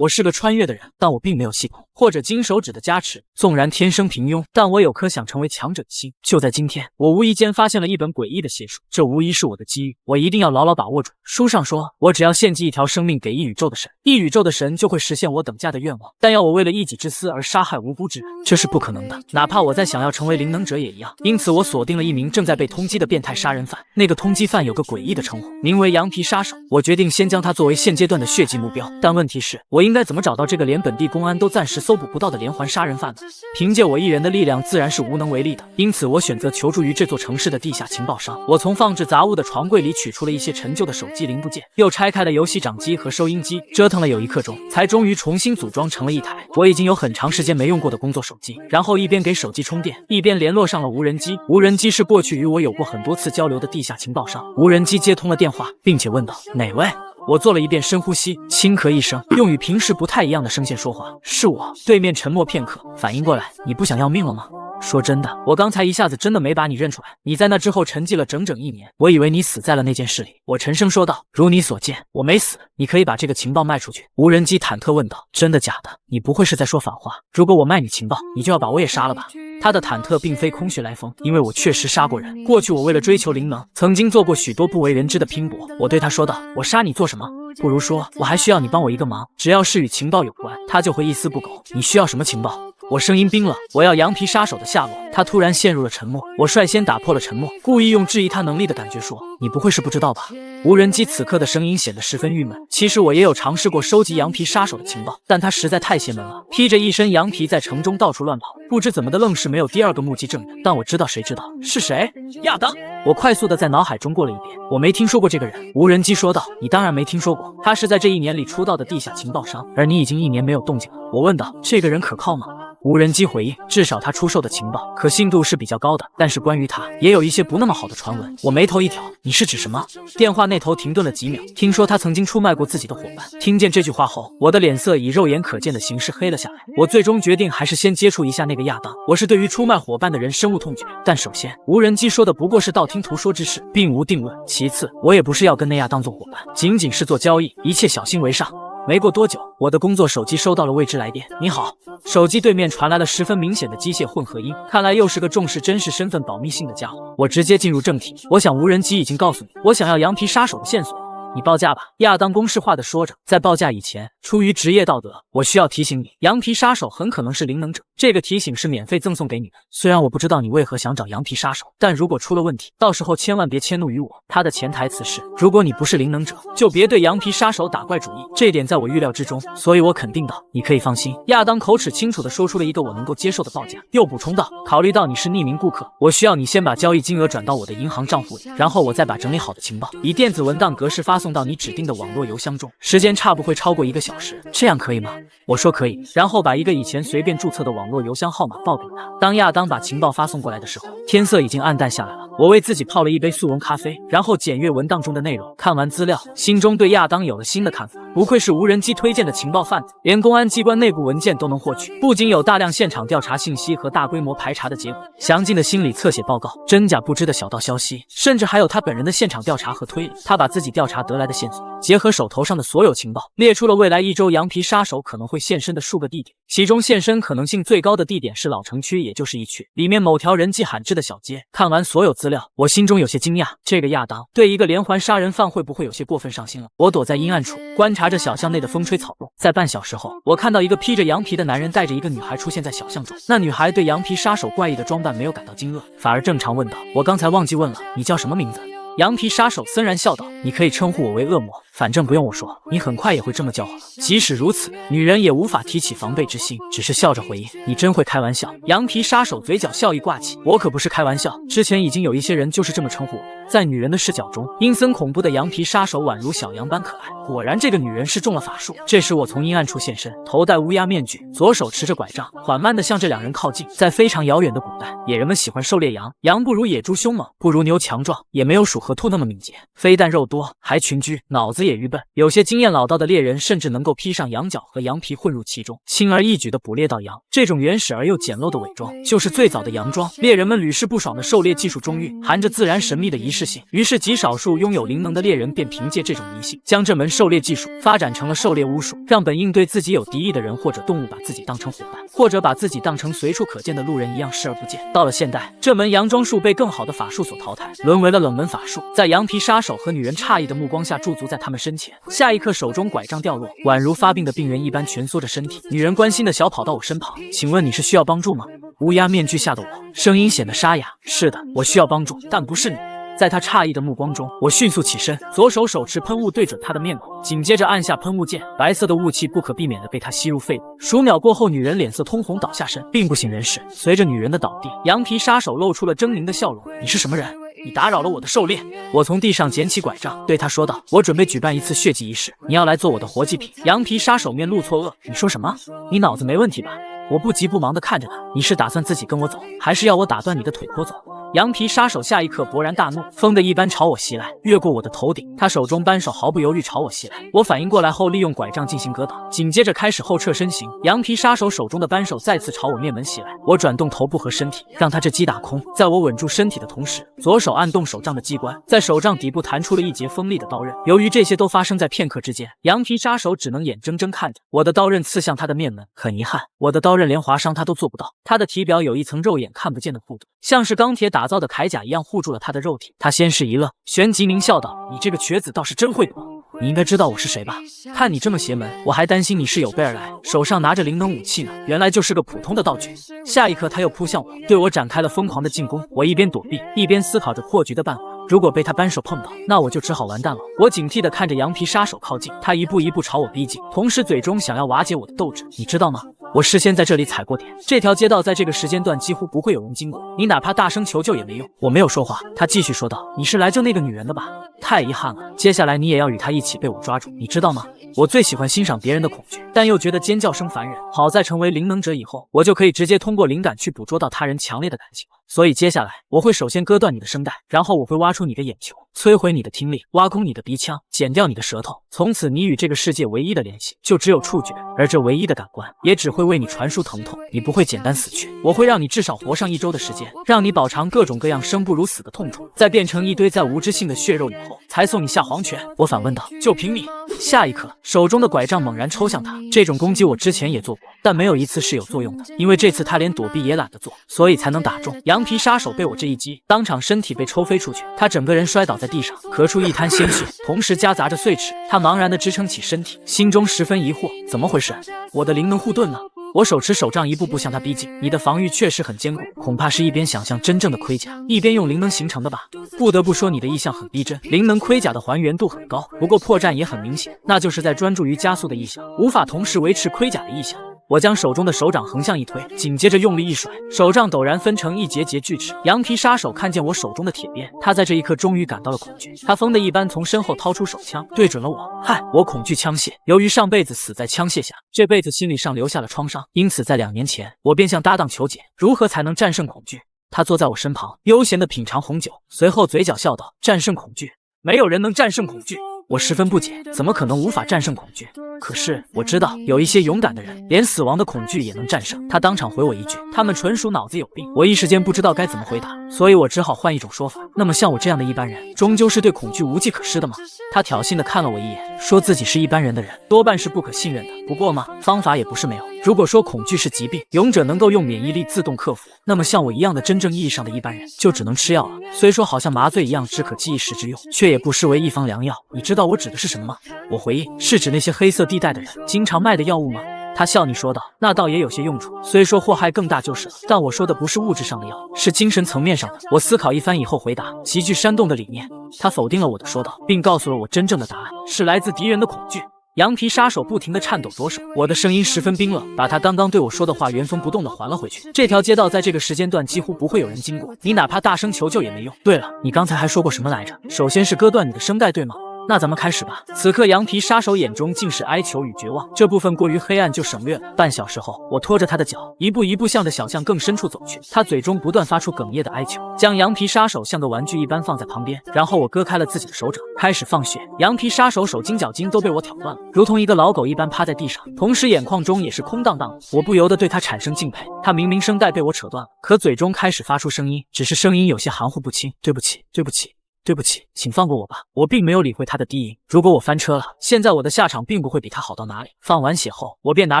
我是个穿越的人，但我并没有系统或者金手指的加持。纵然天生平庸，但我有颗想成为强者的心。就在今天，我无意间发现了一本诡异的邪书，这无疑是我的机遇，我一定要牢牢把握住。书上说，我只要献祭一条生命给一宇宙的神，一宇宙的神就会实现我等价的愿望。但要我为了一己之私而杀害无辜之人，这是不可能的，哪怕我再想要成为灵能者也一样。因此，我锁定了一名正在被通缉的变态杀人犯。那个通缉犯有个诡异的称呼，名为羊皮杀手。我决定先将他作为现阶段的血迹目标，但问题是，我应该怎么找到这个连本地公安都暂时搜捕不到的连环杀人犯呢？凭借我一人的力量，自然是无能为力的。因此，我选择求助于这座城市的地下情报商。我从放置杂物的床柜里取出了一些陈旧的手机零部件，又拆开了游戏掌机和收音机，折腾了有1刻钟，才终于重新组装成了一台我已经有很长时间没用过的工作手机。然后一边给手机充电，一边联络上了无人机。无人机是过去与我有过很多次交流的地下情报商。无人机接通了电话，并且问道：“哪位？”我做了一遍深呼吸，轻咳一声，用与平时不太一样的声线说话：“是我。”对面沉默片刻，反应过来：“你不想要命了吗？”说真的，我刚才一下子真的没把你认出来。你在那之后沉寂了整整1年，我以为你死在了那件事里。我沉声说道：“如你所见，我没死。你可以把这个情报卖出去。”无人机忐忑问道：“真的假的？你不会是在说反话？如果我卖你情报，你就要把我也杀了吧？”他的忐忑并非空穴来风，因为我确实杀过人。过去我为了追求灵能，曾经做过许多不为人知的拼搏。我对他说道：“我杀你做什么？不如说，我还需要你帮我一个忙，只要是与情报有关，他就会一丝不苟。你需要什么情报？”我声音冰冷，我要羊皮杀手的下落。他突然陷入了沉默，我率先打破了沉默，故意用质疑他能力的感觉说：“你不会是不知道吧？”无人机此刻的声音显得十分郁闷。其实我也有尝试过收集羊皮杀手的情报，但他实在太邪门了，披着一身羊皮在城中到处乱跑，不知怎么的愣是没有第2个目击证人。但我知道谁知道是谁？亚当。我快速的在脑海中过了一遍，我没听说过这个人。无人机说道：“你当然没听说过，他是在这1年里出道的地下情报商，而你已经1年没有动静了。”我问道：“这个人可靠吗？”无人机回应：“至少他出售的情报可信度是比较高的，但是关于他也有一些不那么好的传闻。”我眉头一挑：“你是指什么？”电话那头停顿了几秒，听说他曾经出卖过自己的伙伴。听见这句话后，我的脸色以肉眼可见的形式黑了下来。我最终决定还是先接触一下那个亚当。我是对于出卖伙伴的人深恶痛绝，但首先，无人机说的不过是道听途说之事，并无定论。其次，我也不是要跟那亚当做伙伴，仅仅是做交易，一切小心为上。没过多久，我的工作手机收到了未知来电。“你好。”手机对面传来了十分明显的机械混合音，看来又是个重视真实身份保密性的家伙。我直接进入正题，我想无人机已经告诉你，我想要羊皮杀手的线索。你报价吧。”亚当公式化的说着。在报价以前，出于职业道德，我需要提醒你，羊皮杀手很可能是灵能者。这个提醒是免费赠送给你的。虽然我不知道你为何想找羊皮杀手，但如果出了问题，到时候千万别迁怒于我。他的潜台词是，如果你不是灵能者，就别对羊皮杀手打怪主意。这点在我预料之中，所以我肯定道：“你可以放心。”亚当口齿清楚地说出了一个我能够接受的报价，又补充道：“考虑到你是匿名顾客，我需要你先把交易金额转到我的银行账户里，然后我再把整理好的情报以电子文档格式发送到你指定的网络邮箱中，时间差不会超过1个小时，这样可以吗？”我说可以，然后把一个以前随便注册的网络邮箱号码报给他。当亚当把情报发送过来的时候，天色已经暗淡下来了。我为自己泡了一杯速溶咖啡，然后检阅文档中的内容。看完资料，心中对亚当有了新的看法。不愧是无人机推荐的情报贩子，连公安机关内部文件都能获取，不仅有大量现场调查信息和大规模排查的结果，详尽的心理侧写报告，真假不知的小道消息，甚至还有他本人的现场调查和推理。他把自己调查得来的线索结合手头上的所有情报，列出了未来1周羊皮杀手可能会现身的数个地点，其中现身可能性最高的地点是老城区，也就是一区里面某条人迹罕至的小街。看完所有资料，我心中有些惊讶，这个亚当对一个连环杀人犯会不会有些过分上心了？我躲在阴暗处，观察着小巷内的风吹草动。在半小时后，我看到一个披着羊皮的男人带着一个女孩出现在小巷中。那女孩对羊皮杀手怪异的装扮没有感到惊愕，反而正常问道：“我刚才忘记问了，你叫什么名字？”羊皮杀手森然笑道：“你可以称呼我为恶魔，反正不用我说，你很快也会这么叫好了。”即使如此，女人也无法提起防备之心，只是笑着回应：“你真会开玩笑。”羊皮杀手嘴角笑意挂起：“我可不是开玩笑，之前已经有一些人就是这么称呼我。”在女人的视角中，阴森恐怖的羊皮杀手宛如小羊般可爱。果然，这个女人是中了法术。这时，我从阴暗处现身，头戴乌鸦面具，左手持着拐杖，缓慢地向这2人靠近。在非常遥远的古代，野人们喜欢狩猎羊，羊不如野猪凶猛，不如牛强壮，也没有鼠和兔那么敏捷，非但肉多，还群居，脑子子也愚笨，有些经验老道的猎人甚至能够披上羊角和羊皮混入其中，轻而易举地捕猎到羊。这种原始而又简陋的伪装，就是最早的洋装。猎人们屡试不爽的狩猎技术中蕴含着自然神秘的仪式性，于是极少数拥有灵能的猎人便凭借这种迷信，将这门狩猎技术发展成了狩猎巫术，让本应对自己有敌意的人或者动物把自己当成伙伴，或者把自己当成随处可见的路人一样视而不见。到了现代，这门洋装术被更好的法术所淘汰，沦为了冷门法术，在羊皮杀手和女人诧异的目光下驻足在他们身前。下一刻，手中拐杖掉落，宛如发病的病人一般蜷缩着身体。女人关心的小跑到我身旁，请问你是需要帮助吗？乌鸦面具下的我，声音显得沙哑。是的，我需要帮助，但不是你。在他诧异的目光中，我迅速起身，左手手持喷雾对准他的面孔，紧接着按下喷雾键，白色的雾气不可避免地被他吸入肺部。数秒过后，女人脸色通红倒下身，并不省人事。随着女人的倒地，羊皮杀手露出了狰狞的笑容。你是什么人？你打扰了我的狩猎。我从地上捡起拐杖，对他说道：我准备举办一次血祭仪式，你要来做我的活祭品。羊皮杀手面露错愕，你说什么？你脑子没问题吧？我不急不忙地看着他，你是打算自己跟我走，还是要我打断你的腿拖走？羊皮杀手下一刻勃然大怒，风的一般朝我袭来，越过我的头顶，他手中扳手毫不犹豫朝我袭来。我反应过来后，利用拐杖进行格挡，紧接着开始后撤身形。羊皮杀手手中的扳手再次朝我面门袭来，我转动头部和身体，让他这击打空。在我稳住身体的同时，左手按动手杖的机关，在手杖底部弹出了一截锋利的刀刃。由于这些都发生在片刻之间，羊皮杀手只能眼睁睁看着我的刀刃刺向他的面门。很遗憾，我的刀刃连划伤他都做不到，他的体表有一层肉眼看不见的护盾，像是钢铁打造的铠甲一样护住了他的肉体。他先是一愣，旋即狞笑道：你这个瘸子倒是真会躲，你应该知道我是谁吧？看你这么邪门，我还担心你是有备而来，手上拿着灵能武器呢，原来就是个普通的道具。下一刻他又扑向我，对我展开了疯狂的进攻。我一边躲避，一边思考着破局的办法。如果被他扳手碰到，那我就只好完蛋了。我警惕地看着羊皮杀手靠近，他一步一步朝我逼近，同时嘴中想要瓦解我的斗志。你知道吗？我事先在这里踩过点，这条街道在这个时间段几乎不会有人经过，你哪怕大声求救也没用。我没有说话，他继续说道：你是来救那个女人的吧？太遗憾了，接下来你也要与她一起被我抓住，你知道吗？我最喜欢欣赏别人的恐惧，但又觉得尖叫声烦人。好在成为灵能者以后，我就可以直接通过灵感去捕捉到他人强烈的感情了。所以接下来我会首先割断你的声带，然后我会挖出你的眼球，摧毁你的听力，挖空你的鼻腔，剪掉你的舌头。从此你与这个世界唯一的联系就只有触觉，而这唯一的感官也只会为你传输疼痛，你不会简单死去。我会让你至少活上1周的时间，让你饱尝各种各样生不如死的痛楚，在变成一堆再无知性的血肉以后，才送你下黄泉。我反问道：就凭你？下一刻，手中的拐杖猛然抽向他。这种攻击我之前也做过，但没有一次是有作用的，因为这次他连躲避也懒得做，所以才能打中。羊皮杀手被我这一击，当场身体被抽飞出去，他整个人摔倒在地上，咳出一滩鲜血，同时夹杂着碎齿。他茫然地支撑起身体，心中十分疑惑，怎么回事？我的灵能护盾呢？我手持手杖一步步向他逼近，你的防御确实很坚固，恐怕是一边想象真正的盔甲，一边用灵能形成的吧。不得不说你的意象很逼真，灵能盔甲的还原度很高，不过破绽也很明显，那就是在专注于加速的意象，无法同时维持盔甲的意象。我将手中的手掌横向一推，紧接着用力一甩，手杖陡然分成一节节锯齿。羊皮杀手看见我手中的铁鞭，他在这一刻终于感到了恐惧，他疯的一般从身后掏出手枪，对准了我。嗨，我恐惧枪械，由于上辈子死在枪械下，这辈子心理上留下了创伤，因此在2年前，我便向搭档求解，如何才能战胜恐惧。他坐在我身旁，悠闲地品尝红酒，随后嘴角笑道：战胜恐惧，没有人能战胜恐惧。我十分不解，怎么可能无法战胜恐惧？可是我知道有一些勇敢的人，连死亡的恐惧也能战胜。他当场回我一句：他们纯属脑子有病。我一时间不知道该怎么回答，所以我只好换一种说法。那么像我这样的一般人，终究是对恐惧无计可施的吗？他挑衅地看了我一眼，说自己是一般人的人，多半是不可信任的。不过嘛，方法也不是没有。如果说恐惧是疾病，勇者能够用免疫力自动克服，那么像我一样的真正意义上的一般人，就只能吃药了。虽说好像麻醉一样只可记一时之用，却也不失为一方良药。你知道我指的是什么吗？我回应，是指那些黑色地带的人经常卖的药物吗？他笑睨说道：那倒也有些用处，虽说祸害更大就是了，但我说的不是物质上的药，是精神层面上的。我思考一番以后回答，极具煽动的理念。他否定了我的说道，并告诉了我真正的答案，是来自敌人的恐惧。羊皮杀手不停地颤抖左手，我的声音十分冰冷，把他刚刚对我说的话原封不动地还了回去。这条街道在这个时间段几乎不会有人经过，你哪怕大声求救也没用。对了，你刚才还说过什么来着？首先是割断你的声带，对吗？那咱们开始吧。此刻羊皮杀手眼中尽是哀求与绝望，这部分过于黑暗就省略了。半小时后，我拖着他的脚，一步一步向着小巷更深处走去。他嘴中不断发出哽咽的哀求，将羊皮杀手像个玩具一般放在旁边。然后我割开了自己的手掌，开始放血。羊皮杀手手筋脚筋都被我挑断了，如同一个老狗一般趴在地上，同时眼眶中也是空荡荡的。我不由得对他产生敬佩。他明明声带被我扯断了，可嘴中开始发出声音，只是声音有些含糊不清。对不起，对不起。对不起，请放过我吧。我并没有理会他的低吟。如果我翻车了，现在我的下场并不会比他好到哪里。放完血后，我便拿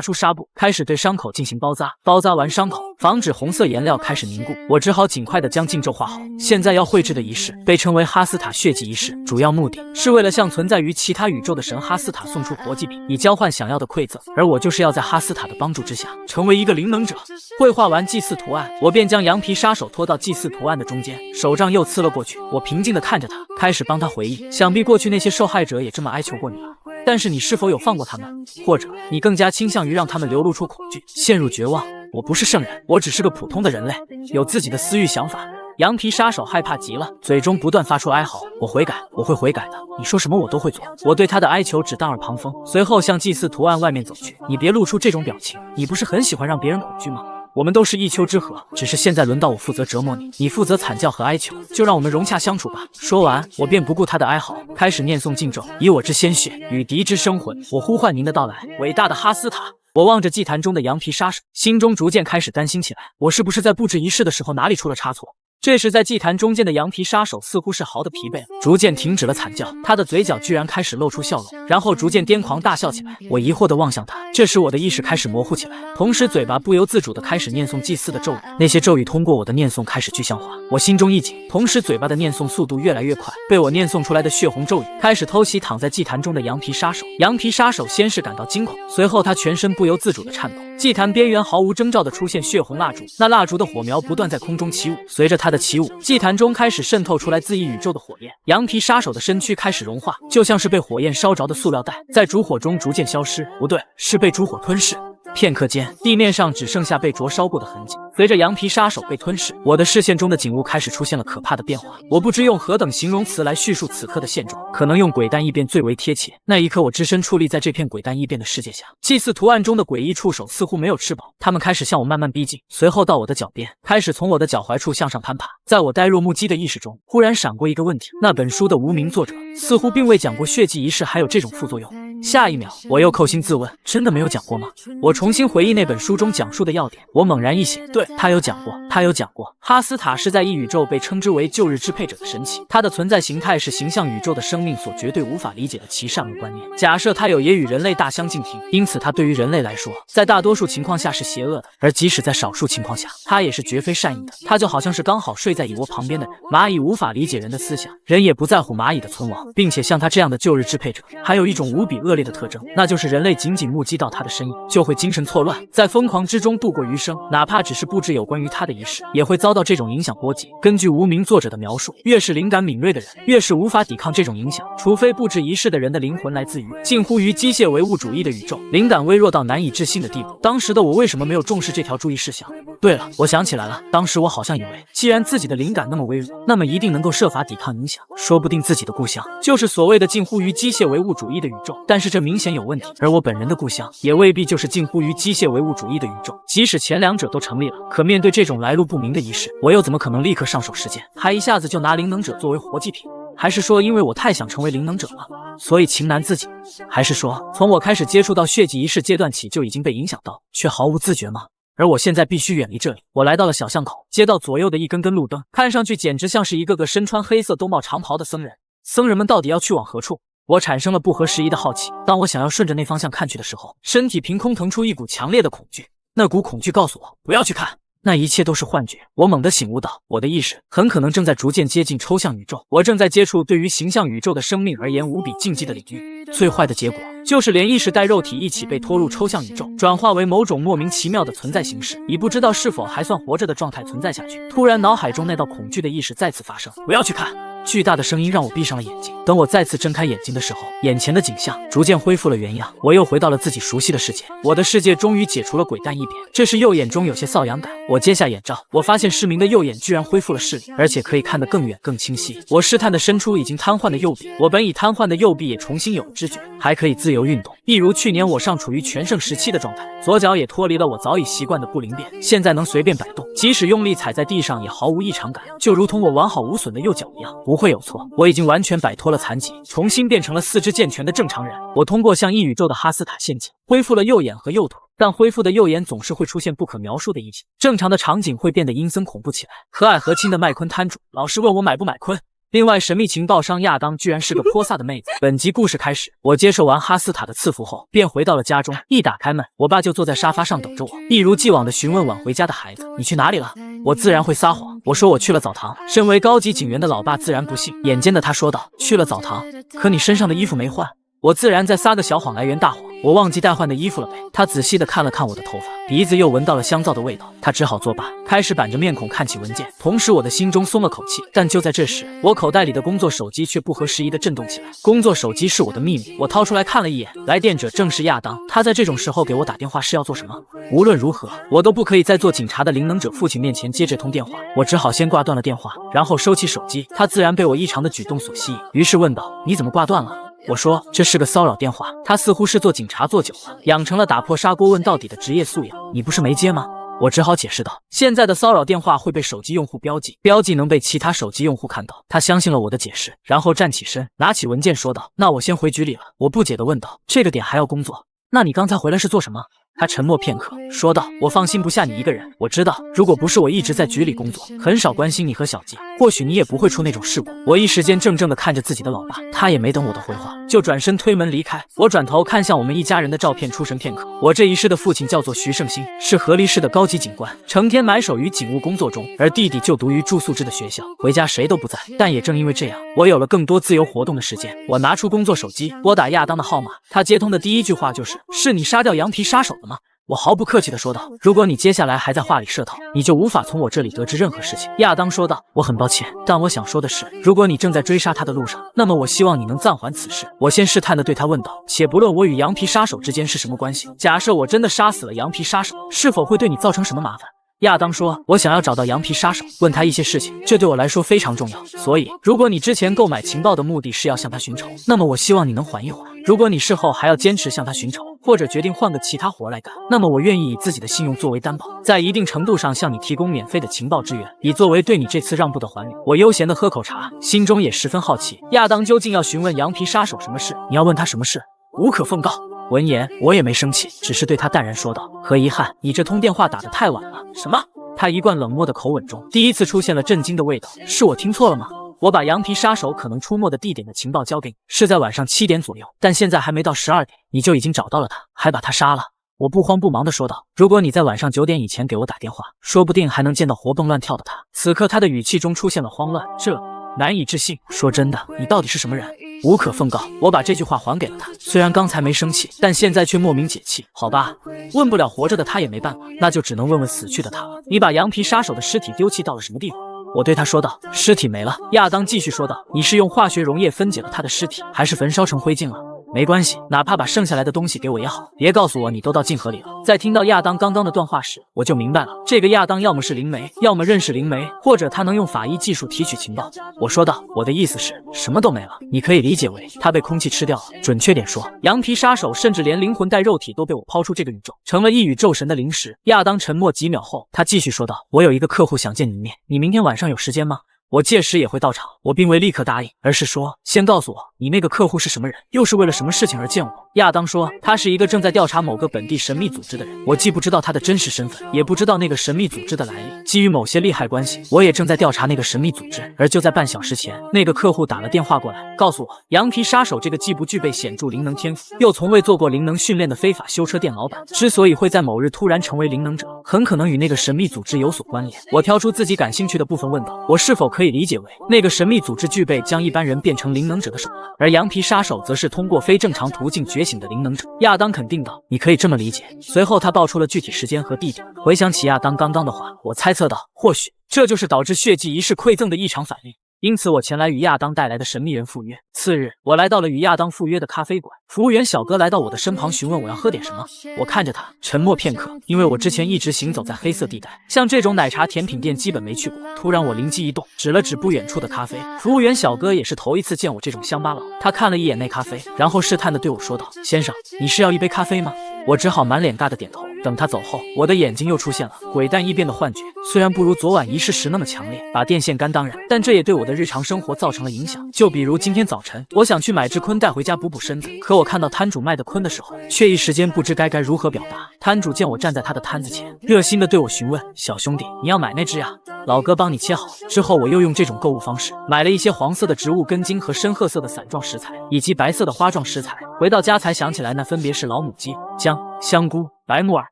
出纱布，开始对伤口进行包扎。包扎完伤口，防止红色颜料开始凝固，我只好尽快的将禁咒画好。现在要绘制的仪式被称为哈斯塔血祭仪式，主要目的是为了向存在于其他宇宙的神哈斯塔送出活祭品，以交换想要的馈赠。而我就是要在哈斯塔的帮助之下，成为一个灵能者。绘画完祭祀图案，我便将羊皮杀手拖到祭祀图案的中间，手杖又刺了过去。我平静地看着他，开始帮他回忆，想必过去那些受害者也这么哀求过你吧。但是你是否有放过他们？或者你更加倾向于让他们流露出恐惧，陷入绝望？我不是圣人，我只是个普通的人类，有自己的私欲想法。羊皮杀手害怕极了，嘴中不断发出哀嚎。我悔改，我会悔改的，你说什么我都会做。我对他的哀求只当耳旁风，随后向祭祀图案外面走去。你别露出这种表情，你不是很喜欢让别人恐惧吗？我们都是一丘之貉，只是现在轮到我负责折磨你，你负责惨叫和哀求，就让我们融洽相处吧。说完，我便不顾他的哀嚎，开始念诵禁咒，以我之鲜血，与敌之生魂，我呼唤您的到来，伟大的哈斯塔。我望着祭坛中的羊皮杀手，心中逐渐开始担心起来，我是不是在布置仪式的时候哪里出了差错？这时，在祭坛中间的羊皮杀手似乎是嚎得疲惫了，逐渐停止了惨叫，他的嘴角居然开始露出笑容，然后逐渐癫狂大笑起来。我疑惑地望向他，这时我的意识开始模糊起来，同时嘴巴不由自主地开始念诵祭祀的咒语，那些咒语通过我的念诵开始具象化，我心中一紧，同时嘴巴的念诵速度越来越快，被我念诵出来的血红咒语开始偷袭躺在祭坛中的羊皮杀手。羊皮杀手先是感到惊恐，随后他全身不由自主地颤抖。祭坛边缘毫无征兆地出现血红蜡烛，那蜡烛的火苗不断在空中起舞，随着它的起舞，祭坛中开始渗透出来自异宇宙的火焰，羊皮杀手的身躯开始融化，就像是被火焰烧着的塑料袋，在烛火中逐渐消失，不对，是被烛火吞噬。片刻间，地面上只剩下被灼烧过的痕迹。随着羊皮杀手被吞噬，我的视线中的景物开始出现了可怕的变化。我不知用何等形容词来叙述此刻的现状，可能用鬼诞异变最为贴切。那一刻，我只身矗立在这片鬼诞异变的世界下，祭祀图案中的诡异触手似乎没有吃饱，它们开始向我慢慢逼近，随后到我的脚边，开始从我的脚踝处向上攀爬。在我呆若木鸡的意识中，忽然闪过一个问题：那本书的无名作者似乎并未讲过血祭仪式还有这种副作用。下一秒，我又叩心自问，真的没有讲过吗？我重新回忆那本书中讲述的要点，我猛然一醒，对，他有讲过，他有讲过，哈斯塔是在异宇宙被称之为旧日支配者的神奇，他的存在形态是形象宇宙的生命所绝对无法理解的其善恶观念。假设他有也与人类大相径庭，因此他对于人类来说，在大多数情况下是邪恶的，而即使在少数情况下，他也是绝非善意的。他就好像是刚好睡在蚁窝旁边的人，蚂蚁无法理解人的思想，人也不在乎蚂蚁的存亡，并且像他这样的旧日支配者，还有一种无比恶劣的特征，那就是人类仅仅目击到他的身影，就会精神错乱，在疯狂之中度过余生，哪怕只是布置有关于他的仪式，也会遭到这种影响波及。根据无名作者的描述，越是灵感敏锐的人，越是无法抵抗这种影响，除非布置仪式的人的灵魂来自于近乎于机械唯物主义的宇宙，灵感微弱到难以置信的地步。当时的我为什么没有重视这条注意事项？对了，我想起来了，当时我好像以为，既然自己的灵感那么微弱，那么一定能够设法抵抗影响，说不定自己的故乡就是所谓的近乎于机械唯物主义的宇宙。但是这明显有问题，而我本人的故乡也未必就是近乎于机械唯物主义的宇宙。即使前两者都成立了，可面对这种来路不明的仪式，我又怎么可能立刻上手实践，还一下子就拿灵能者作为活祭品？还是说因为我太想成为灵能者了，所以情难自己？还是说从我开始接触到血祭仪式阶段起就已经被影响到，却毫无自觉吗？而我现在必须远离这里。我来到了小巷口，街道左右的一根根路灯，看上去简直像是一个个身穿黑色兜帽长袍的僧人。僧人们到底要去往何处？我产生了不合时宜的好奇。当我想要顺着那方向看去的时候，身体凭空腾出一股强烈的恐惧。那股恐惧告诉我，不要去看，那一切都是幻觉。我猛地醒悟到，我的意识很可能正在逐渐接近抽象宇宙，我正在接触对于形象宇宙的生命而言无比禁忌的领域。最坏的结果就是连意识带肉体一起被拖入抽象宇宙，转化为某种莫名其妙的存在形式，以不知道是否还算活着的状态存在下去。突然脑海中那道恐惧的意识再次发生，不要去看。巨大的声音让我闭上了眼睛。等我再次睁开眼睛的时候，眼前的景象逐渐恢复了原样，我又回到了自己熟悉的世界。我的世界终于解除了鬼蛋一瞥，这时右眼中有些瘙痒感。我揭下眼罩，我发现失明的右眼居然恢复了视力，而且可以看得更远更清晰。我试探地伸出已经瘫痪的右臂，我本已瘫痪的右臂也重新有了知觉，还可以自由运动，一如去年我尚处于全盛时期的状态。左脚也脱离了我早已习惯的不灵便，现在能随便摆动，即使用力踩在地上也毫无异常感，就如同我完好无损的右脚一样，不会有错。我已经完全摆脱了残疾，重新变成了四肢健全的正常人。我通过向异宇宙的哈斯塔献祭，恢复了右眼和右腿，但恢复的右眼总是会出现不可描述的异形，正常的场景会变得阴森恐怖起来。和蔼和亲的麦昆摊主老是问我买不买昆。另外，神秘情报商亚当居然是个泼飒的妹子。本集故事开始，我接受完哈斯塔的赐福后，便回到了家中。一打开门，我爸就坐在沙发上等着我，一如既往地询问晚回家的孩子：“你去哪里了？”我自然会撒谎，我说我去了澡堂。身为高级警员的老爸自然不信，眼尖的他说道：“去了澡堂，可你身上的衣服没换。”我自然再撒个小谎来圆大谎，我忘记带换的衣服了呗。他仔细地看了看我的头发，鼻子又闻到了香皂的味道，他只好作罢，开始板着面孔看起文件。同时我的心中松了口气，但就在这时，我口袋里的工作手机却不合时宜地震动起来。工作手机是我的秘密，我掏出来看了一眼，来电者正是亚当。他在这种时候给我打电话是要做什么？无论如何，我都不可以在做警察的灵能者父亲面前接这通电话。我只好先挂断了电话，然后收起手机。他自然被我异常的举动所吸引，于是问道：“你怎么挂断了？”我说这是个骚扰电话。他似乎是做警察做久了，养成了打破砂锅问到底的职业素养。你不是没接吗？我只好解释道，现在的骚扰电话会被手机用户标记，标记能被其他手机用户看到。他相信了我的解释，然后站起身，拿起文件说道：“那我先回局里了。”我不解地问道：“这个点还要工作？那你刚才回来是做什么？”他沉默片刻，说道：“我放心不下你一个人。我知道，如果不是我一直在局里工作，很少关心你和小吉，或许你也不会出那种事故。”我一时间怔怔地看着自己的老爸，他也没等我的回话，就转身推门离开。我转头看向我们一家人的照片，出神片刻。我这一世的父亲叫做徐胜兴，是河狸市的高级警官，成天埋首于警务工作中，而弟弟就读于住宿制的学校，回家谁都不在。但也正因为这样，我有了更多自由活动的时间。我拿出工作手机，拨打亚当的号码。他接通的第一句话就是：“是你杀掉羊皮杀手了吗？”我毫不客气地说道：“如果你接下来还在话里设套，你就无法从我这里得知任何事情。”亚当说道：“我很抱歉，但我想说的是，如果你正在追杀他的路上，那么我希望你能暂缓此事。”我先试探地对他问道：“且不论我与羊皮杀手之间是什么关系，假设我真的杀死了羊皮杀手，是否会对你造成什么麻烦？”亚当说：“我想要找到羊皮杀手，问他一些事情，这对我来说非常重要。所以，如果你之前购买情报的目的是要向他寻仇，那么我希望你能缓一缓。如果你事后还要坚持向他寻仇，或者决定换个其他活来干，那么我愿意以自己的信用作为担保，在一定程度上向你提供免费的情报支援，以作为对你这次让步的还礼。”我悠闲地喝口茶，心中也十分好奇，亚当究竟要询问羊皮杀手什么事？你要问他什么事？无可奉告。闻言，我也没生气，只是对他淡然说道：“和遗憾，你这通电话打得太晚了。”什么？他一贯冷漠的口吻中，第一次出现了震惊的味道。是我听错了吗？我把羊皮杀手可能出没的地点的情报交给你，是在晚上7点左右，但现在还没到12点，你就已经找到了他，还把他杀了。我不慌不忙地说道：“如果你在晚上9点以前给我打电话，说不定还能见到活蹦乱跳的他。”此刻他的语气中出现了慌乱，这难以置信。说真的，你到底是什么人？无可奉告。我把这句话还给了他，虽然刚才没生气，但现在却莫名解气。好吧，问不了活着的他也没办法，那就只能问问死去的他了。你把羊皮杀手的尸体丢弃到了什么地方？我对他说道：“尸体没了。”亚当继续说道：“你是用化学溶液分解了他的尸体，还是焚烧成灰烬了？”没关系，哪怕把剩下来的东西给我也好，别告诉我你都到镜河里了。在听到亚当刚刚的段话时，我就明白了，这个亚当要么是灵媒，要么认识灵媒，或者他能用法医技术提取情报。我说道：“我的意思是，什么都没了，你可以理解为他被空气吃掉了。准确点说，羊皮杀手甚至连灵魂带肉体都被我抛出这个宇宙，成了一宇宙神的零食。”亚当沉默几秒后，他继续说道：“我有一个客户想见你一面，你明天晚上有时间吗？”我届时也会到场。我并未立刻答应，而是说：“先告诉我，你那个客户是什么人，又是为了什么事情而见我？”亚当说：“他是一个正在调查某个本地神秘组织的人，我既不知道他的真实身份，也不知道那个神秘组织的来历。基于某些利害关系，我也正在调查那个神秘组织。”而就在半小时前，那个客户打了电话过来，告诉我，羊皮杀手这个既不具备显著灵能天赋，又从未做过灵能训练的非法修车店老板，之所以会在某日突然成为灵能者，很可能与那个神秘组织有所关联。我挑出自己感兴趣的部分问道：“我是否可以理解为，那个神秘组织具备将一般人变成灵能者的手段，而羊皮杀手则是通过非正常途径觉醒的灵能者？”亚当肯定道：“你可以这么理解。”随后他报出了具体时间和地点。回想起亚当刚刚的话，我猜测道：或许这就是导致血迹仪式馈赠的异常反应。因此我前来与亚当带来的神秘人赴约。次日，我来到了与亚当赴约的咖啡馆，服务员小哥来到我的身旁询问我要喝点什么。我看着他，沉默片刻，因为我之前一直行走在黑色地带，像这种奶茶甜品店基本没去过。突然我灵机一动，指了指不远处的咖啡。服务员小哥也是头一次见我这种乡巴佬，他看了一眼那咖啡，然后试探地对我说道：“先生，你是要一杯咖啡吗？”我只好满脸尬地点头。等他走后，我的眼睛又出现了鬼淡异变的幻觉，虽然不如昨晚仪式时那么强烈，把电线杆当然，但这也对我的日常生活造成了影响。就比如今天早晨，我想去买只鲲带回家补补身子，可我看到摊主卖的鲲的时候，却一时间不知该如何表达。摊主见我站在他的摊子前，热心地对我询问：“小兄弟，你要买那只呀？老哥帮你切好。”之后我又用这种购物方式买了一些黄色的植物根茎和深褐色的伞状食材，以及白色的花状食材。回到家才想起来，那分别是老母鸡、姜、香菇、白木耳。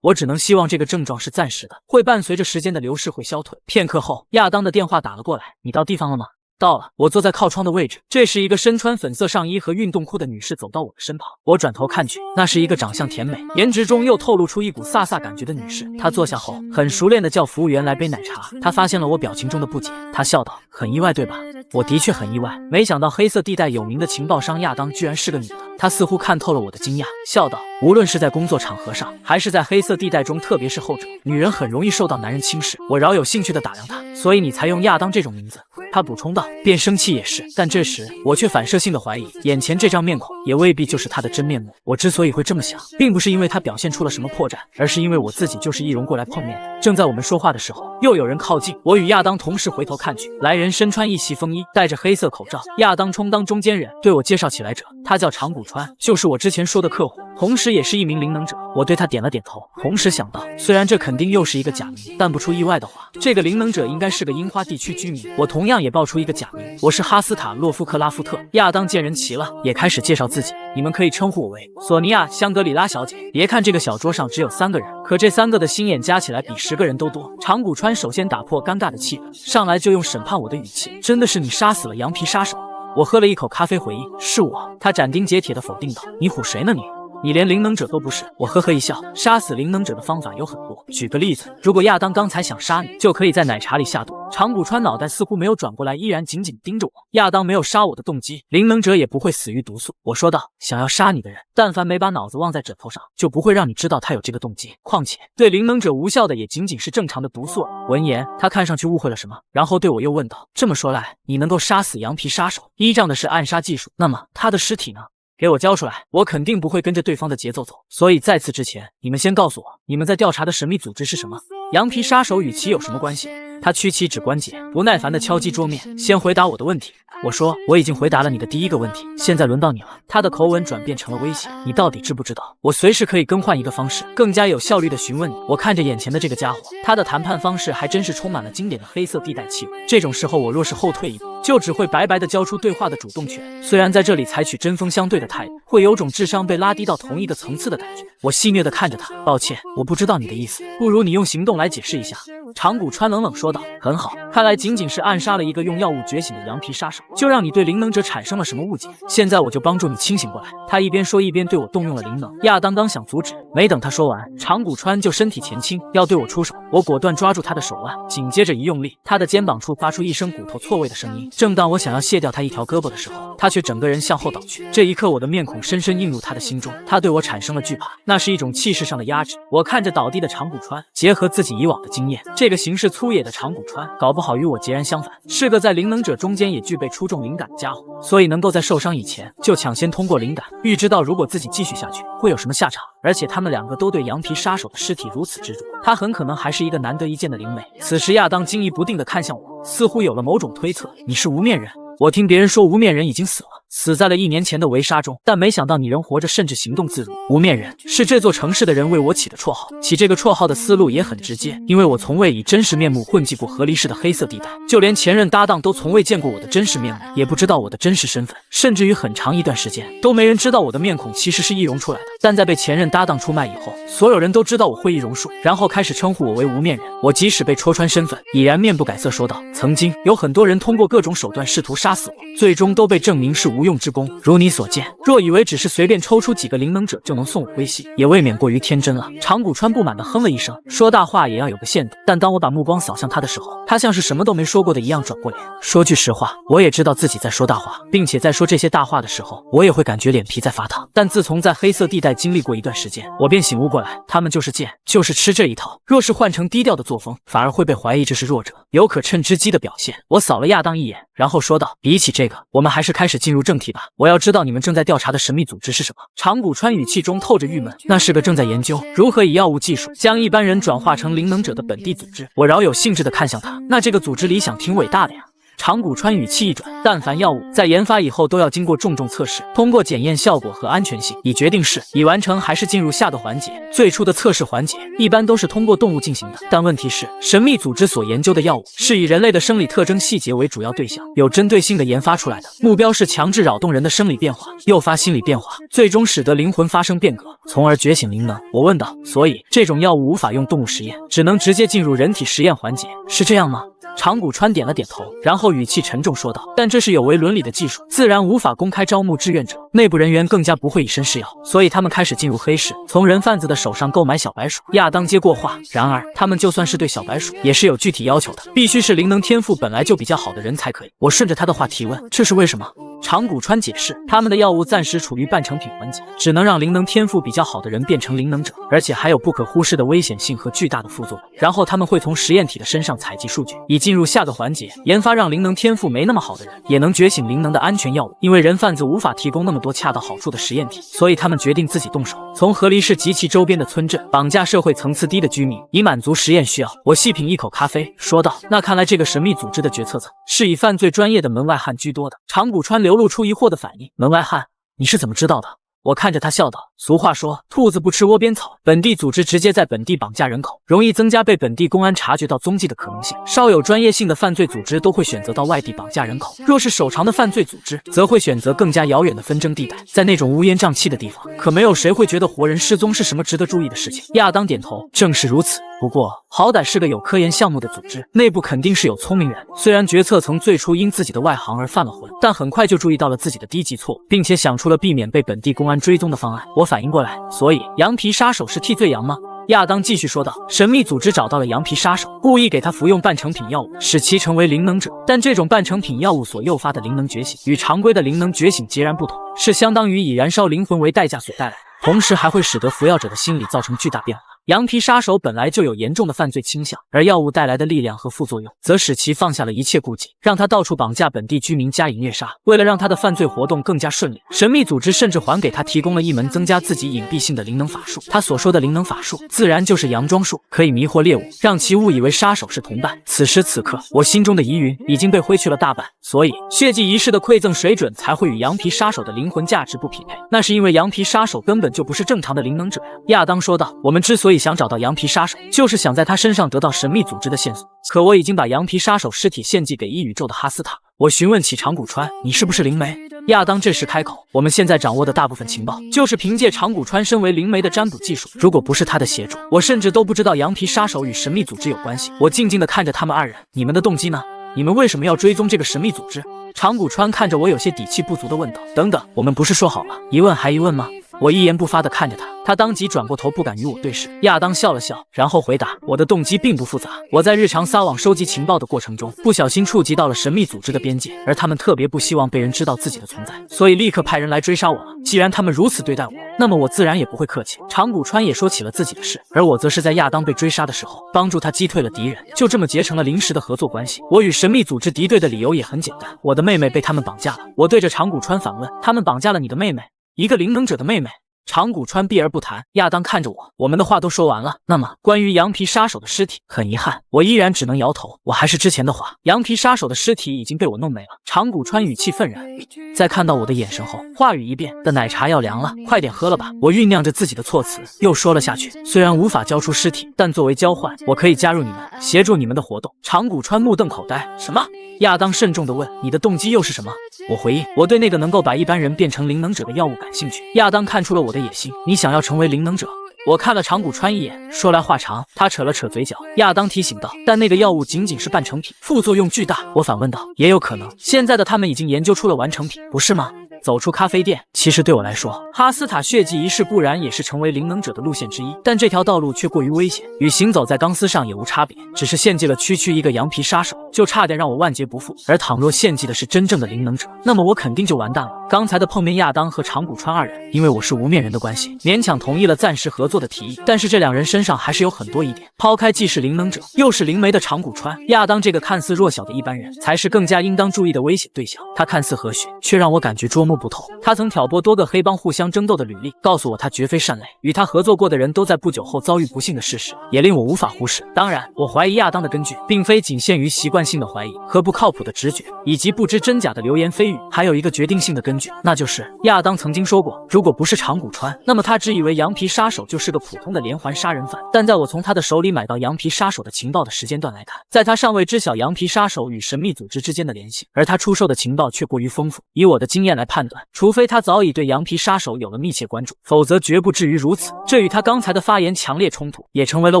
我只能希望这个症状是暂时的，会伴随着时间的流逝会消退。片刻后，亚当的电话打了过来：“你到地方了吗？”到了，我坐在靠窗的位置。这时，一个身穿粉色上衣和运动裤的女士走到我的身旁。我转头看去，那是一个长相甜美、颜值中又透露出一股飒飒感觉的女士。她坐下后，很熟练地叫服务员来杯奶茶。她发现了我表情中的不解，她笑道：“很意外，对吧？”我的确很意外，没想到黑色地带有名的情报商亚当居然是个女的。她似乎看透了我的惊讶，笑道：“无论是在工作场合上，还是在黑色地带中，特别是后者，女人很容易受到男人轻视。”我饶有兴趣地打量她：“所以你才用亚当这种名字？”她补充道：“变声器也是。”但这时我却反射性的怀疑，眼前这张面孔也未必就是她的真面目。我之所以会这么想，并不是因为她表现出了什么破绽，而是因为我自己就是易容过来碰面的。正在我们说话的时候，又有人靠近，我与亚当同时回头看去，来人身穿一袭风衣，戴着黑色口罩，亚当充当中间人，对我介绍起来者，他叫长谷川，就是我之前说的客户，同时也是一名灵能者。我对他点了点头，同时想到，虽然这肯定又是一个假名，但不出意外的话，这个灵能者应该是个樱花地区居民。我同样也报出一个假名，我是哈斯塔洛夫克拉夫特。亚当见人齐了，也开始介绍自己：“你们可以称呼我为索尼娅·香格里拉小姐。”别看这个小桌上只有3个人，可这3个的心眼加起来比10个人都多。长谷川首先打破尴尬的气氛，上来就用审判我的语气：“真的是你杀死了羊皮杀手？”我喝了一口咖啡回应：“是我。”他斩钉截铁地否定道：“你唬谁呢你？你连灵能者都不是。”我呵呵一笑，杀死灵能者的方法有很多，举个例子，如果亚当刚才想杀你，就可以在奶茶里下毒。长谷川脑袋似乎没有转过来，依然紧紧盯着我。亚当没有杀我的动机，灵能者也不会死于毒素。我说道：“想要杀你的人，但凡没把脑子忘在枕头上，就不会让你知道他有这个动机。况且对灵能者无效的也仅仅是正常的毒素。”闻言，他看上去误会了什么，然后对我又问道：“这么说来，你能够杀死羊皮杀手，依仗的是暗杀技术，那么他的尸体呢？给我交出来，我肯定不会跟着对方的节奏走。所以在此之前，你们先告诉我，你们在调查的神秘组织是什么？羊皮杀手与其有什么关系？”他屈起指关节，不耐烦地敲击桌面：“先回答我的问题。”我说：“我已经回答了你的第一个问题，现在轮到你了。”他的口吻转变成了威胁：“你到底知不知道，我随时可以更换一个方式，更加有效率地询问你？”我看着眼前的这个家伙，他的谈判方式还真是充满了经典的黑色地带气味。这种时候，我若是后退一步，就只会白白地交出对话的主动权。虽然在这里采取针锋相对的态度，会有种智商被拉低到同一个层次的感觉。我戏谑地看着他：“抱歉，我不知道你的意思，不如你用行动来解释一下。”长谷川冷冷说道：“很好，看来仅仅是暗杀了一个用药物觉醒的羊皮杀手，就让你对灵能者产生了什么误解？现在我就帮助你清醒过来。”他一边说一边对我动用了灵能。亚当刚想阻止，没等他说完，长谷川就身体前倾，要对我出手。我果断抓住他的手腕，紧接着一用力，他的肩膀处发出一声骨头错位的声音。正当我想要卸掉他一条胳膊的时候，他却整个人向后倒去。这一刻，我的面孔深深映入他的心中，他对我产生了惧怕，那是一种气势上的压制。我看着倒地的长谷川，结合自己以往的经验，这个行事粗野的长谷川，搞不好与我截然相反，是个在灵能者中间也具备出众灵感的家伙，所以能够在受伤以前就抢先通过灵感，预知到如果自己继续下去会有什么下场。而且他们2个都对羊皮杀手的尸体如此执着，他很可能还是一个难得一见的灵媒。此时亚当惊疑不定地看向我，似乎有了某种推测：“你是无面人？我听别人说无面人已经死了，死在了1年前的围杀中，但没想到你仍活着，甚至行动自如。”无面人是这座城市的人为我起的绰号，起这个绰号的思路也很直接，因为我从未以真实面目混迹过河狸市的黑色地带，就连前任搭档都从未见过我的真实面目，也不知道我的真实身份，甚至于很长一段时间都没人知道我的面孔其实是易容出来的。但在被前任搭档出卖以后，所有人都知道我会易容术，然后开始称呼我为无面人。我即使被戳穿身份，已然面不改色说道：“曾经有很多人通过各种手段试图杀死我，最终都被证明是无无用之功。如你所见，若以为只是随便抽出几个灵能者就能送我归西，也未免过于天真了。长谷川不满地哼了一声，说大话也要有个限度。但当我把目光扫向他的时候，他像是什么都没说过的一样转过脸。说句实话，我也知道自己在说大话，并且在说这些大话的时候，我也会感觉脸皮在发烫。但自从在黑色地带经历过一段时间，我便醒悟过来，他们就是贱，就是吃这一套。若是换成低调的作风，反而会被怀疑这是弱者有可趁之机的表现。我扫了亚当一眼，然后说道：比起这个，我们还是开始进入正题吧。我要知道你们正在调查的神秘组织是什么。长谷川语气中透着郁闷，那是个正在研究如何以药物技术将一般人转化成灵能者的本地组织。我饶有兴致地看向他，那这个组织理想挺伟大的呀。长谷川语气一转，但凡药物在研发以后都要经过重测试，通过检验效果和安全性，以决定是已完成还是进入下个环节。最初的测试环节一般都是通过动物进行的，但问题是，神秘组织所研究的药物是以人类的生理特征细节为主要对象，有针对性的研发出来的，目标是强制扰动人的生理变化，诱发心理变化，最终使得灵魂发生变革，从而觉醒灵能。我问道，所以这种药物无法用动物实验，只能直接进入人体实验环节，是这样吗？长谷川点了点头，然后语气沉重说道：但这是有违伦理的技术，自然无法公开招募志愿者，内部人员更加不会以身试药，所以他们开始进入黑市，从人贩子的手上购买小白鼠。亚当接过话，然而他们就算是对小白鼠也是有具体要求的，必须是灵能天赋本来就比较好的人才可以。我顺着他的话提问，这是为什么？长谷川解释，他们的药物暂时处于半成品环节，只能让灵能天赋比较好的人变成灵能者，而且还有不可忽视的危险性和巨大的副作用。然后他们会从实验体的身上采集数据，以进入下个环节，研发让灵能天赋没那么好的人也能觉醒灵能的安全药物。因为人贩子无法提供那么多恰到好处的实验体，所以他们决定自己动手，从河狸市及其周边的村镇绑架社会层次低的居民，以满足实验需要。我细品一口咖啡，说道：那看来这个神秘组织的决策层是以犯罪专业的门外汉居多的。长谷川流露出疑惑的反应，门外汉？你是怎么知道的？我看着他笑道，俗话说兔子不吃窝边草，本地组织直接在本地绑架人口，容易增加被本地公安察觉到踪迹的可能性。稍有专业性的犯罪组织都会选择到外地绑架人口，若是手长的犯罪组织则会选择更加遥远的纷争地带，在那种乌烟瘴气的地方，可没有谁会觉得活人失踪是什么值得注意的事情。亚当点头，正是如此。不过好歹是个有科研项目的组织，内部肯定是有聪明人。虽然决策层最初因自己的外行而犯了浑，但很快就注意到了自己的低级错误，并且想出了避免被本地公安追踪的方案。我反应过来，所以羊皮杀手是替罪羊吗？亚当继续说道，神秘组织找到了羊皮杀手，故意给他服用半成品药物，使其成为灵能者。但这种半成品药物所诱发的灵能觉醒与常规的灵能觉醒截然不同，是相当于以燃烧灵魂为代价所带来的，同时还会使得服药者的心理造成巨大变化。羊皮杀手本来就有严重的犯罪倾向，而药物带来的力量和副作用则使其放下了一切顾忌，让他到处绑架本地居民加以虐杀。为了让他的犯罪活动更加顺利，神秘组织甚至还给他提供了一门增加自己隐蔽性的灵能法术。他所说的灵能法术自然就是佯装术，可以迷惑猎物，让其误以为杀手是同伴。此时此刻，我心中的疑云已经被挥去了大半，所以血祭仪式的馈赠水准才会与羊皮杀手的灵魂价值不匹配。那是因为羊皮杀手根本就不是正常的灵能者呀。亚当说道，我们之所以想找到羊皮杀手，就是想在他身上得到神秘组织的线索。可我已经把羊皮杀手尸体献祭给异宇宙的哈斯塔。我询问起长谷川，你是不是灵媒？亚当这时开口，我们现在掌握的大部分情报，就是凭借长谷川身为灵媒的占卜技术。如果不是他的协助，我甚至都不知道羊皮杀手与神秘组织有关系。我静静地看着他们二人，你们的动机呢？你们为什么要追踪这个神秘组织？长谷川看着我有些底气不足地问道。等等，我们不是说好了一问还一问吗？我一言不发地看着他，他当即转过头，不敢与我对视。亚当笑了笑，然后回答：我的动机并不复杂，我在日常撒网收集情报的过程中，不小心触及到了神秘组织的边界，而他们特别不希望被人知道自己的存在，所以立刻派人来追杀我了。既然他们如此对待我，那么我自然也不会客气。长谷川也说起了自己的事，而我则是在亚当被追杀的时候，帮助他击退了敌人，就这么结成了临时的合作关系。我与神秘组织敌对的理由也很简单，我的妹妹被他们绑架了。我对着长谷川反问，他们绑架了你的妹妹？一个灵能者的妹妹？长谷川避而不谈。亚当看着我，我们的话都说完了，那么关于羊皮杀手的尸体，很遗憾，我依然只能摇头。我还是之前的话，羊皮杀手的尸体已经被我弄没了。长谷川语气愤然，在看到我的眼神后，话语一变，的奶茶要凉了，快点喝了吧。我酝酿着自己的措辞，又说了下去，虽然无法交出尸体，但作为交换，我可以加入你们，协助你们的活动。长谷川目瞪口呆，什么？亚当慎重地问，你的动机又是什么？我回应，我对那个能够把一般人变成灵能者的药物感兴趣。亚当看出了我的野心，你想要成为灵能者？我看了长谷川一眼，说来话长，他扯了扯嘴角。亚当提醒道，但那个药物仅仅是半成品，副作用巨大。我反问道，也有可能，现在的他们已经研究出了完成品，不是吗？走出咖啡店。其实对我来说，哈斯塔血迹仪式固然也是成为灵能者的路线之一，但这条道路却过于危险，与行走在钢丝上也无差别，只是献祭了区区一个羊皮杀手，就差点让我万劫不复。而倘若献祭的是真正的灵能者，那么我肯定就完蛋了。刚才的碰面亚当和长谷川二人，因为我是无面人的关系，勉强同意了暂时合作的提议，但是这两人身上还是有很多疑点。抛开既是灵能者又是灵媒的长谷川，亚当这个看似弱小的一般人，才是更加应当注意的危险对象。他看似和煦，却让我感觉捉摸不透。他曾挑拨多个黑帮互相争斗的履历，告诉我他绝非善类，与他合作过的人都在不久后遭遇不幸的事实，也令我无法忽视。当然，我怀疑亚当的根据，并非仅限于习惯性的怀疑和不靠谱的直觉，以及不知真假的流言蜚语，还有一个决定性的根据，那就是亚当曾经说过，如果不是长谷川，那么他只以为羊皮杀手就是个普通的连环杀人犯。但在我从他的手里买到羊皮杀手的情报的时间段来看，在他尚未知晓羊皮杀手与神秘组织之间的联系，而他出售的情报却过于丰富。以我的经验来判断，除非他早已对羊皮杀手有了密切关注，否则绝不至于如此。这与他刚才的发言强烈冲突，也成为了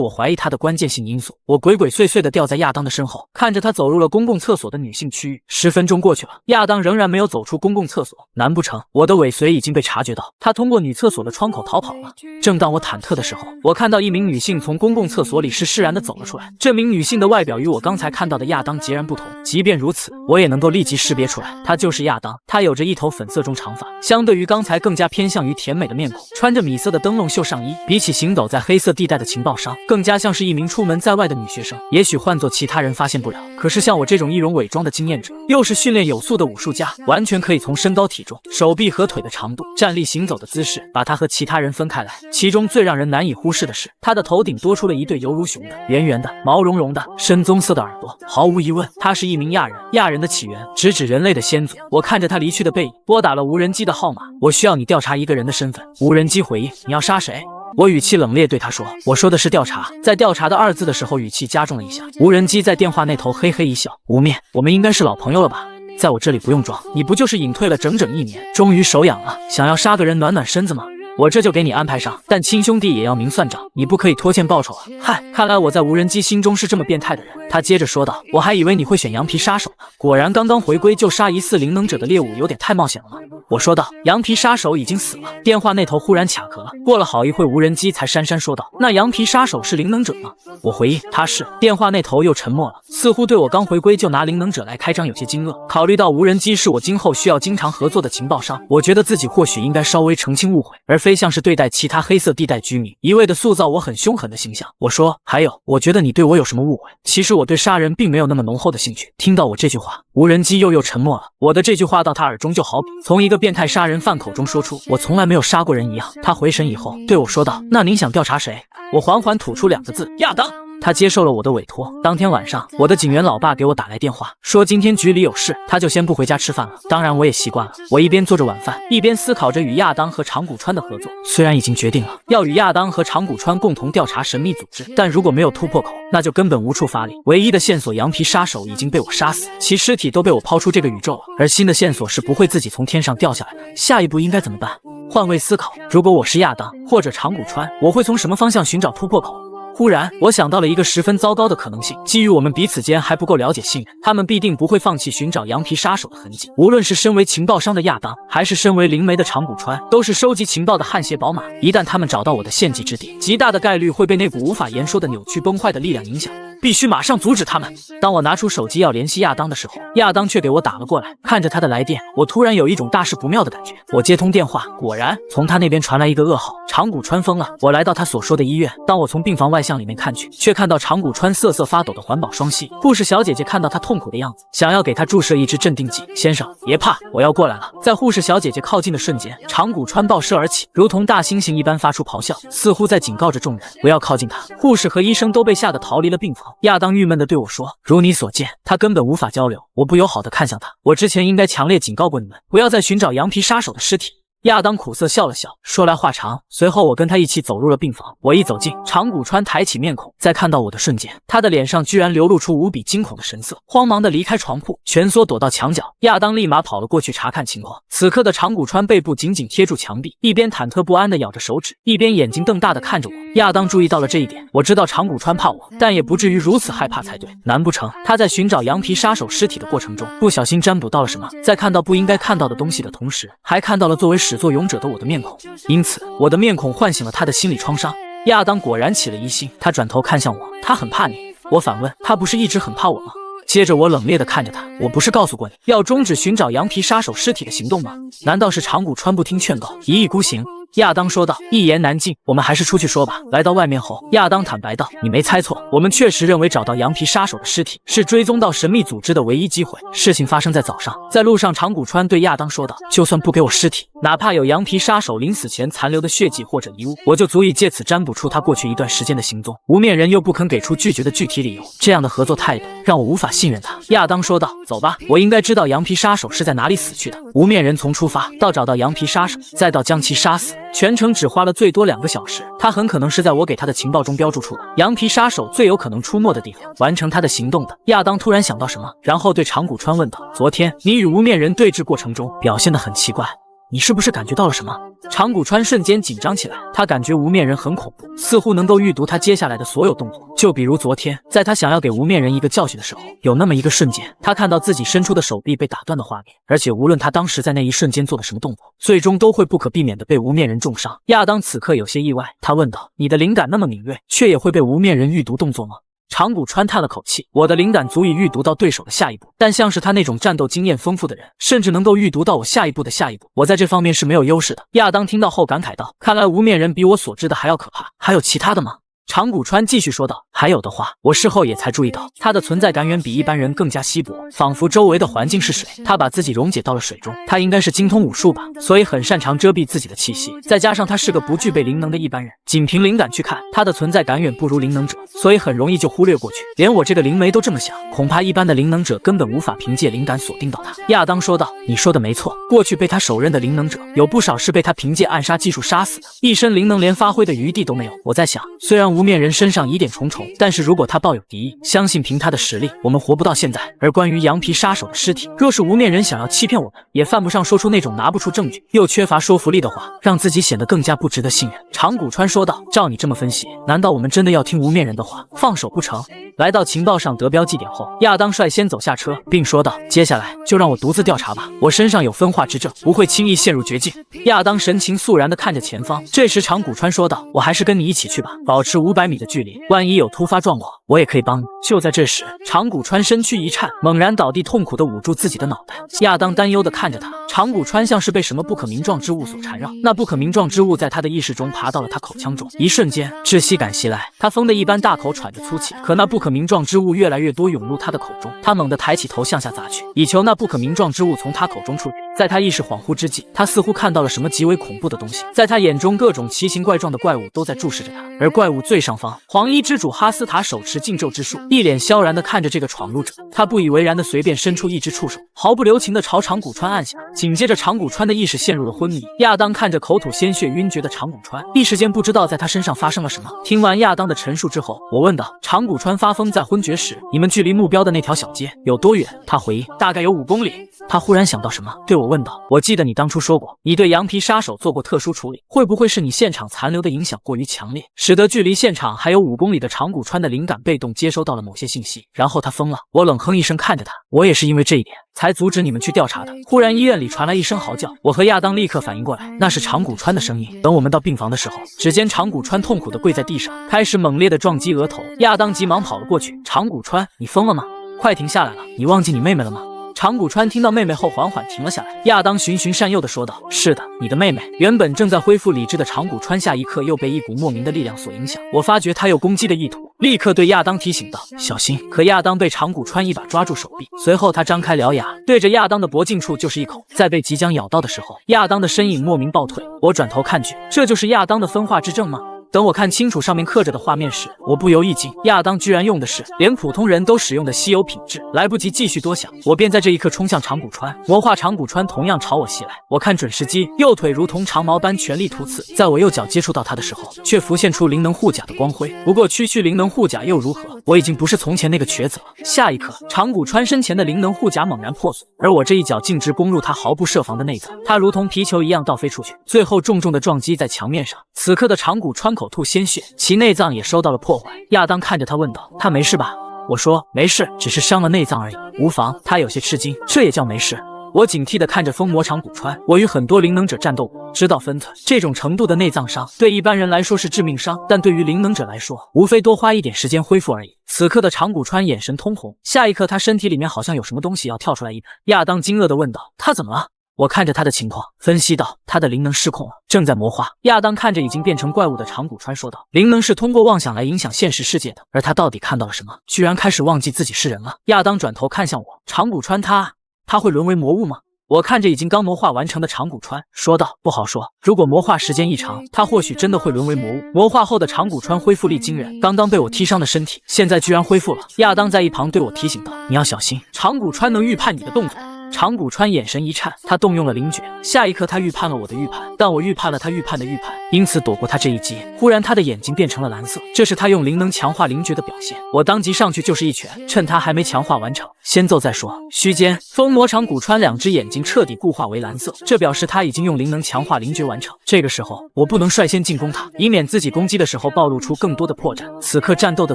我怀疑他的关键性因素。我鬼鬼祟祟地掉在亚当的身后，看着他走入了公共厕所的女性区域。10分钟过去了，亚当仍然没有走出公共厕所，难不成我的尾随已经被察觉到，他通过女厕所的窗口逃跑了？正当我忐忑的时候，我看到一名女性从公共厕所里释然地走了出来。这名女性的外表与我刚才看到的亚当截然不同，即便如此，我也能够立即识别出来，她就是亚当。她有着一头粉色中长发，相对于刚才更加偏向于甜美的面孔，穿着米色的灯笼袖上衣，比起行走在黑色地带的情报商，更加像是一名出门在外的女学生。也许换做其他人发现不了，可是像我这种易容伪装的经验者，又是训练有素的武术家，完全可以从身高体重、手臂和腿的长度、站立行走的姿势，把她和其他人分开来。其中最让人难以忽视的是，她的头顶多出了一对犹如熊的、圆圆的、毛茸茸的、深棕色的耳朵。毫无疑问，她是一名亚人。亚人的起源直指人类的先祖。我看着她离去的背影，拨打了无人机的号码。我需要你调查一个人的身份。无人机回应：你要杀谁？我语气冷冽对他说：我说的是调查。在调查的2字的时候，语气加重了一下。无人机在电话那头嘿嘿一笑：无面，我们应该是老朋友了吧？在我这里不用装，你不就是隐退了整整1年，终于手痒了，想要杀个人暖暖身子吗？我这就给你安排上，但亲兄弟也要明算账，你不可以拖欠报酬啊！嗨，看来我在无人机心中是这么变态的人。他接着说道：我还以为你会选羊皮杀手呢，果然刚刚回归就杀疑似灵能者的猎物，有点太冒险了吗？我说道：羊皮杀手已经死了。电话那头忽然卡壳了，过了好一会，无人机才姗姗说道：那羊皮杀手是灵能者吗？我回应：他是。电话那头又沉默了，似乎对我刚回归就拿灵能者来开张有些惊愕。考虑到无人机是我今后需要经常合作的情报商，我觉得自己或许应该稍微澄清误会，而非像是对待其他黑色地带居民，一味的塑造我很凶狠的形象。我说：还有，我觉得你对我有什么误会？其实我对杀人并没有那么浓厚的兴趣。听到我这句话，无人机又沉默了。我的这句话到他耳中就好比从一个变态杀人犯口中说出我从来没有杀过人一样。他回神以后对我说道：那您想调查谁？我缓缓吐出2个字：亚当。他接受了我的委托。当天晚上，我的警员老爸给我打来电话，说今天局里有事，他就先不回家吃饭了。当然我也习惯了，我一边做着晚饭，一边思考着与亚当和长谷川的合作。虽然已经决定了要与亚当和长谷川共同调查神秘组织，但如果没有突破口，那就根本无处发力。唯一的线索，羊皮杀手已经被我杀死，其尸体都被我抛出这个宇宙了，而新的线索是不会自己从天上掉下来的。下一步应该怎么办？换位思考，如果我是亚当或者长谷川，我会从什么方向寻找突破口？忽然，我想到了一个十分糟糕的可能性。基于我们彼此间还不够了解信任，他们必定不会放弃寻找羊皮杀手的痕迹。无论是身为情报商的亚当，还是身为灵媒的长谷川，都是收集情报的汗血宝马。一旦他们找到我的献祭之地，极大的概率会被那股无法言说的扭曲崩坏的力量影响。必须马上阻止他们。当我拿出手机要联系亚当的时候，亚当却给我打了过来。看着他的来电，我突然有一种大事不妙的感觉。我接通电话，果然从他那边传来一个噩耗：长谷川疯了。我来到他所说的医院，当我从病房外向里面看去，却看到长谷川瑟瑟发抖的环保双膝。护士小姐姐看到他痛苦的样子，想要给他注射一支镇定剂。先生，别怕，我要过来了。在护士小姐姐靠近的瞬间，长谷川暴射而起，如同大猩猩一般发出咆哮，似乎在警告着众人不要靠近他。护士和医生都被吓得逃离了病房。亚当郁闷地对我说：如你所见，他根本无法交流。我不友好地看向他，我之前应该强烈警告过你们，不要再寻找羊皮杀手的尸体。亚当苦涩笑了笑，说来话长。随后我跟他一起走入了病房。我一走进，长谷川抬起面孔，在看到我的瞬间，他的脸上居然流露出无比惊恐的神色，慌忙的离开床铺，蜷缩躲到墙角。亚当立马跑了过去查看情况。此刻的长谷川背部紧紧贴住墙壁，一边忐忑不安的咬着手指，一边眼睛瞪大的看着我。亚当注意到了这一点，我知道长谷川怕我，但也不至于如此害怕才对。难不成他在寻找羊皮杀手尸体的过程中，不小心占卜到了什么，在看到不应该看到的东西的同时，还看到了作为始作俑者的我的面孔，因此我的面孔唤醒了他的心理创伤。亚当果然起了疑心，他转头看向我，他很怕你。我反问，他不是一直很怕我吗？接着我冷冽地看着他，我不是告诉过你要终止寻找羊皮杀手尸体的行动吗？难道是长谷川不听劝告，一意孤行？亚当说道，一言难尽，我们还是出去说吧。来到外面后，亚当坦白道，你没猜错，我们确实认为找到羊皮杀手的尸体是追踪到神秘组织的唯一机会。事情发生在早上，在路上，长谷川对亚当说道，就算不给我尸体，哪怕有羊皮杀手临死前残留的血迹或者遗物，我就足以借此占卜出他过去一段时间的行踪。无面人又不肯给出拒绝的具体理由，这样的合作态度让我无法信任他。亚当说道，走吧，我应该知道羊皮杀手是在哪里死去的。无面人从出发到找到羊皮杀手，再到将其杀死，全程只花了最多2个小时。他很可能是在我给他的情报中标注出的羊皮杀手最有可能出没的地方，完成他的行动的。亚当突然想到什么，然后对长谷川问道，昨天你与无面人对峙过程中表现得很奇怪，你是不是感觉到了什么？长谷川瞬间紧张起来，他感觉无面人很恐怖，似乎能够预读他接下来的所有动作。就比如昨天，在他想要给无面人一个教训的时候，有那么一个瞬间，他看到自己伸出的手臂被打断的画面，而且无论他当时在那一瞬间做了什么动作，最终都会不可避免的被无面人重伤。亚当此刻有些意外，他问道，你的灵感那么敏锐，却也会被无面人预读动作吗？长谷川叹了口气，我的灵感足以预读到对手的下一步，但像是他那种战斗经验丰富的人，甚至能够预读到我下一步的下一步，我在这方面是没有优势的。亚当听到后感慨道，看来无面人比我所知的还要可怕，还有其他的吗？长谷川继续说道，还有的话，我事后也才注意到，他的存在感远比一般人更加稀薄，仿佛周围的环境是水，他把自己溶解到了水中。他应该是精通武术吧，所以很擅长遮蔽自己的气息，再加上他是个不具备灵能的一般人，仅凭灵感去看，他的存在感远不如灵能者，所以很容易就忽略过去。连我这个灵媒都这么想，恐怕一般的灵能者根本无法凭借灵感锁定到他。亚当说道，你说的没错，过去被他手刃的灵能者有不少是被他凭借暗杀技术杀死的，一身灵能连发挥的余地都没有。我在想，虽然无面人身上疑点重重，但是如果他抱有敌意，相信凭他的实力，我们活不到现在。而关于羊皮杀手的尸体，若是无面人想要欺骗我们，也犯不上说出那种拿不出证据又缺乏说服力的话，让自己显得更加不值得信任。长谷川说道，照你这么分析，难道我们真的要听无面人的话，放手不成？来到情报上得标记点后，亚当率先走下车，并说道，接下来就让我独自调查吧，我身上有分化之症，不会轻易陷入绝境。亚当神情肃然地看着前方，这时长谷川说道，我还是跟你一起去吧，保持500米的距离，万一有突发状况，我也可以帮你。就在这时，长谷川身躯一颤，猛然倒地，痛苦地捂住自己的脑袋。亚当担忧地看着他，长谷川像是被什么不可名状之物所缠绕，那不可名状之物在他的意识中爬到了他口腔中，一瞬间窒息感袭来，他疯的一般大口喘着粗气，可那不可名状之物越来越多涌入他的口中，他猛地抬起头向下砸去，以求那不可名状之物从他口中出去。在他意识恍惚之际，他似乎看到了什么极为恐怖的东西，在他眼中，各种奇形怪状的怪物都在注视着他，而怪物最上方，黄衣之主哈斯塔手持禁咒之术，一脸萧然地看着这个闯入者，他不以为然地随便伸出一只触手，毫不留情地朝长谷川按下，紧接着长谷川的意识陷入了昏迷。亚当看着口吐鲜血晕厥的长谷川，一时间不知道在他身上发生了什么。听完亚当的陈述之后，我问道，长谷川发疯在昏厥时，你们距离目标的那条小街有多远？他回应，大概有5公里。他忽然想到什么，对我问道，我记得你当初说过，你对羊皮杀手做过特殊处理，会不会是你现场残留的影响过于强烈，使得距离现场还有5公里的长谷川的灵感被动接收到了某些信息，然后他疯了。我冷哼一声看着他，我也是因为这一点才阻止你们去调查的。忽然医院里传来一声嚎叫，我和亚当立刻反应过来，那是长谷川的声音。等我们到病房的时候，只见长谷川痛苦地跪在地上，开始猛烈地撞击额头。亚当急忙跑了过去，长谷川，你疯了吗？快停下来了，你忘记你妹妹了吗？长谷川听到妹妹后缓缓停了下来。亚当循循善诱地说道，是的，你的妹妹。原本正在恢复理智的长谷川下一刻又被一股莫名的力量所影响，我发觉他有攻击的意图，立刻对亚当提醒道，小心。可亚当被长谷川一把抓住手臂，随后他张开獠牙，对着亚当的脖颈处就是一口。在被即将咬到的时候，亚当的身影莫名暴退，我转头看去，这就是亚当的分化之症吗？等我看清楚上面刻着的画面时，我不由一惊，亚当居然用的是连普通人都使用的稀有品质。来不及继续多想，我便在这一刻冲向长谷川。魔化长谷川同样朝我袭来，我看准时机，右腿如同长矛般全力突刺。在我右脚接触到他的时候，却浮现出灵能护甲的光辉。不过区区灵能护甲又如何？我已经不是从前那个瘸子了。下一刻，长谷川身前的灵能护甲猛然破损，而我这一脚径直攻入他毫不设防的内脏，他如同皮球一样倒飞出去，最后重重的撞击在墙面上。此刻的长谷川口吐鲜血，其内脏也受到了破坏。亚当看着他问道：“他没事吧？”我说：“没事，只是伤了内脏而已，无妨。”他有些吃惊：“这也叫没事？”我警惕地看着疯魔长谷川，我与很多灵能者战斗过，知道分寸。这种程度的内脏伤对一般人来说是致命伤，但对于灵能者来说，无非多花一点时间恢复而已。此刻的长谷川眼神通红，下一刻他身体里面好像有什么东西要跳出来一般。亚当惊愕地问道：“他怎么了？”我看着他的情况，分析道：“他的灵能失控了，正在魔化。”亚当看着已经变成怪物的长谷川说道：“灵能是通过妄想来影响现实世界的，而他到底看到了什么？居然开始忘记自己是人了。”亚当转头看向我：“长谷川他会沦为魔物吗？”我看着已经刚魔化完成的长谷川说道：“不好说，如果魔化时间一长，他或许真的会沦为魔物。”魔化后的长谷川恢复力惊人，刚刚被我踢伤的身体现在居然恢复了。亚当在一旁对我提醒道：“你要小心，长谷川能预判你的动作。”长谷川眼神一颤，他动用了灵诀，下一刻他预判了我的预判，但我预判了他预判的预判，因此躲过他这一击。忽然他的眼睛变成了蓝色，这是他用灵能强化灵诀的表现。我当即上去就是一拳，趁他还没强化完成，先揍再说。须间，疯魔长谷川两只眼睛彻底固化为蓝色，这表示他已经用灵能强化灵诀完成。这个时候我不能率先进攻他，以免自己攻击的时候暴露出更多的破绽。此刻战斗的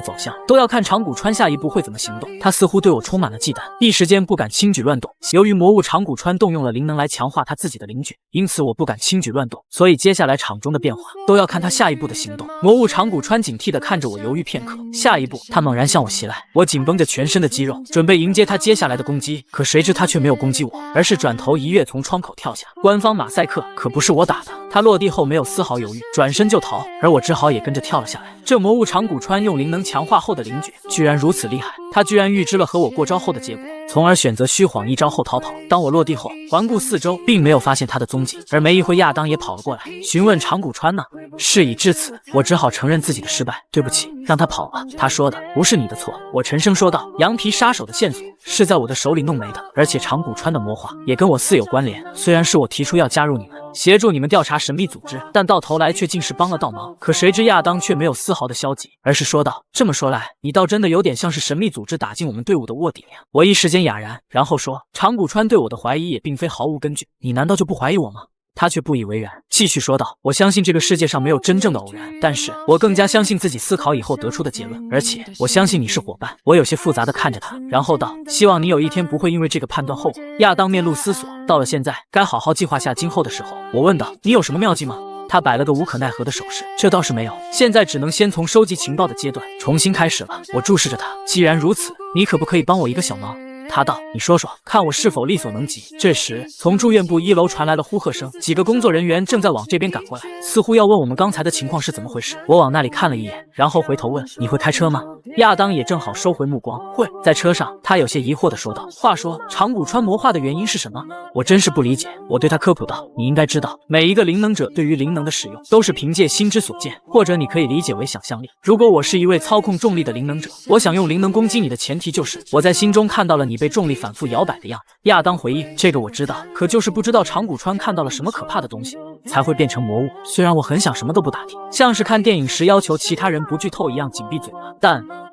走向都要看长谷川下一步会怎么行动。他似乎对我充满了忌惮，一时间不敢轻举乱动。由于魔物长谷川动用了灵能来强化他自己的灵诀，因此我不敢轻举乱动，所以接下来场中的变化都要看他下一步的行动。魔物长谷川警惕地看着我，犹豫片刻，下一步他猛然向我袭来，我紧绷着全身的肌肉，准备迎接他接下来的攻击，可谁知他却没有攻击我，而是转头一跃从窗口跳下。官方马赛克可不是我打的，他落地后没有丝毫犹豫，转身就逃，而我只好也跟着跳了下来。这魔物长谷川用灵能强化后的灵诀居然如此厉害，他居然预知了和我过招后的结果，从而选择虚晃一招后逃跑。当我落地后环顾四周，并没有发现他的踪迹，而没一会亚当也跑了过来，询问长谷川呢。事已至此，我只好承认自己的失败，对不起，让他跑了。他说的不是你的错，我沉声说道。羊皮杀手的线索是在我的手里弄没的，而且长谷川的魔化也跟我似有关联。虽然是我提出要加入你们，协助你们调查神秘组织，但到头来却竟是帮了倒忙。可谁知亚当却没有丝毫的消极，而是说道：“这么说来，你倒真的有点像是神秘组织打进我们队伍的卧底呀。”我一时间哑然，然后说：“长谷川对我的怀疑也并非毫无根据，你难道就不怀疑我吗？”他却不以为然，继续说道：“我相信这个世界上没有真正的偶然，但是我更加相信自己思考以后得出的结论，而且我相信你是伙伴。”我有些复杂的看着他，然后道：“希望你有一天不会因为这个判断后悔。”亚当面露思索，到了现在，该好好计划下今后的时候。我问道：“你有什么妙计吗？”他摆了个无可奈何的手势，这倒是没有，现在只能先从收集情报的阶段重新开始了。我注视着他，既然如此，你可不可以帮我一个小忙？他道：“你说说，看我是否力所能及。”这时，从住院部1楼传来了呼喝声，几个工作人员正在往这边赶过来，似乎要问我们刚才的情况是怎么回事。我往那里看了一眼，然后回头问：“你会开车吗？”亚当也正好收回目光，会。在车上，他有些疑惑地说道：“话说，长谷川魔化的原因是什么？”我真是不理解。我对他科普道：“你应该知道，每一个灵能者对于灵能的使用都是凭借心之所见，或者你可以理解为想象力。如果我是一位操控重力的灵能者，我想用灵能攻击你的前提就是我在心中看到了你被重力反复摇摆的样子。”亚当回应：“这个我知道，可就是不知道长谷川看到了什么可怕的东西，才会变成魔物。虽然我很想什么都不打听，像是看电影时要求其他人不剧透一样紧闭嘴巴，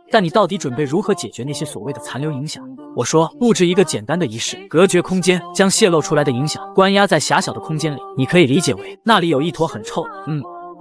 但你到底准备如何解决那些所谓的残留影响？”我说：“布置一个简单的仪式，隔绝空间，将泄露出来的影响关押在狭小的空间里。你可以理解为那里有一坨很臭的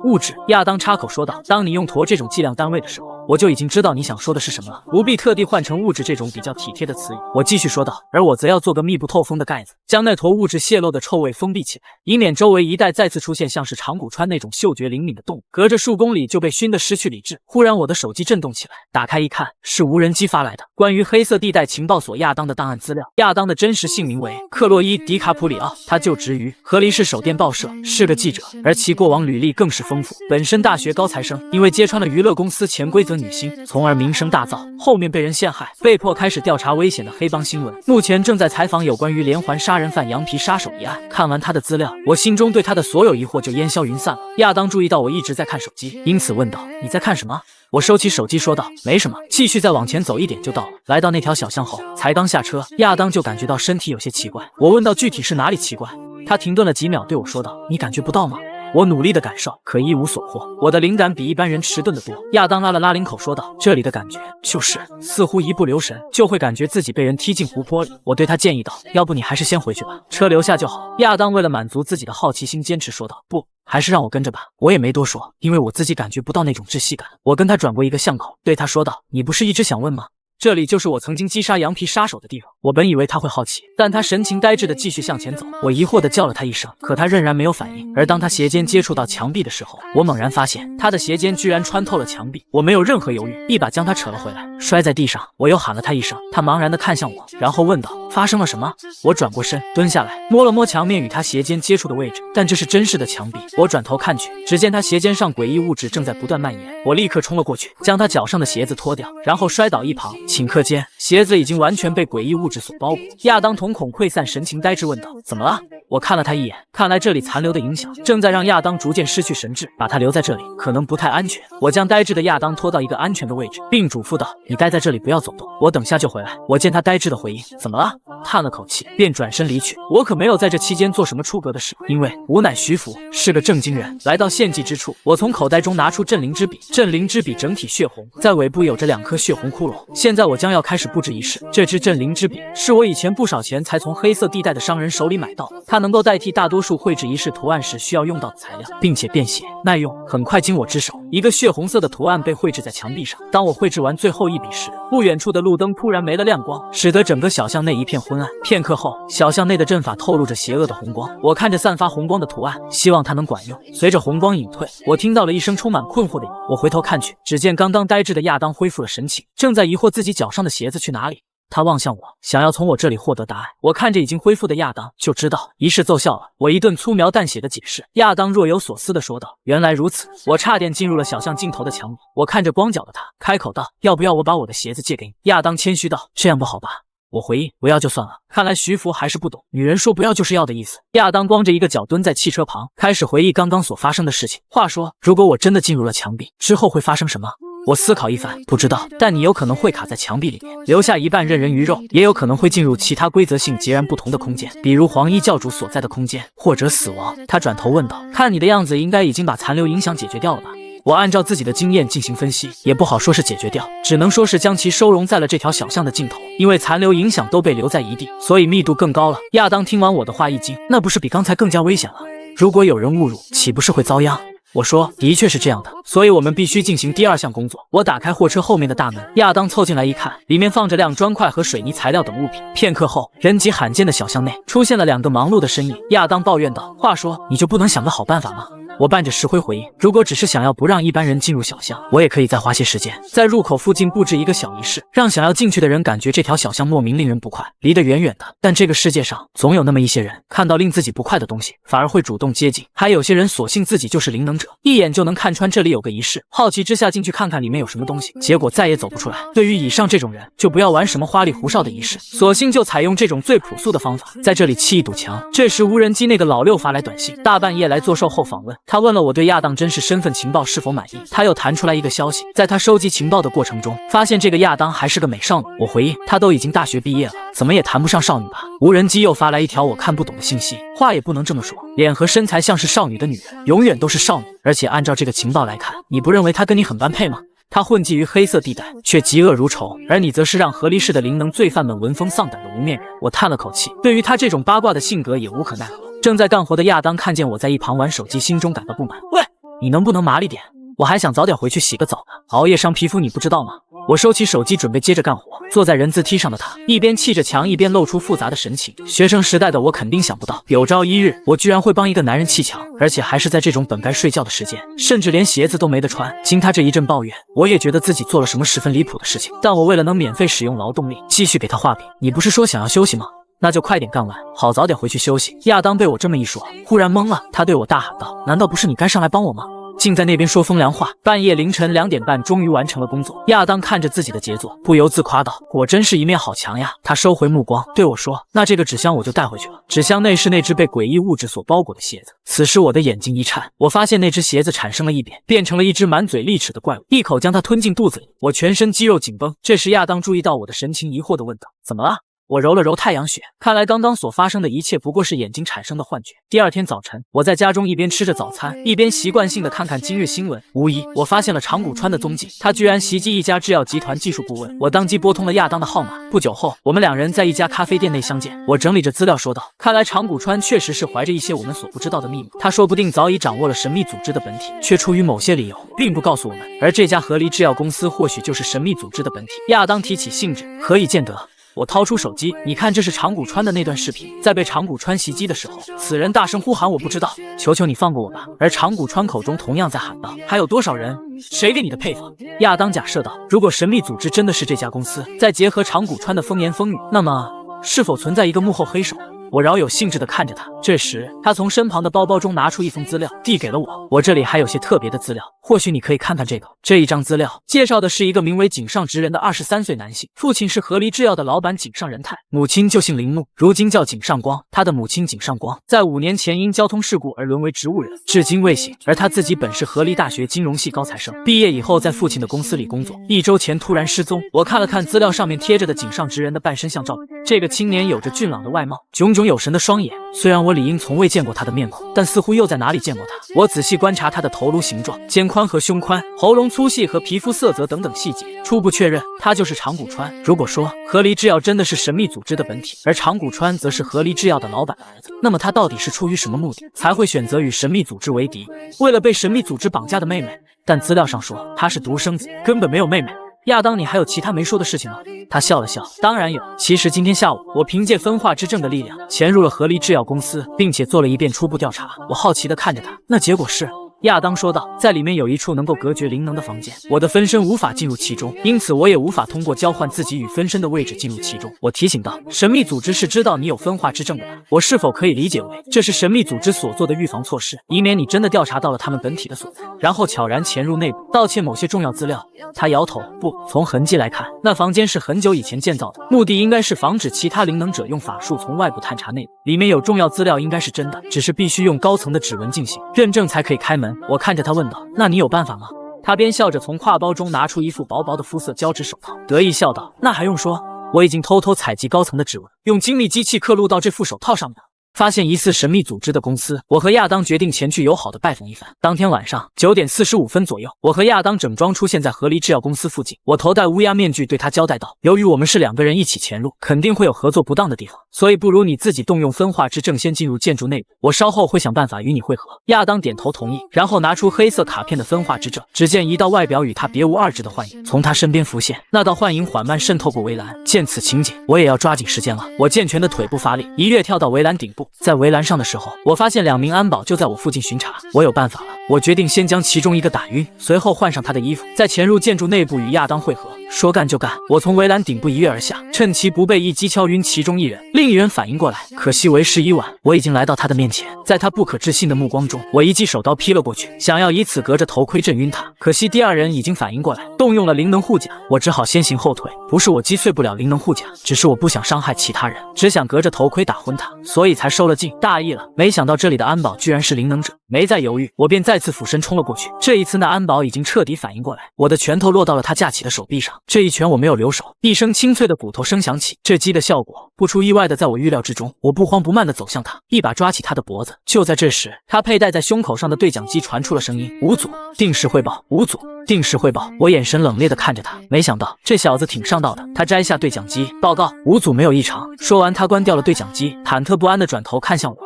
物质。”亚当插口说道：“当你用坨这种计量单位的时候，我就已经知道你想说的是什么了，不必特地换成物质这种比较体贴的词语。”我继续说道：“而我则要做个密不透风的盖子，将那坨物质泄露的臭味封闭起来，以免周围一带再次出现像是长谷川那种嗅觉灵敏的动物，隔着数公里就被熏得失去理智。”忽然我的手机震动起来，打开一看，是无人机发来的关于黑色地带情报所亚当的档案资料。亚当的真实姓名为克洛伊·迪卡普里奥，他就职于荷黎市手电报社，是个记者，而其过往履历更是丰富。本身大学高材生，因为揭穿了娱乐公司潜规则个女星，从而名声大噪，后面被人陷害，被迫开始调查危险的黑帮新闻。目前正在采访有关于连环杀人犯羊皮杀手一案。看完他的资料，我心中对他的所有疑惑就烟消云散了。亚当注意到我一直在看手机，因此问道：“你在看什么？”我收起手机说道：“没什么。”继续再往前走一点就到了。来到那条小巷后，才刚下车，亚当就感觉到身体有些奇怪。我问道：“具体是哪里奇怪？”他停顿了几秒，对我说道：“你感觉不到吗？”我努力的感受，可一无所获。我的灵感比一般人迟钝得多。亚当拉了拉领口说道：“这里的感觉就是似乎一不留神就会感觉自己被人踢进湖泊里。”我对他建议道：“要不你还是先回去吧，车留下就好。”亚当为了满足自己的好奇心，坚持说道：“不，还是让我跟着吧。”我也没多说，因为我自己感觉不到那种窒息感。我跟他转过一个巷口，对他说道：“你不是一直想问吗？这里就是我曾经击杀羊皮杀手的地方。”我本以为他会好奇，但他神情呆滞的继续向前走。我疑惑的叫了他一声，可他仍然没有反应。而当他鞋尖接触到墙壁的时候，我猛然发现他的鞋尖居然穿透了墙壁。我没有任何犹豫，一把将他扯了回来，摔在地上。我又喊了他一声，他茫然的看向我，然后问道：“发生了什么？”我转过身，蹲下来，摸了摸墙面与他鞋尖接触的位置，但这是真实的墙壁。我转头看去，只见他鞋尖上诡异物质正在不断蔓延。我立刻冲了过去，将他脚上的鞋子脱掉，然后摔倒一旁。顷刻间，鞋子已经完全被诡异物质所包裹。亚当瞳孔溃散，神情呆滞，问道：“怎么了？”我看了他一眼，看来这里残留的影响正在让亚当逐渐失去神智，把他留在这里可能不太安全。我将呆滞的亚当拖到一个安全的位置，并嘱咐道：“你待在这里，不要走动，我等下就回来。”我见他呆滞的回应：“怎么了？”叹了口气，便转身离去。我可没有在这期间做什么出格的事，因为吾乃徐福，是个正经人。来到献祭之处，我从口袋中拿出镇灵之笔，镇灵之笔整体血红，在尾部有着2颗血红窟窿。现在我将要开始布置仪式。这支镇灵之笔是我以前不少钱才从黑色地带的商人手里买到的，它能够代替大多数绘制仪式图案时需要用到的材料，并且便携耐用。很快经我之手，一个血红色的图案被绘制在墙壁上。当我绘制完最后一笔时，不远处的路灯突然没了亮光，使得整个小巷内一片昏暗。片刻后，小巷内的阵法透露着邪恶的红光。我看着散发红光的图案，希望它能管用。随着红光隐退，我听到了一声充满困惑的“我回头看去，只见刚刚呆滞的亚当恢复了神情，正在疑惑自己脚上的鞋子去哪里。他望向我，想要从我这里获得答案。我看着已经恢复的亚当，就知道仪式奏效了。我一顿粗描淡写的解释，亚当若有所思的说道：“原来如此。”我差点进入了小巷尽头的墙里。我看着光脚的他，开口道：“要不要我把我的鞋子借给你？”亚当谦虚道：“这样不好吧？”我回应：“不要就算了。”看来徐福还是不懂女人说不要就是要的意思。亚当光着一个脚蹲在汽车旁，开始回忆刚刚所发生的事情。话说，如果我真的进入了墙壁，之后会发生什么？我思考一番，不知道，但你有可能会卡在墙壁里面，留下一半任人鱼肉，也有可能会进入其他规则性截然不同的空间，比如黄衣教主所在的空间，或者死亡。他转头问道：“看你的样子，应该已经把残留影响解决掉了吧？”我按照自己的经验进行分析，也不好说是解决掉，只能说是将其收容在了这条小巷的尽头。因为残留影响都被留在一地，所以密度更高了。亚当听完我的话一惊：“那不是比刚才更加危险了？如果有人误入，岂不是会遭殃？”我说：“的确是这样的，所以我们必须进行第2项工作。”我打开货车后面的大门，亚当凑进来一看，里面放着辆砖块和水泥材料等物品。片刻后，人迹罕见的小巷内出现了2个忙碌的身影。亚当抱怨道：“话说，你就不能想个好办法吗？”我伴着石灰回应：“如果只是想要不让一般人进入小巷，我也可以再花些时间，在入口附近布置一个小仪式，让想要进去的人感觉这条小巷莫名令人不快，离得远远的。但这个世界上总有那么一些人，看到令自己不快的东西，反而会主动接近。还有些人索性自己就是灵能者，一眼就能看穿这里有个仪式，好奇之下进去看看里面有什么东西，结果再也走不出来。对于以上这种人，就不要玩什么花里胡哨的仪式，索性就采用这种最朴素的方法，在这里砌一堵墙。”这时无人机那个老六发来短信，大半夜来做售后访问，他问了我对亚当真实身份情报是否满意。他又弹出来一个消息，在他收集情报的过程中，发现这个亚当还是个美少女。我回应：“她都已经大学毕业了，怎么也谈不上少女吧？”无人机又发来一条我看不懂的信息，话也不能这么说，脸和身材像是少女的女人，永远都是少女。而且按照这个情报来看，你不认为她跟你很般配吗？他混迹于黑色地带，却嫉恶如仇，而你则是让河狸市的灵能罪犯们闻风丧胆的无面人。我叹了口气，对于他这种八卦的性格也无可奈何。正在干活的亚当看见我在一旁玩手机，心中感到不满：“喂，你能不能麻利点？我还想早点回去洗个澡呢，熬夜伤皮肤你不知道吗？”我收起手机准备接着干活，坐在人字梯上的他一边砌着墙，一边露出复杂的神情。学生时代的我肯定想不到，有朝一日我居然会帮一个男人砌墙，而且还是在这种本该睡觉的时间，甚至连鞋子都没得穿。经他这一阵抱怨，我也觉得自己做了什么十分离谱的事情，但我为了能免费使用劳动力，继续给他画饼。“你不是说想要休息吗？那就快点干完，好早点回去休息。”亚当被我这么一说，忽然懵了，他对我大喊道：“难道不是你该上来帮我吗？”竟在那边说风凉话。半夜凌晨2点半，终于完成了工作。亚当看着自己的杰作，不由自夸道：“果真是一面好墙呀！”他收回目光，对我说：“那这个纸箱我就带回去了。”纸箱内是那只被诡异物质所包裹的鞋子。此时我的眼睛一颤，我发现那只鞋子产生了异变，变成了一只满嘴利齿的怪物，一口将它吞进肚子里。我全身肌肉紧绷。这时亚当注意到我的神情，疑惑地问道：“怎么了？”我揉了揉太阳穴，看来刚刚所发生的一切不过是眼睛产生的幻觉。第二天早晨，我在家中一边吃着早餐，一边习惯性的看看今日新闻。无疑，我发现了长谷川的踪迹，他居然袭击一家制药集团技术顾问。我当即拨通了亚当的号码。不久后，我们两人在一家咖啡店内相见。我整理着资料说道：“看来长谷川确实是怀着一些我们所不知道的秘密，他说不定早已掌握了神秘组织的本体，却出于某些理由并不告诉我们。而这家合离制药公司或许就是神秘组织的本体。”亚当提起兴致：“何以见得？”我掏出手机，你看，这是长谷川的那段视频。在被长谷川袭击的时候，此人大声呼喊：“我不知道，求求你放过我吧！”而长谷川口中同样在喊道：“还有多少人？谁给你的配方？”亚当假设道：“如果神秘组织真的是这家公司，再结合长谷川的风言风语，那么是否存在一个幕后黑手？”我饶有兴致地看着他。这时，他从身旁的包包中拿出一封资料，递给了我。我这里还有些特别的资料，或许你可以看看这个。这一张资料介绍的是一个名为井上直人的23岁男性，父亲是合离制药的老板井上仁太，母亲就姓铃木，如今叫井上光。他的母亲井上光在5年前因交通事故而沦为植物人，至今未醒。而他自己本是合离大学金融系高材生，毕业以后在父亲的公司里工作，1周前突然失踪。我看了看资料上面贴着的井上直人的半身像照片，这个青年有着俊朗的外貌，炯炯有神的双眼。虽然我理应从未见过他的面孔，但似乎又在哪里见过他。我仔细观察他的头颅形状、肩宽和胸宽、喉咙粗细和皮肤色泽等等细节，初步确认他就是长谷川。如果说合离制药真的是神秘组织的本体，而长谷川则是合离制药的老板的儿子，那么他到底是出于什么目的才会选择与神秘组织为敌？为了被神秘组织绑架的妹妹，但资料上说他是独生子，根本没有妹妹。亚当，你还有其他没说的事情吗？他笑了笑，当然有。其实今天下午，我凭借分化之证的力量潜入了合离制药公司，并且做了一遍初步调查。我好奇地看着他，那结果是？亚当说道，在里面有一处能够隔绝灵能的房间，我的分身无法进入其中，因此我也无法通过交换自己与分身的位置进入其中。我提醒道，神秘组织是知道你有分化之证的吧？我是否可以理解为这是神秘组织所做的预防措施，以免你真的调查到了他们本体的所在，然后悄然潜入内部盗窃某些重要资料？他摇头，不，从痕迹来看，那房间是很久以前建造的，目的应该是防止其他灵能者用法术从外部探查内部，里面有重要资料应该是真的，只是必须用高层的指纹进行认证才可以开门。我看着他问道，那你有办法吗？他边笑着从挎包中拿出一副薄薄的肤色胶质手套，得意笑道，那还用说，我已经偷偷采集高层的指纹，用精密机器刻录到这副手套上面。发现疑似神秘组织的公司，我和亚当决定前去友好的拜访一番。当天晚上9点45分左右，我和亚当整装出现在合离制药公司附近。我头戴乌鸦面具对他交代道，由于我们是2个人一起潜入，肯定会有合作不当的地方，所以不如你自己动用分化之证先进入建筑内部，我稍后会想办法与你会合。亚当点头同意，然后拿出黑色卡片的分化之证，只见一道外表与他别无二致的幻影从他身边浮现，那道幻影缓慢渗透过围栏。见此情景，我也要抓紧时间了。我健全的腿部发力，一跃跳到围栏顶部。在围栏上的时候，我发现2名安保就在我附近巡查。我有办法了，我决定先将其中一个打晕，随后换上他的衣服，再潜入建筑内部与亚当会合。说干就干，我从围栏顶部一跃而下，趁其不备，一击敲晕其中一人。另一人反应过来，可惜为时已晚，我已经来到他的面前。在他不可置信的目光中，我一记手刀劈了过去，想要以此隔着头盔震晕他。可惜第2人已经反应过来，动用了灵能护甲，我只好先行后退。不是我击碎不了灵能护甲，只是我不想伤害其他人，只想隔着头盔打昏他，所以才收了劲，大意了。没想到这里的安保居然是灵能者，没再犹豫，我便再次俯身冲了过去。这一次那安保已经彻底反应过来，我的拳头落到了他架起的手臂上。这一拳我没有留手，一声清脆的骨头声响起，这击的效果不出意外的在我预料之中。我不慌不慢地走向他，一把抓起他的脖子。就在这时，他佩戴在胸口上的对讲机传出了声音，无阻，定时汇报，无阻，定时汇报。我眼神冷冽地看着他，没想到这小子挺上道的。他摘下对讲机，报告，无阻，没有异常。说完，他关掉了对讲机，忐忑不安地转头看向我，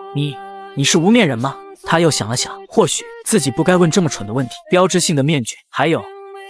你是无面人吗？他又想了想，或许自己不该问这么蠢的问题。标志性的面具，还有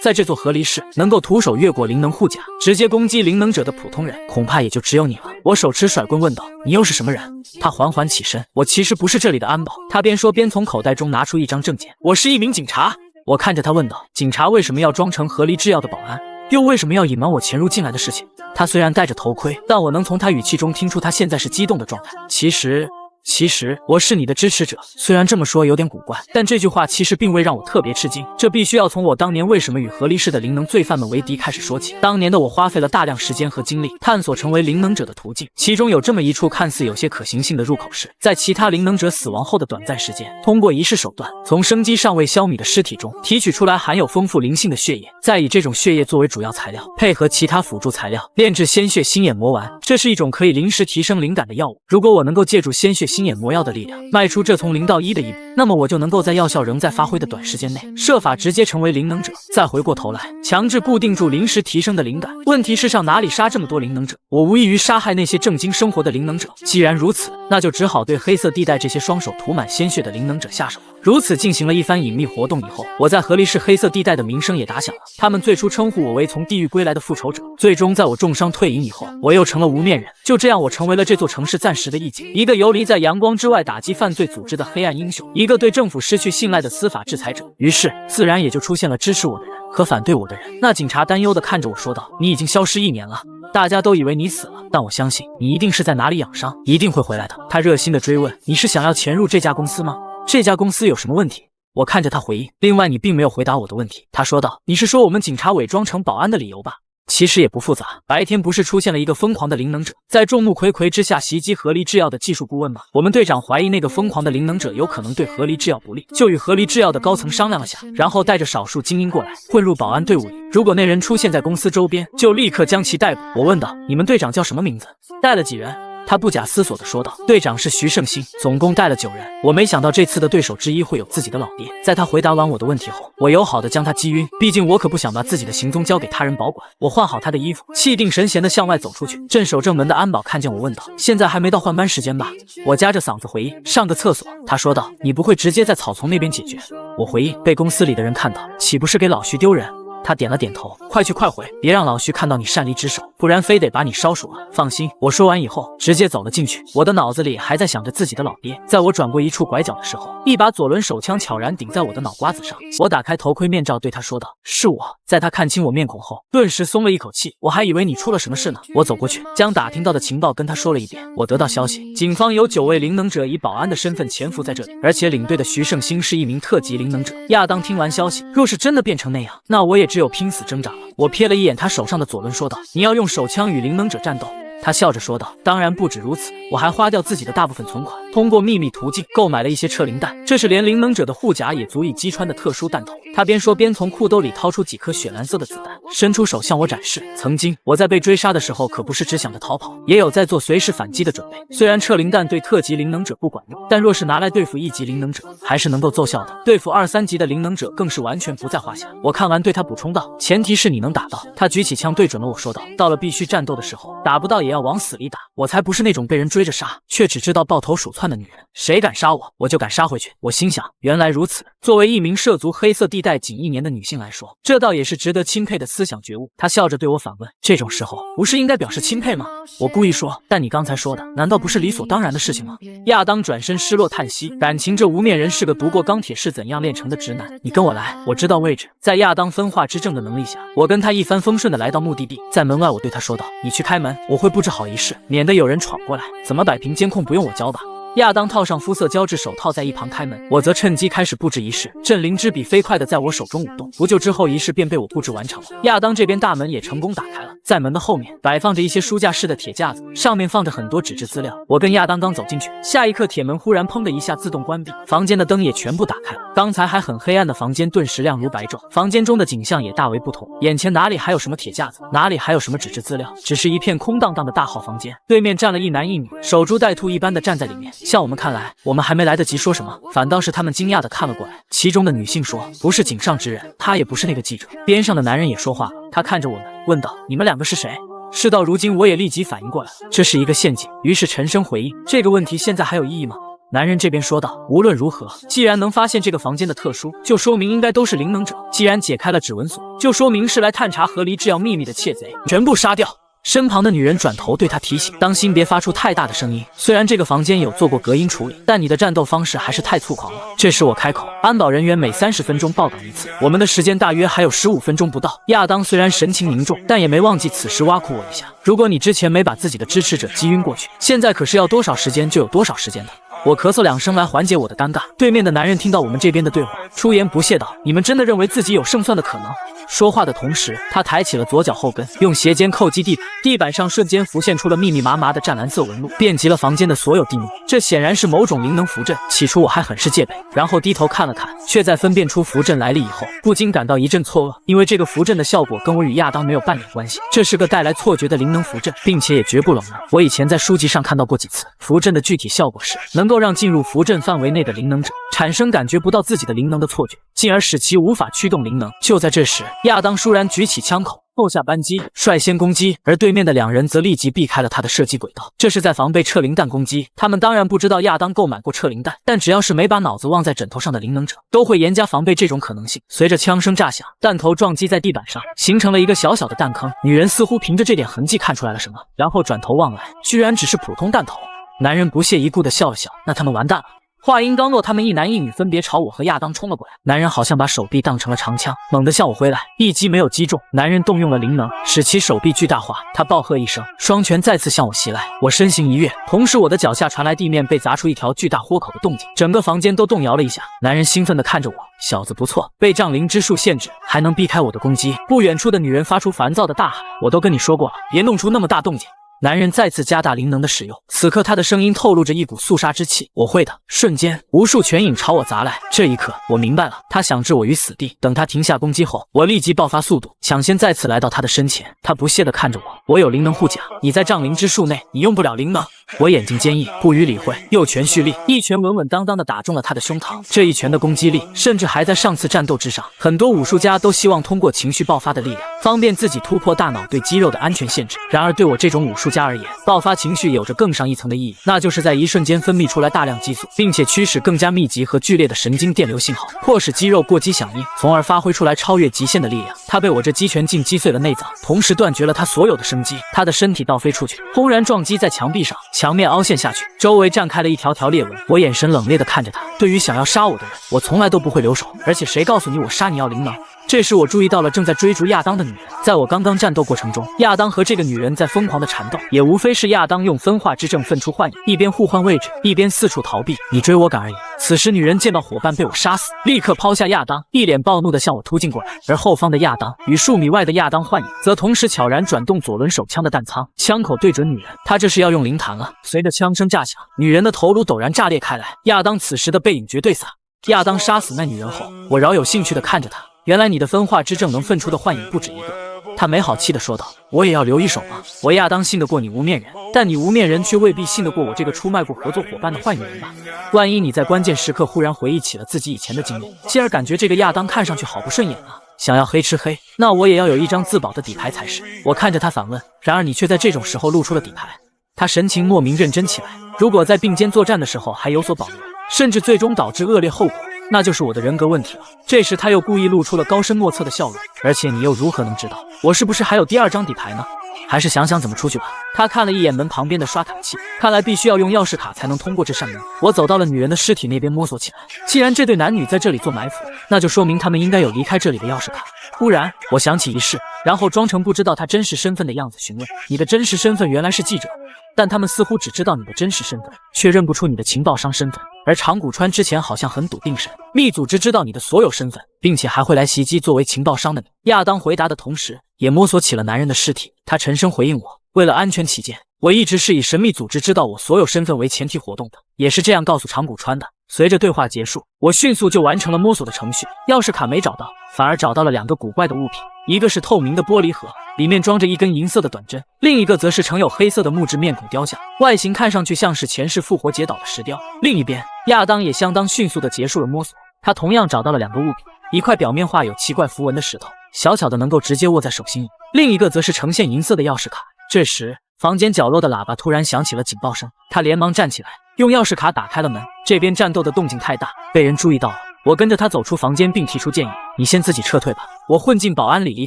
在这座合离市，能够徒手越过灵能护甲，直接攻击灵能者的普通人，恐怕也就只有你了。我手持甩棍问道，你又是什么人？他缓缓起身，我其实不是这里的安保。他边说边从口袋中拿出一张证件，我是一名警察。我看着他问道，警察为什么要装成合离制药的保安？又为什么要隐瞒我潜入进来的事情？他虽然戴着头盔，但我能从他语气中听出他现在是激动的状态。其实其实我是你的支持者。虽然这么说有点古怪，但这句话其实并未让我特别吃惊。这必须要从我当年为什么与河狸市的灵能罪犯们为敌开始说起。当年的我花费了大量时间和精力，探索成为灵能者的途径，其中有这么一处看似有些可行性的入口是，在其他灵能者死亡后的短暂时间，通过仪式手段，从生机尚未消弭的尸体中提取出来含有丰富灵性的血液，再以这种血液作为主要材料，配合其他辅助材料，炼制鲜血星眼魔丸。这是一种可以临时提升灵感的药物。如果我能够借助鲜血星眼魔药的力量，迈出这从0到1的一步，那么我就能够在药效仍在发挥的短时间内，设法直接成为灵能者，再回过头来强制固定住临时提升的灵感。问题是上哪里杀这么多灵能者？我无异于杀害那些正经生活的灵能者。既然如此，那就只好对黑色地带这些双手涂满鲜血的灵能者下手。如此进行了一番隐秘活动以后，我在河狸市黑色地带的名声也打响了。他们最初称呼我为从地狱归来的复仇者，最终在我重伤退隐以后，我又成了无面人。就这样，我成为了这座城市暂时的义警，一个游离在阳光之外打击犯罪组织的黑暗英雄，一个对政府失去信赖的司法制裁者。于是自然也就出现了支持我的人和反对我的人。那警察担忧地看着我说道：“你已经消失1年了，大家都以为你死了，但我相信你一定是在哪里养伤，一定会回来的。”他热心地追问：“你是想要潜入这家公司吗？这家公司有什么问题？”我看着他回应：“另外，你并没有回答我的问题。”他说道：“你是说我们警察伪装成保安的理由吧？”其实也不复杂，白天不是出现了一个疯狂的灵能者，在众目睽睽之下袭击河狸制药的技术顾问吗？我们队长怀疑那个疯狂的灵能者有可能对河狸制药不利，就与河狸制药的高层商量了下，然后带着少数精英过来，混入保安队伍里。如果那人出现在公司周边，就立刻将其逮捕。我问道：“你们队长叫什么名字？带了几人？”他不假思索地说道：“队长是徐胜兴，总共带了9人。”我没想到这次的对手之一会有自己的老爹。在他回答完我的问题后，我友好地将他击晕，毕竟我可不想把自己的行踪交给他人保管。我换好他的衣服，气定神闲地向外走出去。镇守正门的安保看见我问道：“现在还没到换班时间吧？”我夹着嗓子回应：“上个厕所。”他说道：“你不会直接在草丛那边解决？”我回应：“被公司里的人看到，岂不是给老徐丢人？”他点了点头，快去快回，别让老徐看到你擅离职守，不然非得把你烧熟了。放心。我说完以后，直接走了进去。我的脑子里还在想着自己的老爹。在我转过一处拐角的时候，一把左轮手枪悄然顶在我的脑瓜子上。我打开头盔面罩，对他说道：“是我。”在他看清我面孔后，顿时松了一口气。我还以为你出了什么事呢。我走过去，将打听到的情报跟他说了一遍。我得到消息，警方有9位灵能者以保安的身份潜伏在这里，而且领队的徐胜兴是一名特级灵能者。亚当听完消息，若是真的变成那样，那我也只有拼死挣扎了。我瞥了一眼他手上的左轮，说道：“你要用手枪与灵能者战斗？”他笑着说道：“当然不止如此，我还花掉自己的大部分存款，通过秘密途径购买了一些撤灵弹，这是连灵能者的护甲也足以击穿的特殊弹头。”他边说边从裤兜里掏出几颗血蓝色的子弹，伸出手向我展示。曾经我在被追杀的时候，可不是只想着逃跑，也有在做随时反击的准备。虽然撤灵弹对特级灵能者不管用，但若是拿来对付1级灵能者，还是能够奏效的。对付2、3级的灵能者更是完全不在话下。我看完对他补充道：“前提是你能打到。”他举起枪对准了我说道：“到了必须战斗的时候，打不到也要往死里打。我才不是那种被人追着杀，却只知道抱头鼠窜的女人。谁敢杀我，我就敢杀回去。”我心想，原来如此。作为一名涉足黑色地带仅1年的女性来说，这倒也是值得钦佩的思想觉悟。她笑着对我反问：“这种时候不是应该表示钦佩吗？”我故意说：“但你刚才说的，难道不是理所当然的事情吗？”亚当转身失落叹息，感情这无面人是个读过钢铁是怎样炼成的直男。你跟我来，我知道位置。在亚当分化之症的能力下，我跟他一帆风顺的来到目的地。在门外，我对他说道：“你去开门，我会布置好仪式，免得有人闯过来。怎么摆平监控不用我教吧？”亚当套上肤色胶质手套，在一旁开门，我则趁机开始布置仪式。镇灵之笔飞快地在我手中舞动，不久之后，仪式便被我布置完成了。亚当这边大门也成功打开了，在门的后面摆放着一些书架式的铁架子，上面放着很多纸质资料。我跟亚当刚走进去，下一刻铁门忽然砰的一下自动关闭，房间的灯也全部打开了。刚才还很黑暗的房间顿时亮如白昼，房间中的景象也大为不同。眼前哪里还有什么铁架子，哪里还有什么纸质资料，只是一片空荡荡的大号房间。对面站了一男一女，守株待兔一般的站在里面。向我们看来，我们还没来得及说什么，反倒是他们惊讶地看了过来。其中的女性说：“不是井上之人，他也不是那个记者。”边上的男人也说话了，他看着我们问道：“你们2个是谁？”事到如今，我也立即反应过来了，这是一个陷阱。于是沉声回应：“这个问题现在还有意义吗？”男人这边说道：“无论如何，既然能发现这个房间的特殊，就说明应该都是灵能者。既然解开了指纹锁，就说明是来探查河狸制药秘密的窃贼，全部杀掉。”身旁的女人转头对他提醒：“当心别发出太大的声音。虽然这个房间有做过隔音处理，但你的战斗方式还是太粗狂了。”这时我开口：“安保人员每30分钟报岗一次，我们的时间大约还有15分钟不到。”亚当虽然神情凝重，但也没忘记此时挖苦我一下：“如果你之前没把自己的支持者击晕过去，现在可是要多少时间就有多少时间的。”我咳嗽2声来缓解我的尴尬。对面的男人听到我们这边的对话，出言不屑道：“你们真的认为自己有胜算的可能？”说话的同时，他抬起了左脚后跟，用鞋尖叩击地板，地板上瞬间浮现出了密密麻麻的湛蓝色纹路，遍及了房间的所有地面。这显然是某种灵能符阵。起初我还很是戒备，然后低头看了看，却在分辨出符阵来历以后，不禁感到一阵错愕，因为这个符阵的效果跟我与亚当没有半点关系。这是个带来错觉的灵能符阵，并且也绝不冷门。我以前在书籍上看到过几次，符阵的具体效果是能够让进入符阵范围内的灵能者产生感觉不到自己的灵能的错觉，进而使其无法驱动灵能。就在这时，亚当倏然举起枪口，扣下扳机，率先攻击，而对面的2人则立即避开了他的射击轨道，这是在防备撤灵弹攻击。他们当然不知道亚当购买过撤灵弹，但只要是没把脑子忘在枕头上的灵能者，都会严加防备这种可能性。随着枪声炸响，弹头撞击在地板上，形成了一个小小的弹坑。女人似乎凭着这点痕迹看出来了什么，然后转头望来，居然只是普通弹头。男人不屑一顾地笑了笑，那他们完蛋了。话音刚落，他们一男一女分别朝我和亚当冲了过来。男人好像把手臂当成了长枪，猛地向我挥来，一击没有击中。男人动用了灵能，使其手臂巨大化。他暴喝一声，双拳再次向我袭来。我身形一跃，同时我的脚下传来地面被砸出一条巨大豁口的动静，整个房间都动摇了一下。男人兴奋地看着我，小子不错，被障灵之术限制，还能避开我的攻击。不远处的女人发出烦躁的大喊：“我都跟你说过了，别弄出那么大动静。”男人再次加大灵能的使用，此刻他的声音透露着一股肃杀之气。我会的。瞬间，无数拳影朝我砸来。这一刻，我明白了，他想置我于死地。等他停下攻击后，我立即爆发速度，抢先再次来到他的身前。他不屑地看着我，我有灵能护甲，你在障灵之术内，你用不了灵能。我眼睛坚毅，不予理会，右拳蓄力，一拳稳稳当当地打中了他的胸膛。这一拳的攻击力，甚至还在上次战斗之上。很多武术家都希望通过情绪爆发的力量，方便自己突破大脑对肌肉的安全限制。然而对我这种武术家而言，爆发情绪有着更上一层的意义，那就是在一瞬间分泌出来大量激素，并且驱使更加密集和剧烈的神经电流信号，迫使肌肉过激响应，从而发挥出来超越极限的力量。他被我这击拳劲击碎了内脏，同时断绝了他所有的生机。他的身体倒飞出去，轰然撞击在墙壁上，墙面凹陷下去，周围绽开了一条条裂纹。我眼神冷冽地看着他，对于想要杀我的人，我从来都不会留手，而且谁告诉你我杀你要灵能？这时我注意到了正在追逐亚当的女人，在我刚刚战斗过程中，亚当和这个女人在疯狂的缠斗，也无非是亚当用分化之阵分出幻影，一边互换位置，一边四处逃避，你追我赶而已。此时女人见到伙伴被我杀死，立刻抛下亚当，一脸暴怒地向我突进过来，而后方的亚当与数米外的亚当幻影则同时悄然转动左轮手枪的弹仓，枪口对准女人，他这是要用灵弹了。随着枪声炸响，女人的头颅陡然炸裂开来，亚当此时的背影绝对洒。亚当杀死那女人后，我饶有兴趣地看着他，原来你的分化之阵能分出的幻影不止一个。他没好气地说道，我也要留一手吗？我亚当信得过你无面人，但你无面人却未必信得过我这个出卖过合作伙伴的幻影人吧？万一你在关键时刻忽然回忆起了自己以前的经历，进而感觉这个亚当看上去好不顺眼啊，想要黑吃黑，那我也要有一张自保的底牌才是。我看着他反问，然而你却在这种时候露出了底牌。他神情莫名认真起来，如果在并肩作战的时候还有所保留，甚至最终导致恶劣后果，那就是我的人格问题了。这时他又故意露出了高深莫测的笑容，而且你又如何能知道我是不是还有第2张底牌呢？还是想想怎么出去吧。他看了一眼门旁边的刷卡器，看来必须要用钥匙卡才能通过这扇门。我走到了女人的尸体那边摸索起来，既然这对男女在这里做埋伏，那就说明他们应该有离开这里的钥匙卡。突然我想起一事，然后装成不知道他真实身份的样子询问，你的真实身份原来是记者，但他们似乎只知道你的真实身份，却认不出你的情报商身份。而长谷川之前好像很笃定神秘组织知道你的所有身份，并且还会来袭击作为情报商的你。亚当回答的同时也摸索起了男人的尸体，他沉声回应我，为了安全起见，我一直是以神秘组织知道我所有身份为前提活动的，也是这样告诉长谷川的。随着对话结束，我迅速就完成了摸索的程序，钥匙卡没找到，反而找到了2个古怪的物品，一个是透明的玻璃盒，里面装着一根银色的短针，另一个则是盛有黑色的木质面孔雕像，外形看上去像是前世复活节岛的石雕。另一边，亚当也相当迅速地结束了摸索，他同样找到了2个物品，一块表面画有奇怪符文的石头，小巧的能够直接握在手心里，另一个则是呈现银色的钥匙卡。这时房间角落的喇叭突然响起了警报声，他连忙站起来，用钥匙卡打开了门。这边战斗的动静太大，被人注意到了。我跟着他走出房间，并提出建议，你先自己撤退吧，我混进保安里离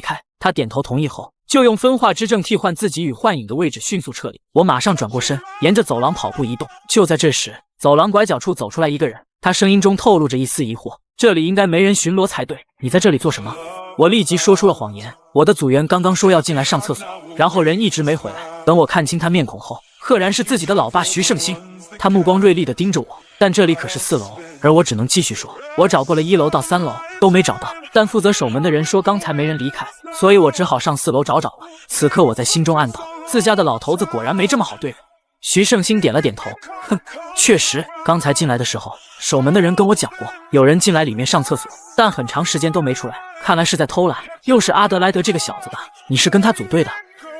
开。他点头同意后，就用分化之阵替换自己与幻影的位置，迅速撤离。我马上转过身，沿着走廊跑步移动。就在这时，走廊拐角处走出来一个人，他声音中透露着一丝疑惑，这里应该没人巡逻才对，你在这里做什么？我立即说出了谎言，我的组员刚刚说要进来上厕所，然后人一直没回来。等我看清他面孔后，赫然是自己的老爸徐胜兴，他目光锐利地盯着我，但这里可是4楼，而我只能继续说，我找过了1楼到3楼都没找到，但负责守门的人说刚才没人离开，所以我只好上4楼找了。此刻我在心中暗道，自家的老头子果然没这么好对付。徐胜兴点了点头，哼，确实，刚才进来的时候，守门的人跟我讲过，有人进来里面上厕所，但很长时间都没出来，看来是在偷懒。又是阿德莱德这个小子吧？你是跟他组队的？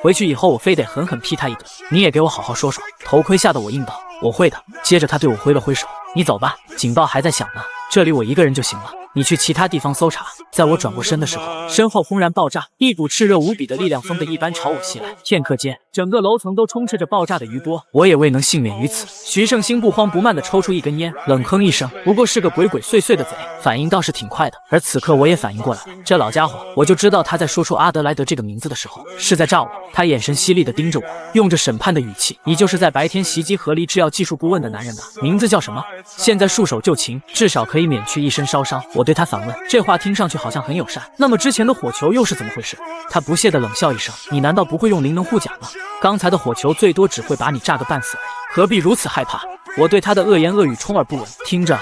回去以后我非得狠狠批他一顿，你也给我好好说说。头盔吓得我应道，我会的。接着他对我挥了挥手，你走吧，警报还在响呢，这里我一个人就行了，你去其他地方搜查。在我转过身的时候，身后轰然爆炸，一股炽热无比的力量风的一般朝我袭来，片刻间，整个楼层都充斥着爆炸的余波，我也未能幸免于此。徐胜兴不慌不慢地抽出一根烟，冷哼一声，不过是个鬼鬼祟祟的贼，反应倒是挺快的。而此刻我也反应过来了，这老家伙，我就知道他在说出阿德莱德这个名字的时候是在诈我。他眼神犀利地盯着我，用着审判的语气，你就是在白天袭击合力制药技术顾问的男人吧？名字叫什么？现在束手就擒，至少可以免去一身烧伤。我对他反问，这话听上去好像很友善，那么之前的火球又是怎么回事？他不屑地冷笑一声，你难道不会用灵能护甲吗？刚才的火球最多只会把你炸个半死而已，何必如此害怕？我对他的恶言恶语充耳不闻，听着，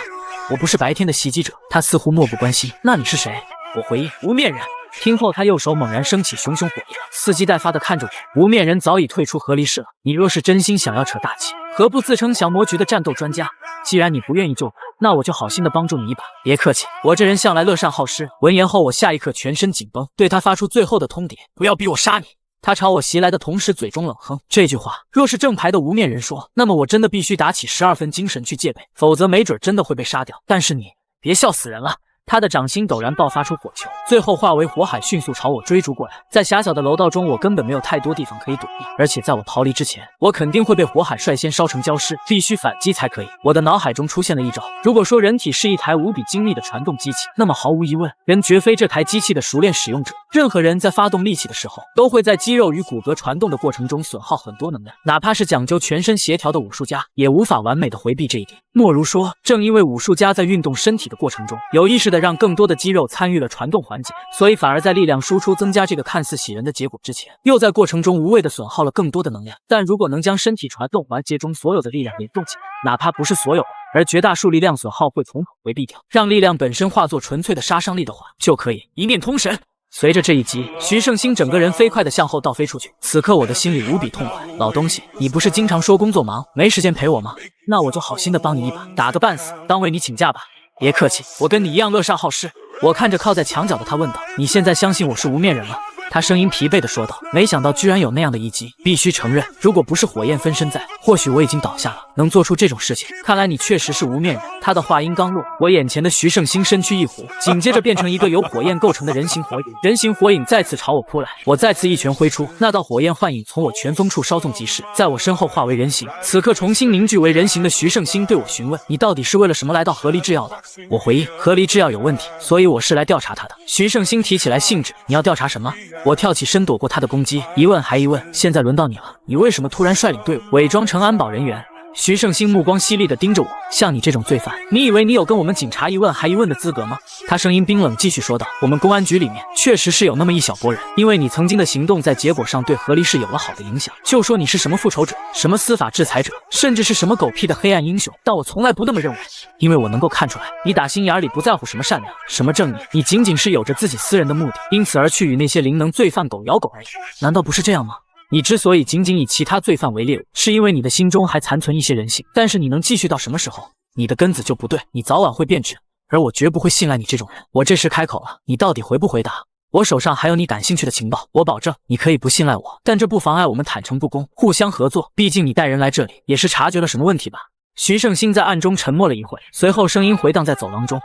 我不是白天的袭击者。他似乎漠不关心，那你是谁？我回应，无面人。听后，他右手猛然升起熊熊火焰，伺机待发地看着我。无面人早已退出合离市了，你若是真心想要扯大旗，何不自称降魔局的战斗专家？既然你不愿意救我，那我就好心的帮助你一把。别客气，我这人向来乐善好施。闻言后，我下一刻全身紧绷，对他发出最后的通牒，不要逼我杀你。他朝我袭来的同时，嘴中冷哼，这句话若是正牌的无面人说，那么我真的必须打起12分精神去戒备，否则没准真的会被杀掉。但是你别笑死人了。他的掌心陡然爆发出火球，最后化为火海，迅速朝我追逐过来。在狭小的楼道中，我根本没有太多地方可以躲避，而且在我逃离之前，我肯定会被火海率先烧成焦尸，必须反击才可以。我的脑海中出现了一招，如果说人体是一台无比精密的传动机器，那么毫无疑问，人绝非这台机器的熟练使用者。任何人在发动力气的时候，都会在肌肉与骨骼传动的过程中损耗很多能量，哪怕是讲究全身协调的武术家，也无法完美的回避这一点。莫如说，正因为武术家在运动身体的过程中，有意识的让更多的肌肉参与了传动环节，所以反而在力量输出增加这个看似喜人的结果之前，又在过程中无谓的损耗了更多的能量。但如果能将身体传动环节中所有的力量联动起来，哪怕不是所有，而绝大数力量损耗会从头回避掉，让力量本身化作纯粹的杀伤力的话，就可以一念通神。随着这一击，徐胜兴整个人飞快地向后倒飞出去。此刻我的心里无比痛快，老东西，你不是经常说工作忙，没时间陪我吗？那我就好心的帮你一把，打个半死，当为你请假吧。别客气，我跟你一样乐善好施。我看着靠在墙角的他问道，你现在相信我是无面人了？他声音疲惫地说道，没想到居然有那样的一击，必须承认，如果不是火焰分身在，或许我已经倒下了。能做出这种事情，看来你确实是无面人。他的话音刚落，我眼前的徐胜兴身躯一弧，紧接着变成一个由火焰构成的人形火影。人形火影再次朝我扑来，我再次一拳挥出，那道火焰幻影从我拳锋处稍纵即逝，在我身后化为人形。此刻重新凝聚为人形的徐胜兴对我询问，你到底是为了什么来到合离制药的？我回应，合离制药有问题，所以我是来调查他的。徐胜兴提起来兴致，你要调查什么？我跳起身躲过他的攻击，一问还一问，现在轮到你了，你为什么突然率领队伍伪装成安保人员？徐胜兴目光犀利地盯着我，像你这种罪犯，你以为你有跟我们警察一问还一问的资格吗？他声音冰冷，继续说道，我们公安局里面确实是有那么一小拨人，因为你曾经的行动在结果上对合离市有了好的影响，就说你是什么复仇者，什么司法制裁者，甚至是什么狗屁的黑暗英雄，但我从来不那么认为，因为我能够看出来，你打心眼里不在乎什么善良，什么正义，你仅仅是有着自己私人的目的，因此而去与那些灵能罪犯狗咬狗而已。难道不是这样吗？你之所以仅仅以其他罪犯为猎物，是因为你的心中还残存一些人性，但是你能继续到什么时候？你的根子就不对，你早晚会变质，而我绝不会信赖你这种人。我这时开口了，你到底回不回答？我手上还有你感兴趣的情报，我保证你可以不信赖我，但这不妨碍我们坦诚不公，互相合作。毕竟你带人来这里，也是察觉了什么问题吧？徐胜兴在暗中沉默了一会，随后声音回荡在走廊中，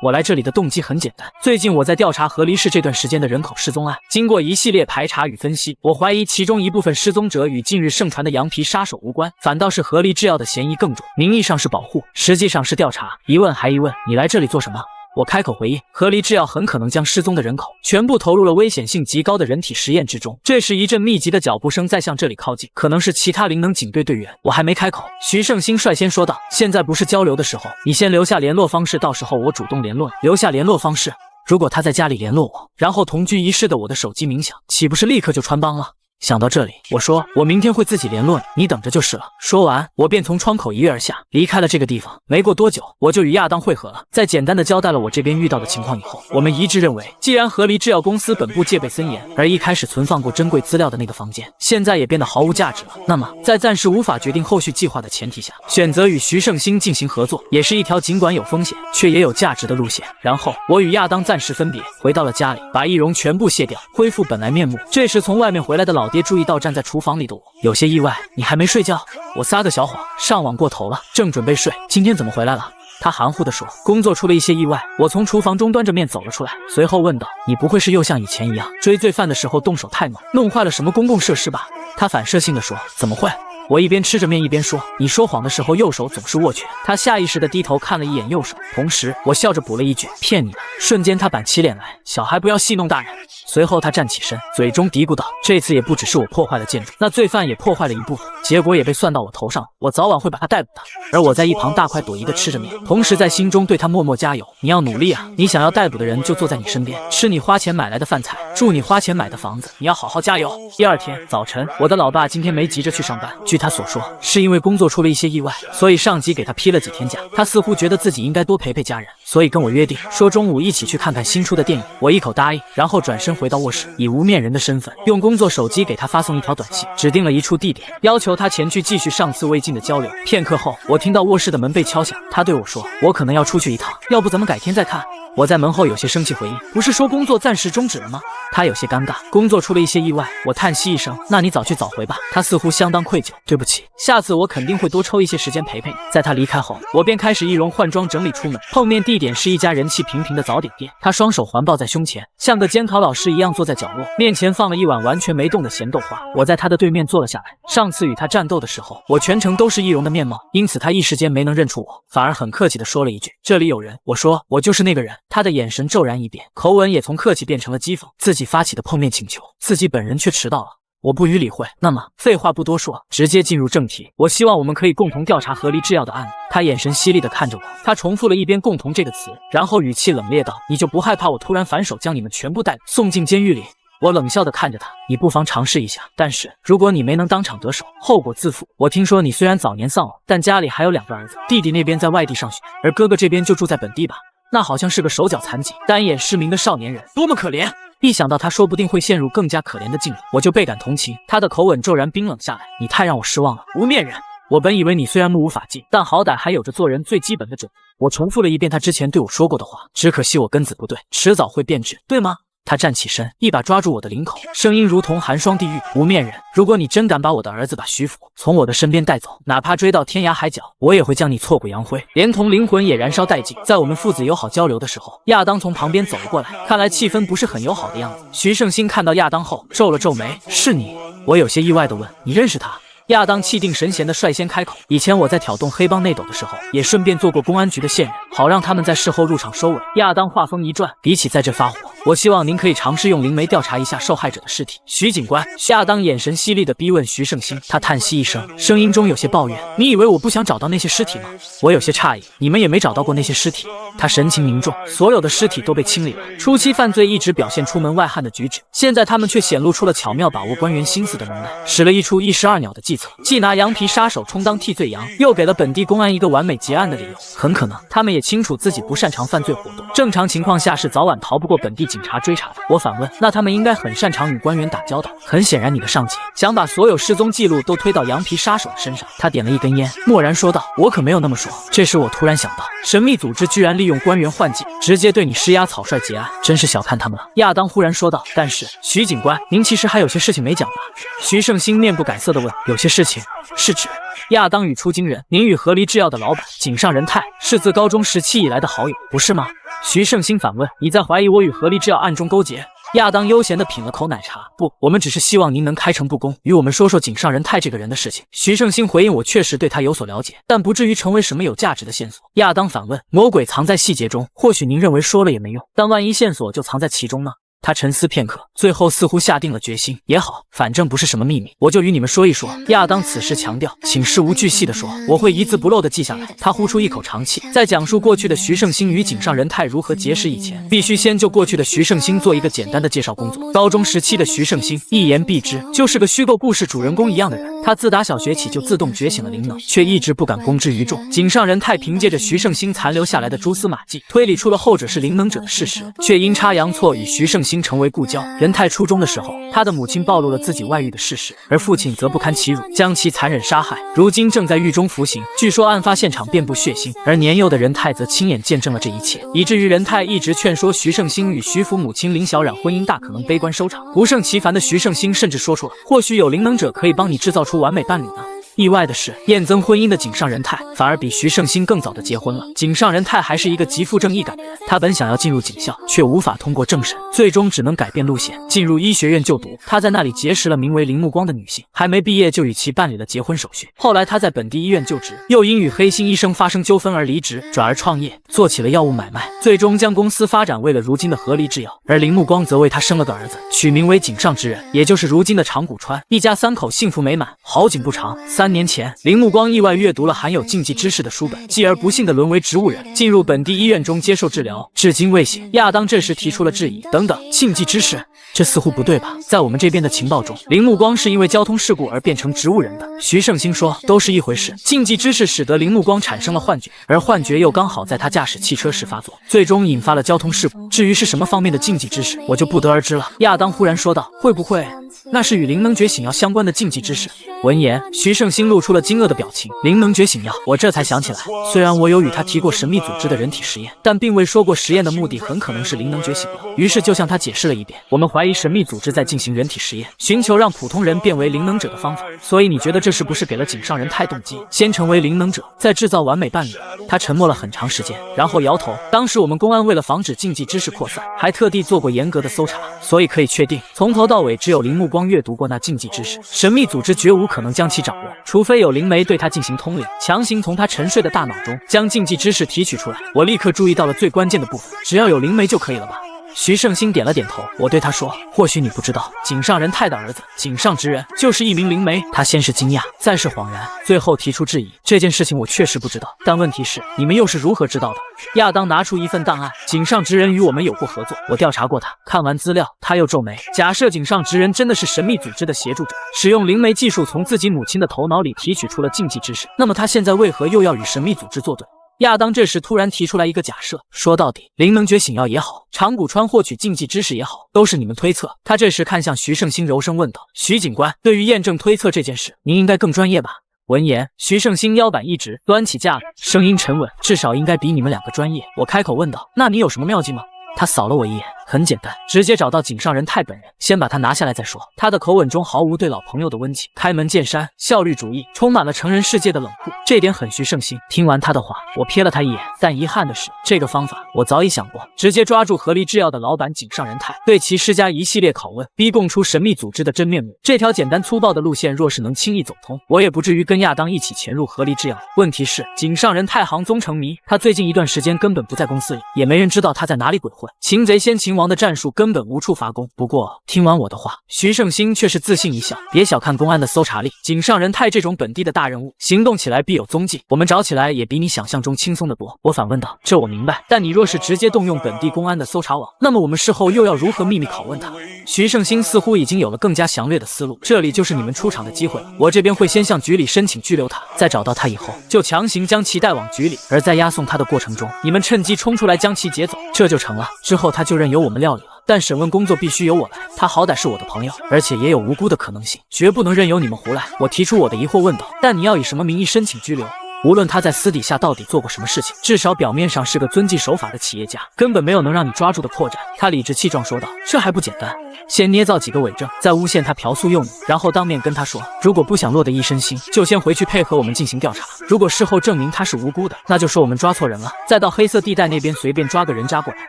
我来这里的动机很简单，最近我在调查合离市这段时间的人口失踪案，经过一系列排查与分析，我怀疑其中一部分失踪者与近日盛传的羊皮杀手无关，反倒是合离制药的嫌疑更重。名义上是保护，实际上是调查。一问还一问，你来这里做什么？我开口回应，合离制药很可能将失踪的人口全部投入了危险性极高的人体实验之中。这时一阵密集的脚步声在向这里靠近，可能是其他灵能警队队员。我还没开口，徐胜兴率先说道，现在不是交流的时候，你先留下联络方式，到时候我主动联络你。留下联络方式，如果他在家里联络我，然后同居一室的我的手机鸣响，岂不是立刻就穿帮了？想到这里，我说我明天会自己联络你，你等着就是了。说完，我便从窗口一跃而下，离开了这个地方。没过多久，我就与亚当会合了。在简单的交代了我这边遇到的情况以后，我们一致认为，既然和离制药公司本部戒备森严，而一开始存放过珍贵资料的那个房间，现在也变得毫无价值了。那么，在暂时无法决定后续计划的前提下，选择与徐胜兴进行合作，也是一条尽管有风险，却也有价值的路线。然后，我与亚当暂时分别，回到了家里，把易容全部卸掉，恢复本来面目。这时，从外面回来的老爹注意到站在厨房里的我，有些意外：“你还没睡觉？”我撒个小谎，上网过头了，正准备睡。今天怎么回来了？他含糊地说：“工作出了一些意外。”我从厨房中端着面走了出来，随后问道：“你不会是又像以前一样追罪犯的时候动手太猛，弄坏了什么公共设施吧？”他反射性地说：“怎么会？”我一边吃着面一边说：“你说谎的时候右手总是握拳。”他下意识地低头看了一眼右手，同时我笑着补了一句：“骗你的。”瞬间他板起脸来：“小孩不要戏弄大人。”随后他站起身，嘴中嘀咕道：“这次也不只是我破坏了建筑，那罪犯也破坏了一部分，结果也被算到我头上，我早晚会把他逮捕的。”而我在一旁大快朵颐地吃着面，同时在心中对他默默加油：“你要努力啊！你想要逮捕的人就坐在你身边，吃你花钱买来的饭菜，住你花钱买的房子，你要好好加油。”第二天早晨，我的老爸今天没急着去上班，据他所说，是因为工作出了一些意外，所以上级给他批了几天假。他似乎觉得自己应该多陪陪家人，所以跟我约定说中午一起去看看新出的电影。我一口答应，然后转身回到卧室，以无面人的身份用工作手机给他发送一条短信，指定了一处地点，要求他前去继续上次未尽的交流。片刻后，我听到卧室的门被敲响，他对我说：“我可能要出去一趟，要不咱们改天再看。”我在门后有些生气回应：“不是说工作暂时终止了吗？”他有些尴尬：“工作出了一些意外。”我叹息一声：“那你早去早回吧。”他似乎相当愧疚：“对不起，下次我肯定会多抽一些时间陪陪你。”在他离开后，我便开始易容换装整理出门。碰面地点是一家人气平平的早点店，他双手环抱在胸前，像个监考老师一样坐在角落，面前放了一碗完全没动的咸豆花。我在他的对面坐了下来。上次与他战斗的时候，我全程都是易容的面貌，因此他一时间没能认出我，反而很客气地说了一句：“这里有人。”我说：“我就是那个人。”他的眼神骤然一变，口吻也从客气变成了讥讽。自己发起的碰面请求，自己本人却迟到了。我不予理会。那么废话不多说，直接进入正题。我希望我们可以共同调查和离制药的案子。他眼神犀利地看着我，他重复了一遍“共同”这个词，然后语气冷冽道：“你就不害怕我突然反手将你们全部带送进监狱里？”我冷笑地看着他：“你不妨尝试一下，但是如果你没能当场得手，后果自负。我听说你虽然早年丧偶，但家里还有2个儿子，弟弟那边在外地上学，而哥哥这边就住在本地吧？那好像是个手脚残疾、单眼失明的少年人，多么可怜！”一想到他说不定会陷入更加可怜的境地，我就倍感同情。他的口吻骤然冰冷下来：“你太让我失望了，无面人。我本以为你虽然目无法纪，但好歹还有着做人最基本的准则。”我重复了一遍他之前对我说过的话，只可惜我根子不对，迟早会变质，对吗？他站起身，一把抓住我的领口，声音如同寒霜地狱：“无面人，如果你真敢把我的儿子把徐福从我的身边带走，哪怕追到天涯海角，我也会将你挫骨扬灰，连同灵魂也燃烧殆尽。”在我们父子友好交流的时候，亚当从旁边走了过来，看来气氛不是很友好的样子。徐胜兴看到亚当后皱了皱眉：“是你？”我有些意外地问：“你认识他？”亚当气定神闲地率先开口：“以前我在挑动黑帮内斗的时候，也顺便做过公安局的线人，好让他们在事后入场收尾。”亚当话锋一转：“比起在这发火，我希望您可以尝试用灵媒调查一下受害者的尸体。”徐警官，亚当眼神犀利地逼问徐胜兴。他叹息一声，声音中有些抱怨：“你以为我不想找到那些尸体吗？”我有些诧异：“你们也没找到过那些尸体？”他神情凝重：“所有的尸体都被清理了。初期犯罪一直表现出门外汉的举止，现在他们却显露出了巧妙把握官员心思的能耐，使了一出一石二鸟的计策，既拿羊皮杀手充当替罪羊，又给了本地公安一个完美结案的理由。很可能他们也清楚自己不擅长犯罪活动，正常情况下是早晚逃不过本地警察追查的。”我反问：“那他们应该很擅长与官员打交道？”很显然，你的上级想把所有失踪记录都推到羊皮杀手的身上。他点了一根烟，默然说道：“我可没有那么说。”这时我突然想到，神秘组织居然利用官员换季，直接对你施压草率结案，真是小看他们了。亚当忽然说道：“但是徐警官，您其实还有些事情没讲吧？”徐胜兴面不改色地问：“有些事情是指？”亚当语出惊人：“您与和离制药的老板井上仁太是自高中时期以来的好友，不是吗？”徐胜兴反问：“你在怀疑我与和离制药暗中勾结？”亚当悠闲地品了口奶茶：“不，我们只是希望您能开诚布公，与我们说说井上仁太这个人的事情。”徐胜兴回应：“我确实对他有所了解，但不至于成为什么有价值的线索。”亚当反问：“魔鬼藏在细节中，或许您认为说了也没用，但万一线索就藏在其中呢？”他沉思片刻，最后似乎下定了决心。也好，反正不是什么秘密，我就与你们说一说。亚当此时强调，请事无巨细地说，我会一字不漏地记下来。他呼出一口长气，在讲述过去的徐胜兴与井上仁太如何结识以前，必须先就过去的徐胜兴做一个简单的介绍工作。高中时期的徐胜兴，一言蔽之就是个虚构故事主人公一样的人。他自打小学起就自动觉醒了灵能，却一直不敢公之于众。井上仁太凭借着徐胜兴残留下来的蛛丝马迹，推理出了后者是灵能者的事实，却阴差阳错与徐胜兴成为故交。仁太初中的时候，他的母亲暴露了自己外遇的事实，而父亲则不堪其辱，将其残忍杀害，如今正在狱中服刑。据说案发现场遍布血腥，而年幼的仁太则亲眼见证了这一切，以至于仁太一直劝说徐胜兴与徐福母亲林小冉婚姻大可能悲观收场。不胜其烦的徐胜兴甚至说出了，或许有灵能者可以帮你制造出完美伴侣呢。意外的是，验证婚姻的井上仁太反而比徐胜兴更早的结婚了。井上仁太还是一个极富正义感的人，他本想要进入警校，却无法通过政审，最终只能改变路线，进入医学院就读。他在那里结识了名为铃木光的女性，还没毕业就与其办理了结婚手续。后来他在本地医院就职，又因与黑心医生发生纠纷而离职，转而创业，做起了药物买卖，最终将公司发展为了如今的合力制药。而铃木光则为他生了个儿子，取名为井上直人，也就是如今的长谷川。一家三口幸福美满。好景不长，3年前，铃木光意外阅读了含有禁忌知识的书本，继而不幸地沦为植物人，进入本地医院中接受治疗，至今未醒。亚当这时提出了质疑：等等，禁忌知识？这似乎不对吧？在我们这边的情报中，铃木光是因为交通事故而变成植物人的。徐胜兴说，都是一回事。禁忌知识使得铃木光产生了幻觉，而幻觉又刚好在他驾驶汽车时发作，最终引发了交通事故。至于是什么方面的禁忌知识，我就不得而知了。亚当忽然说道，会不会那是与灵能觉醒药相关的禁忌知识？闻言，徐胜兴露出了惊愕的表情。灵能觉醒药，我这才想起来，虽然我有与他提过神秘组织的人体实验，但并未说过实验的目的很可能是灵能觉醒药。于是就向他解释了一遍，我们怀疑神秘组织在进行人体实验，寻求让普通人变为灵能者的方法。所以你觉得这是不是给了井上人太动机，先成为灵能者，再制造完美伴侣？他沉默了很长时间，然后摇头。当时我们公安为了防止禁忌知识扩散，还特地做过严格的搜查，所以可以确定，从头到尾只有铃木光阅读过那禁忌知识，神秘组织绝无可能将其掌握，除非有灵媒对他进行通灵，强行从他沉睡的大脑中将禁忌知识提取出来。我立刻注意到了最关键的部分，只要有灵媒就可以了吧？徐胜兴点了点头，我对他说，或许你不知道，井上仁太的儿子井上直人就是一名灵媒。他先是惊讶，再是恍然，最后提出质疑，这件事情我确实不知道，但问题是你们又是如何知道的？亚当拿出一份档案，井上直人与我们有过合作，我调查过他。看完资料，他又皱眉，假设井上直人真的是神秘组织的协助者，使用灵媒技术从自己母亲的头脑里提取出了禁忌知识，那么他现在为何又要与神秘组织作对？亚当这时突然提出来一个假设，说到底，灵能觉醒药也好，长谷川获取禁忌知识也好，都是你们推测。他这时看向徐胜兴，柔声问道，徐警官，对于验证推测这件事，您应该更专业吧？闻言，徐胜兴腰板一直，端起架子，声音沉稳，至少应该比你们两个专业。我开口问道，那你有什么妙计吗？他扫了我一眼，很简单，直接找到井上仁太本人，先把他拿下来再说。他的口吻中毫无对老朋友的温情，开门见山，效率主义，充满了成人世界的冷酷，这点很徐胜兴。听完他的话，我瞥了他一眼，但遗憾的是，这个方法我早已想过，直接抓住合力制药的老板井上仁太，对其施加一系列拷问，逼供出神秘组织的真面目。这条简单粗暴的路线若是能轻易走通，我也不至于跟亚当一起潜入合力制药。问题是，井上仁太行踪成谜，他最近一段时间根本不在公司里，也没人知道他在哪里鬼混。擒贼先擒王的战术根本无处发功。不过听完我的话，徐胜兴却是自信一笑，别小看公安的搜查力，井上仁太这种本地的大人物，行动起来必有踪迹，我们找起来也比你想象中轻松得多。我反问道，这我明白，但你若是直接动用本地公安的搜查网，那么我们事后又要如何秘密拷问他？徐胜兴似乎已经有了更加详略的思路，这里就是你们出场的机会了。我这边会先向局里申请拘留他，在找到他以后，就强行将其带往局里，而在押送他的过程中，你们趁机冲出来将其劫走，这就成了。之后他就任由我们料理了，但审问工作必须由我来，他好歹是我的朋友，而且也有无辜的可能性，绝不能任由你们胡来。我提出我的疑惑问道，但你要以什么名义申请拘留？无论他在私底下到底做过什么事情，至少表面上是个遵纪守法的企业家，根本没有能让你抓住的破绽。他理直气壮说道，这还不简单，先捏造几个伪证，再诬陷他嫖宿幼女，然后当面跟他说，如果不想落得一身腥，就先回去配合我们进行调查，如果事后证明他是无辜的，那就说我们抓错人了，再到黑色地带那边随便抓个人渣过来，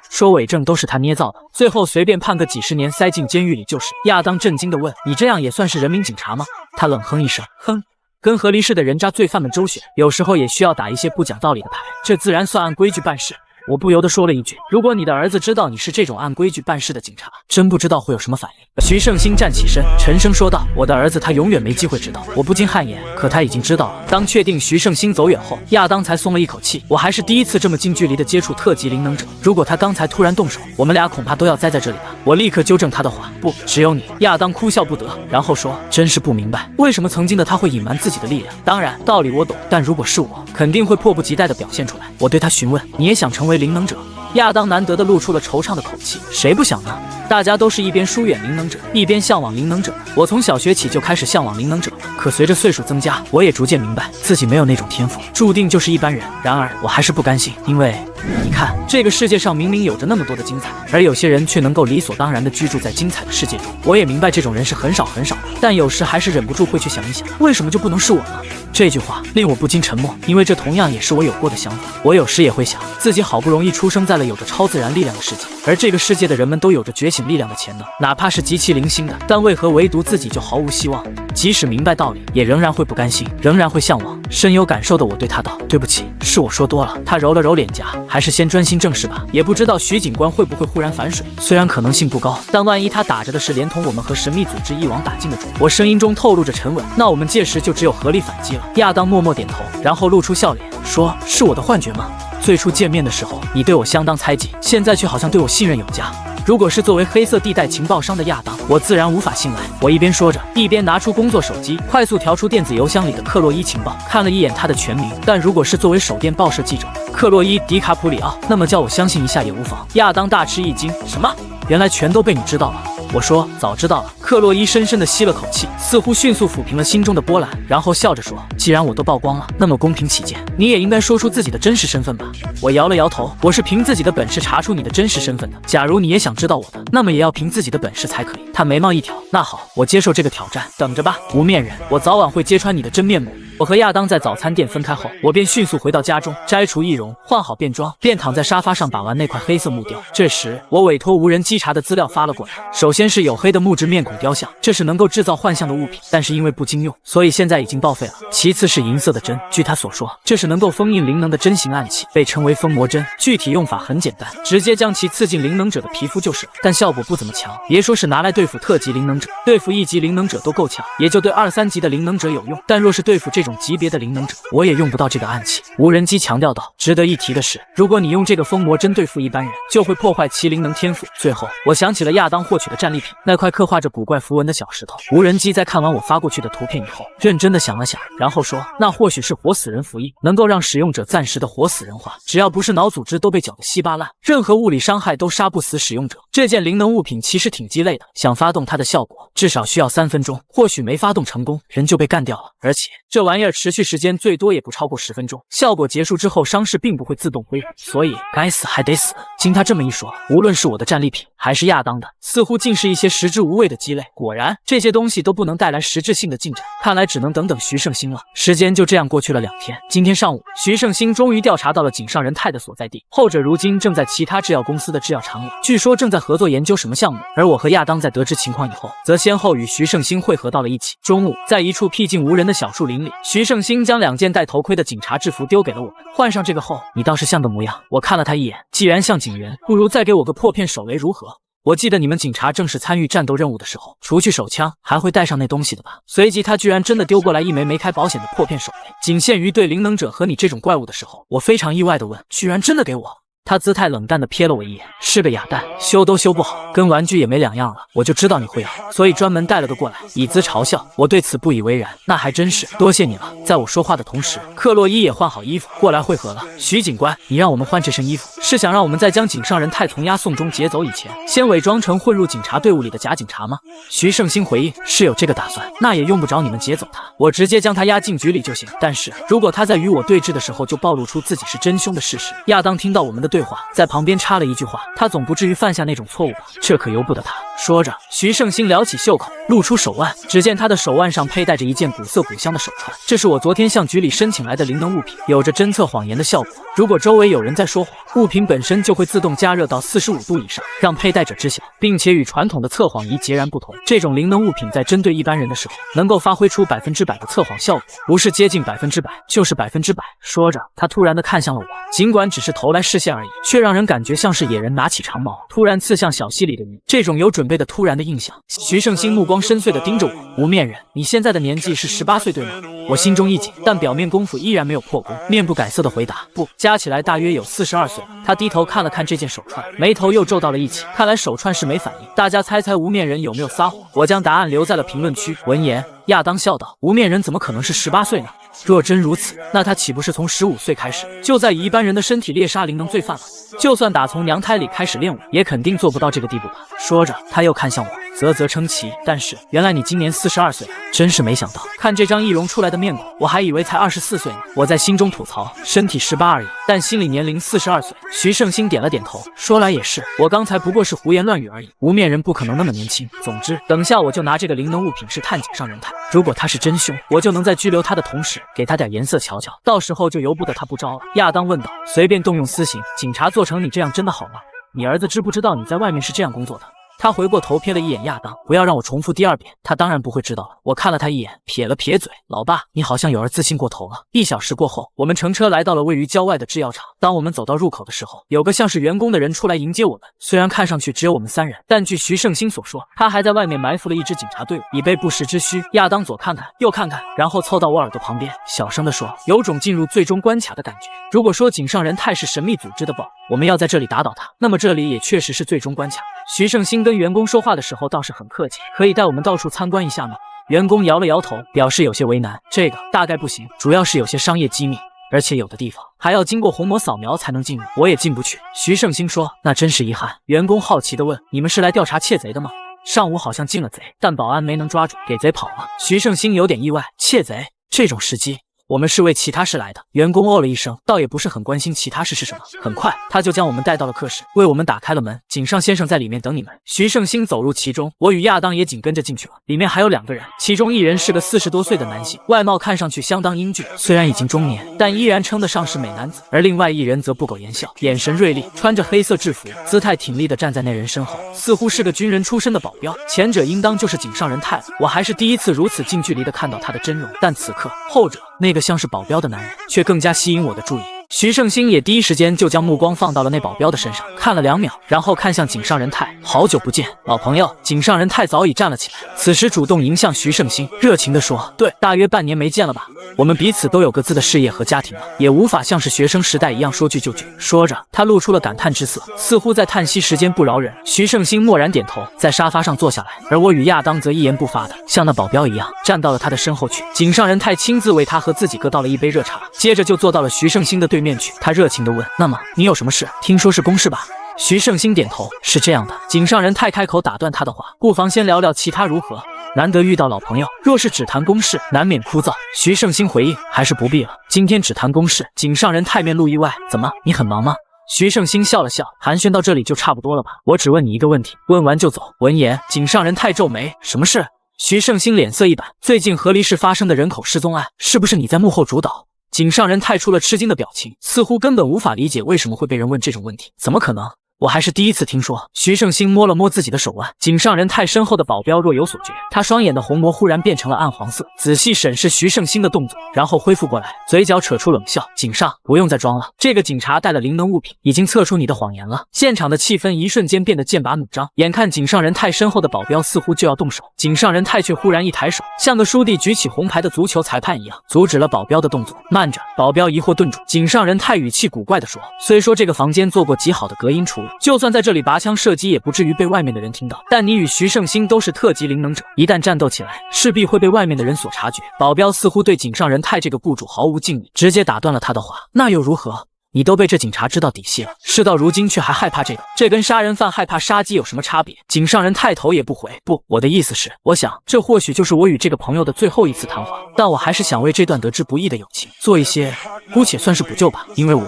说伪证都是他捏造的，最后随便判个几十年塞进监狱里就是。亚当震惊地问，你这样也算是人民警察吗？他冷哼一声，哼，跟河离市的人渣罪犯们周旋，有时候也需要打一些不讲道理的牌，这自然算按规矩办事。我不由得说了一句：“如果你的儿子知道你是这种按规矩办事的警察，真不知道会有什么反应。”徐胜兴站起身，沉声说道：“我的儿子他永远没机会知道。”我不禁汗颜，可他已经知道了。当确定徐胜兴走远后，亚当才松了一口气。我还是第一次这么近距离的接触特级灵能者，如果他刚才突然动手，我们俩恐怕都要栽在这里吧。我立刻纠正他的话：“不，只有你。”亚当哭笑不得，然后说：“真是不明白，为什么曾经的他会隐瞒自己的力量？当然，道理我懂，但如果是我，肯定会迫不及待地表现出来。”我对他询问：“你也想成为灵能者？”亚当难得地露出了惆怅的口气：“谁不想呢？大家都是一边疏远灵能者，一边向往灵能者。我从小学起就开始向往灵能者了，可随着岁数增加，我也逐渐明白自己没有那种天赋，注定就是一般人。然而，我还是不甘心，因为你看，这个世界上明明有着那么多的精彩，而有些人却能够理所当然地居住在精彩的世界中。我也明白这种人是很少很少的，但有时还是忍不住会去想一想，为什么就不能是我呢？”这句话令我不禁沉默，因为这同样也是我有过的想法。我有时也会想，自己好不容易出生在了有着超自然力量的世界，而这个世界的人们都有着觉醒力量的潜能，哪怕是极其零星的，但为何唯独自己就毫无希望？即使明白道理，也仍然会不甘心，仍然会向往。深有感受的我对他道：“对不起，是我说多了。”他揉了揉脸颊，还是先专心正事吧。也不知道徐警官会不会忽然反水，虽然可能性不高，但万一他打着的是连同我们和神秘组织一网打尽的主。我声音中透露着沉稳，那我们届时就只有合力反击了。亚当默默点头，然后露出笑脸，说：“是我的幻觉吗？最初见面的时候，你对我相当猜忌，现在却好像对我信任有加。如果是作为黑色地带情报商的亚当，我自然无法信赖。”我一边说着，一边拿出工作手机，快速调出电子邮箱里的克洛伊情报，看了一眼他的全名。但如果是作为手电报社记者克洛伊·迪卡普里奥，那么叫我相信一下也无妨。亚当大吃一惊：“什么？原来全都被你知道了？”我说：“早知道了。”克洛伊深深地吸了口气，似乎迅速抚平了心中的波澜，然后笑着说：“既然我都曝光了，那么公平起见，你也应该说出自己的真实身份吧。”我摇了摇头：“我是凭自己的本事查出你的真实身份的。假如你也想知道我的，那么也要凭自己的本事才可以。”他眉毛一挑：“那好，我接受这个挑战，等着吧，无面人，我早晚会揭穿你的真面目。”我和亚当在早餐店分开后，我便迅速回到家中，摘除易容，换好便装，便躺在沙发上把玩那块黑色木雕。这时，我委托无人稽查的资料发了过来。首先是黝黑的木质面孔雕像，这是能够制造幻象的物品，但是因为不经用，所以现在已经报废了。其次是银色的针，据他所说，这是能够封印灵能的针形暗器，被称为封魔针。具体用法很简单，直接将其刺进灵能者的皮肤就是了，但效果不怎么强。别说是拿来对付特级灵能者，对付1级灵能者都够呛，也就对2、3级的灵能者有用。但若是对付这种级别的灵能者，我也用不到这个暗器。无人机强调道。值得一提的是，如果你用这个封魔针对付一般人，就会破坏其灵能天赋。最后，我想起了亚当获取的战利品，那块刻画着古怪符文的小石头。无人机在看完我发过去的图片以后，认真的想了想，然后说：“那或许是活死人符印，能够让使用者暂时的活死人化，只要不是脑组织都被搅得稀巴烂，任何物理伤害都杀不死使用者。这件灵能物品其实挺鸡肋的，想发动它的效果，至少需要3分钟，或许没发动成功，人就被干掉了。而且这玩意儿持续时间最多也不超过10分钟，效果结束之后伤势并不会自动恢复，所以该死还得死。”经他这么一说，无论是我的战利品还是亚当的，似乎竟是一些食之无味的鸡肋。果然，这些东西都不能带来实质性的进展，看来只能等等徐胜兴了。时间就这样过去了2天。今天上午，徐胜兴终于调查到了井上仁太的所在地，后者如今正在其他制药公司的制药厂里，据说正在合作研究什么项目。而我和亚当在得知情况以后，则先后与徐胜兴汇合到了一起。中午，在一处僻静无人的小树林里，徐胜兴将2件戴头盔的警察制服丢给了我们。换上这个后，你倒是像个模样。我看了他一眼，既然像警员，不如再给我个破片手雷如何？我记得你们警察正式参与战斗任务的时候，除去手枪，还会带上那东西的吧？随即他居然真的丢过来一枚没开保险的破片手雷，仅限于对灵能者和你这种怪物的时候。我非常意外地问，居然真的给我？他姿态冷淡地瞥了我一眼，是个哑蛋，修都修不好，跟玩具也没两样了。我就知道你会所以专门带了个过来，以资嘲笑。我对此不以为然，那还真是多谢你了。在我说话的同时，克洛伊也换好衣服过来汇合了。徐警官，你让我们换这身衣服，是想让我们在将井上仁太从押送中劫走以前，先伪装成混入警察队伍里的假警察吗？徐胜兴回应，是有这个打算，那也用不着你们劫走他，我直接将他押进局里就行。但是如果他在与我对峙的时候就暴露出自己是真凶的事实，亚当听到我们的对话，在旁边插了一句话，他总不至于犯下那种错误吧？这可由不得他。说着，徐胜兴撩起袖口，露出手腕，只见他的手腕上佩戴着一件古色古香的手串，这是我昨天向局里申请来的灵能物品，有着侦测谎言的效果。如果周围有人在说谎，物品本身就会自动加热到45度以上，让佩戴者知晓，并且与传统的测谎仪截然不同。这种灵能物品在针对一般人的时候，能够发挥出100%的测谎效果，不是接近100%，就是100%。说着，他突然的看向了我，尽管只是投来视线而已。而已，却让人感觉像是野人拿起长矛突然刺向小溪里的鱼。这种有准备的突然的印象，徐胜兴目光深邃地盯着我。无面人，你现在的年纪是18岁对吗？我心中一紧，但表面功夫依然没有破功，面不改色地回答：不，加起来大约有42岁了。他低头看了看这件手串，眉头又皱到了一起，看来手串是没反应。大家猜猜无面人有没有撒谎？我将答案留在了评论区。闻言，亚当笑道：无面人怎么可能是18岁呢？若真如此，那他岂不是从15岁开始就在以一般人的身体猎杀灵能罪犯了？就算打从娘胎里开始练武，也肯定做不到这个地步吧。说着，他又看向我，啧啧称奇。但是原来你今年42岁啊，真是没想到。看这张易容出来的面孔，我还以为才24岁呢。我在心中吐槽，身体18而已，但心里年龄42岁。徐胜兴点了点头，说来也是，我刚才不过是胡言乱语而已，无面人不可能那么年轻。总之，等下我就拿这个灵能物品试探井上人太，如果他是真凶，我就能在拘留他的同时给他点颜色瞧瞧，到时候就由不得他不招了。亚当问道：随便动用私刑，警察做成你这样真的好吗？你儿子知不知道你在外面是这样工作的？他回过头瞥了一眼亚当，不要让我重复第二遍。他当然不会知道了。我看了他一眼，撇了撇嘴：老爸，你好像有儿自信过头了。1小时过后，我们乘车来到了位于郊外的制药厂。当我们走到入口的时候，有个像是员工的人出来迎接我们。虽然看上去只有我们3人，但据徐胜兴所说，他还在外面埋伏了一支警察队伍，以备不时之需。亚当左看看右看看，然后凑到我耳朵旁边，小声地说：有种进入最终关卡的感觉。如果说井上人太是神秘组织的宝，我们要在这里打倒他，那么这里也确实是最终关卡。徐胜兴跟员工说话的时候倒是很客气，可以带我们到处参观一下吗？员工摇了摇头，表示有些为难。这个大概不行，主要是有些商业机密，而且有的地方还要经过虹膜扫描才能进入，我也进不去。徐胜兴说：那真是遗憾。员工好奇地问：你们是来调查窃贼的吗？上午好像进了贼，但保安没能抓住，给贼跑了。徐胜兴有点意外，窃贼这种时机，我们是为其他事来的。员工哦了一声，倒也不是很关心其他事是什么。很快，他就将我们带到了客室，为我们打开了门。井上先生在里面等你们。徐胜兴走入其中，我与亚当也紧跟着进去了。里面还有2个人，其中一人是个40多岁的男性，外貌看上去相当英俊，虽然已经中年，但依然称得上是美男子。而另外一人则不苟言笑，眼神锐利，穿着黑色制服，姿态挺立地站在那人身后，似乎是个军人出身的保镖。前者应当就是井上人太了，我还是第一次如此近距离地看到他的真容。但此刻，后者那个像是保镖的男人却更加吸引我的注意。徐胜兴也第一时间就将目光放到了那保镖的身上，看了2秒，然后看向井上人太。好久不见，老朋友。井上人太早已站了起来，此时主动迎向徐胜兴，热情地说：对，大约半年没见了吧，我们彼此都有各自的事业和家庭了，也无法像是学生时代一样说句就句。说着，他露出了感叹之色，似乎在叹息时间不饶人。徐胜兴默然点头，在沙发上坐下来，而我与亚当则一言不发的像那保镖一样站到了他的身后去。井上人太亲自为他和自己各倒了一杯热茶，接着就坐到了徐胜兴的对面去。他热情地问：那么你有什么事？听说是公事吧？徐胜兴点头：是这样的。井上人太开口打断他的话：不妨先聊聊其他如何？难得遇到老朋友，若是只谈公事，难免枯燥。徐胜兴回应：还是不必了，今天只谈公事。井上人太面露意外：怎么，你很忙吗？徐胜兴笑了笑，寒暄到这里就差不多了吧？我只问你一个问题，问完就走。闻言，井上人太皱眉：什么事？徐胜兴脸色一板：最近河狸市发生的人口失踪案，是不是你在幕后主导？井上人太出了吃惊的表情，似乎根本无法理解为什么会被人问这种问题。怎么可能？我还是第一次听说。徐胜兴摸了摸自己的手腕，井上人太身后的保镖若有所觉，他双眼的虹膜忽然变成了暗黄色，仔细审视徐胜兴的动作，然后恢复过来，嘴角扯出冷笑：井上，不用再装了，这个警察带了灵能物品，已经测出你的谎言了。现场的气氛一瞬间变得剑拔弩张，眼看井上人太身后的保镖似乎就要动手，井上人太却忽然一抬手，像个书弟举起红牌的足球裁判一样，阻止了保镖的动作。慢着！保镖疑惑顿住，井上人太语气古怪地说：虽说这个房间做过极好的隔音处理，就算在这里拔枪射击也不至于被外面的人听到，但你与徐胜兴都是特级灵能者，一旦战斗起来，势必会被外面的人所察觉。保镖似乎对井上人太这个雇主毫无敬意，直接打断了他的话：那又如何？你都被这警察知道底细了，事到如今却还害怕这个，这跟杀人犯害怕杀鸡有什么差别？井上人太头也不回：不，我的意思是，我想这或许就是我与这个朋友的最后一次谈话，但我还是想为这段得之不易的友情做一些，姑且算是补救吧，因为我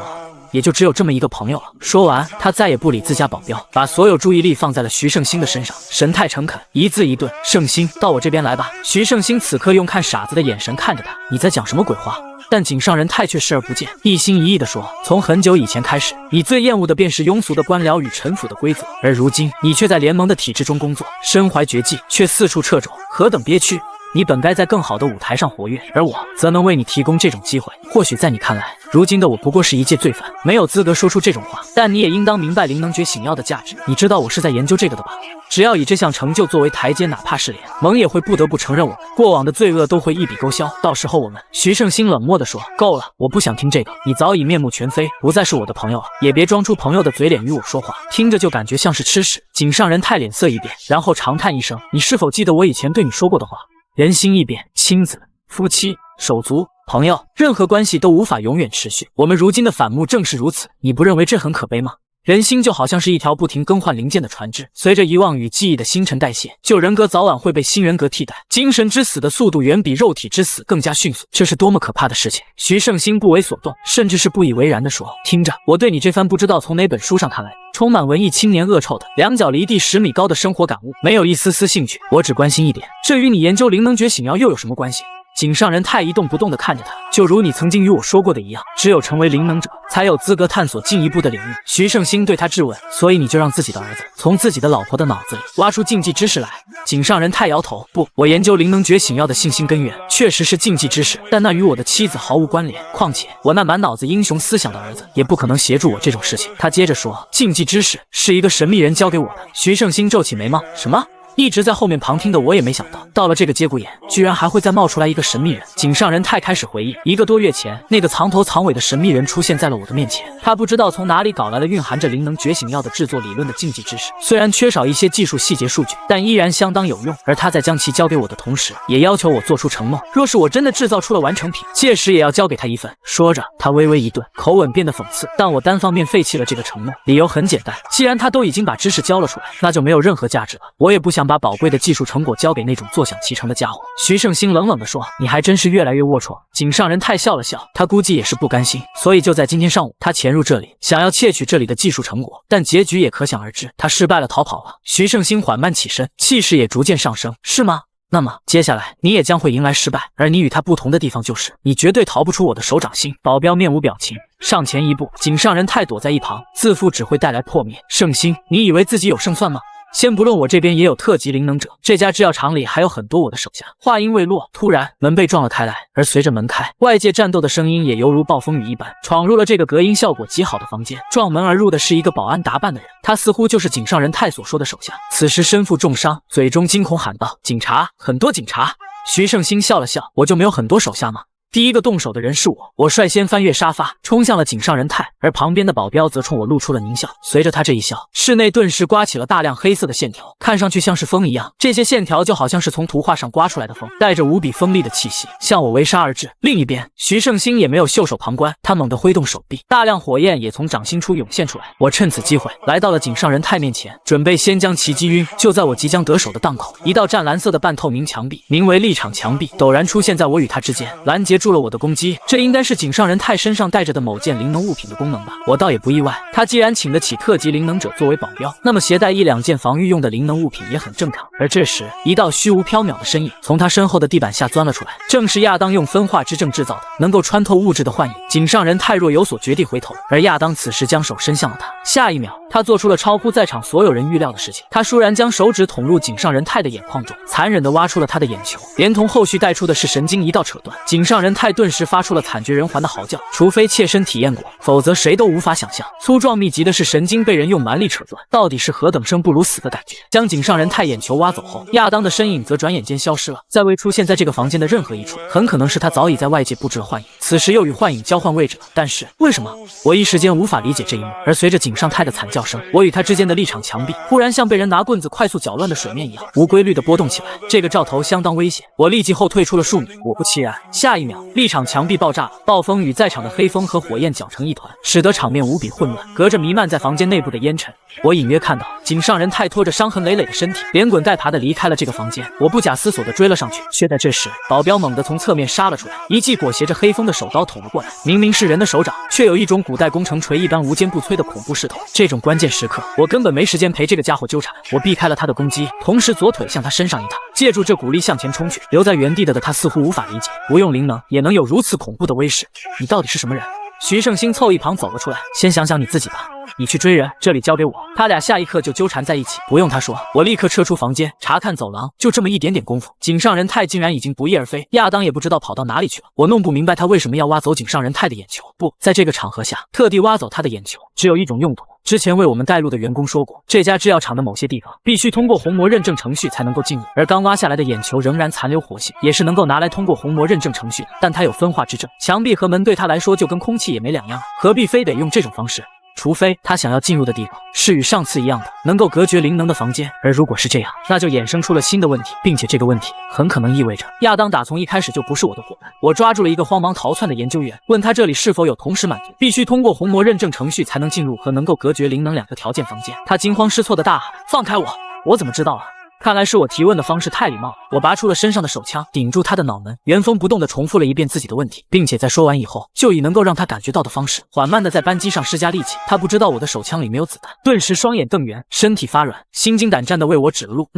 也就只有这么一个朋友了。说完，他再也不理自家保镖，把所有注意力放在了徐胜兴的身上，神态诚恳，一字一顿：胜兴，到我这边来吧。徐胜兴此刻用看傻子的眼神看着他：你在讲什么鬼话？但井上人太却视而不见，一心一意地说：从很久以前开始，你最厌恶的便是庸俗的官僚与臣府的规则，而如今你却在联盟的体制中工作，身怀绝技，却四处掣肘，何等憋屈！你本该在更好的舞台上活跃，而我则能为你提供这种机会。或许在你看来，如今的我不过是一介罪犯，没有资格说出这种话，但你也应当明白灵能觉醒药的价值。你知道我是在研究这个的吧？只要以这项成就作为台阶，哪怕是脸，蒙也会不得不承认我们过往的罪恶都会一笔勾销。到时候我们……徐胜兴冷漠地说：“够了，我不想听这个。你早已面目全非，不再是我的朋友了，也别装出朋友的嘴脸与我说话，听着就感觉像是吃屎。”井上人太脸色一变，然后长叹一声：“你是否记得我以前对你说过的话？人心易变，亲子、夫妻、手足、朋友，任何关系都无法永远持续。我们如今的反目正是如此，你不认为这很可悲吗？”人心就好像是一条不停更换零件的船只，随着遗忘与记忆的新陈代谢，旧人格早晚会被新人格替代。精神之死的速度远比肉体之死更加迅速，这是多么可怕的事情！徐胜兴不为所动，甚至是不以为然地说：“听着，我对你这番不知道从哪本书上看来，充满文艺青年恶臭的两脚离地10米高的生活感悟，没有一丝丝兴趣。我只关心一点，这与你研究灵能觉醒药又有什么关系？”井上人太一动不动地看着他，就如你曾经与我说过的一样，只有成为灵能者，才有资格探索进一步的领域。徐胜兴对他质问：“所以你就让自己的儿子从自己的老婆的脑子里挖出禁忌知识来？”井上人太摇头：“不，我研究灵能觉醒药的信心根源确实是禁忌知识，但那与我的妻子毫无关联。况且我那满脑子英雄思想的儿子也不可能协助我这种事情。”他接着说：“禁忌知识是一个神秘人教给我的。”徐胜兴皱起眉毛：“什么？”一直在后面旁听的我也没想到，到了这个节骨眼，居然还会再冒出来一个神秘人。井上人太开始回忆，1个多月前，那个藏头藏尾的神秘人出现在了我的面前。他不知道从哪里搞来了蕴含着灵能觉醒药的制作理论的禁忌知识，虽然缺少一些技术细节数据，但依然相当有用。而他在将其交给我的同时，也要求我做出承诺，若是我真的制造出了完成品，届时也要交给他一份。说着，他微微一顿，口吻变得讽刺：“但我单方面废弃了这个承诺，理由很简单，既然他都已经把知识交了出来，那就没有任何价值了。我也不想把宝贵的技术成果交给那种坐享其成的家伙。”徐胜兴冷冷地说：“你还真是越来越龌龊。”井上人太笑了笑，他估计也是不甘心，所以就在今天上午，他潜入这里，想要窃取这里的技术成果，但结局也可想而知，他失败了，逃跑了。徐胜兴缓慢起身，气势也逐渐上升：“是吗？那么接下来你也将会迎来失败，而你与他不同的地方就是，你绝对逃不出我的手掌心。”保镖面无表情，上前一步，井上人太躲在一旁，自负只会带来破灭。胜兴，你以为自己有胜算吗？先不论我这边也有特级灵能者，这家制药厂里还有很多我的手下。话音未落，突然门被撞了开来，而随着门开，外界战斗的声音也犹如暴风雨一般，闯入了这个隔音效果极好的房间。撞门而入的是一个保安打扮的人，他似乎就是井上人太所说的手下。此时身负重伤，嘴中惊恐喊道：“警察，很多警察！”徐胜兴笑了笑：“我就没有很多手下吗？”第一个动手的人是我，我率先翻越沙发，冲向了井上人太，而旁边的保镖则冲我露出了狞笑。随着他这一笑，室内顿时刮起了大量黑色的线条，看上去像是风一样。这些线条就好像是从图画上刮出来的风，带着无比锋利的气息，向我围杀而至。另一边，徐胜兴也没有袖手旁观，他猛地挥动手臂，大量火焰也从掌心处涌现出来。我趁此机会来到了井上人太面前，准备先将其击晕。就在我即将得手的档口，一道湛蓝色的半透明墙壁，名为立场墙壁，陡然出现在我与他之间，拦截住了我的攻击。这应该是井上人太身上带着的某件灵能物品的功能吧，我倒也不意外。他既然请得起特级灵能者作为保镖，那么携带1-2件防御用的灵能物品也很正常。而这时，一道虚无缥缈的身影从他身后的地板下钻了出来，正是亚当用分化之证制造的能够穿透物质的幻影。井上人太若有所觉地回头，而亚当此时将手伸向了他。下一秒，他做出了超乎在场所有人预料的事情，他倏然将手指捅入井上人太的眼眶中，残忍地挖出了他的眼球，连同后续带出的是神经一道扯断。井上人太顿时发出了惨绝人寰的嚎叫，除非切身体验过，否则谁都无法想象粗壮密集的是神经被人用蛮力扯断，到底是何等生不如死的感觉。将井上人太眼球挖走后，亚当的身影则转眼间消失了，再未出现在这个房间的任何一处。很可能是他早已在外界布置了幻影，此时又与幻影交换位置了。但是为什么？我一时间无法理解这一幕。而随着井上太的惨叫声，我与他之间的立场墙壁忽然像被人拿棍子快速搅乱的水面一样，无规律的波动起来。这个兆头相当危险，我立即后退出了数米。果不其然，下一秒，立场墙壁爆炸了，暴风与在场的黑风和火焰搅成一团，使得场面无比混乱。隔着弥漫在房间内部的烟尘，我隐约看到井上人太拖着伤痕累累的身体，连滚带爬的离开了这个房间。我不假思索的追了上去，却在这时，保镖猛地从侧面杀了出来，一记裹挟着黑风的手刀捅了过来。明明是人的手掌，却有一种古代工程锤一般无坚不摧的恐怖势头。这种关键时刻，我根本没时间陪这个家伙纠缠，我避开了他的攻击，同时左腿向他身上一踏，借助这股力向前冲去。留在原地的他似乎无法理解，不用灵能也能有如此恐怖的威势，你到底是什么人？徐胜兴凑一旁走了出来，先想想你自己吧。你去追人，这里交给我。他俩下一刻就纠缠在一起。不用他说，我立刻撤出房间，查看走廊。就这么一点点功夫，井上仁太竟然已经不翼而飞。亚当也不知道跑到哪里去了。我弄不明白他为什么要挖走井上仁太的眼球。不在这个场合下特地挖走他的眼球，只有一种用途。之前为我们带路的员工说过，这家制药厂的某些地方必须通过虹膜认证程序才能够进入，而刚挖下来的眼球仍然残留活性，也是能够拿来通过虹膜认证程序的。但它有分化之症，墙壁和门对他来说就跟空气也没两样，何必非得用这种方式？除非他想要进入的地方是与上次一样的能够隔绝灵能的房间，而如果是这样，那就衍生出了新的问题，并且这个问题很可能意味着亚当打从一开始就不是我的伙伴。我抓住了一个慌忙逃窜的研究员，问他这里是否有同时满足必须通过虹膜认证程序才能进入和能够隔绝灵能两个条件房间。他惊慌失措的大喊：放开我！我怎么知道啊？看来是我提问的方式太礼貌了。我拔出了身上的手枪，顶住他的脑门，原封不动地重复了一遍自己的问题，并且在说完以后，就以能够让他感觉到的方式，缓慢地在扳机上施加力气。他不知道我的手枪里没有子弹，顿时双眼瞪圆，身体发软，心惊胆战地为我指了路。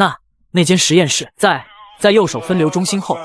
那间实验室在右手分流中心后面。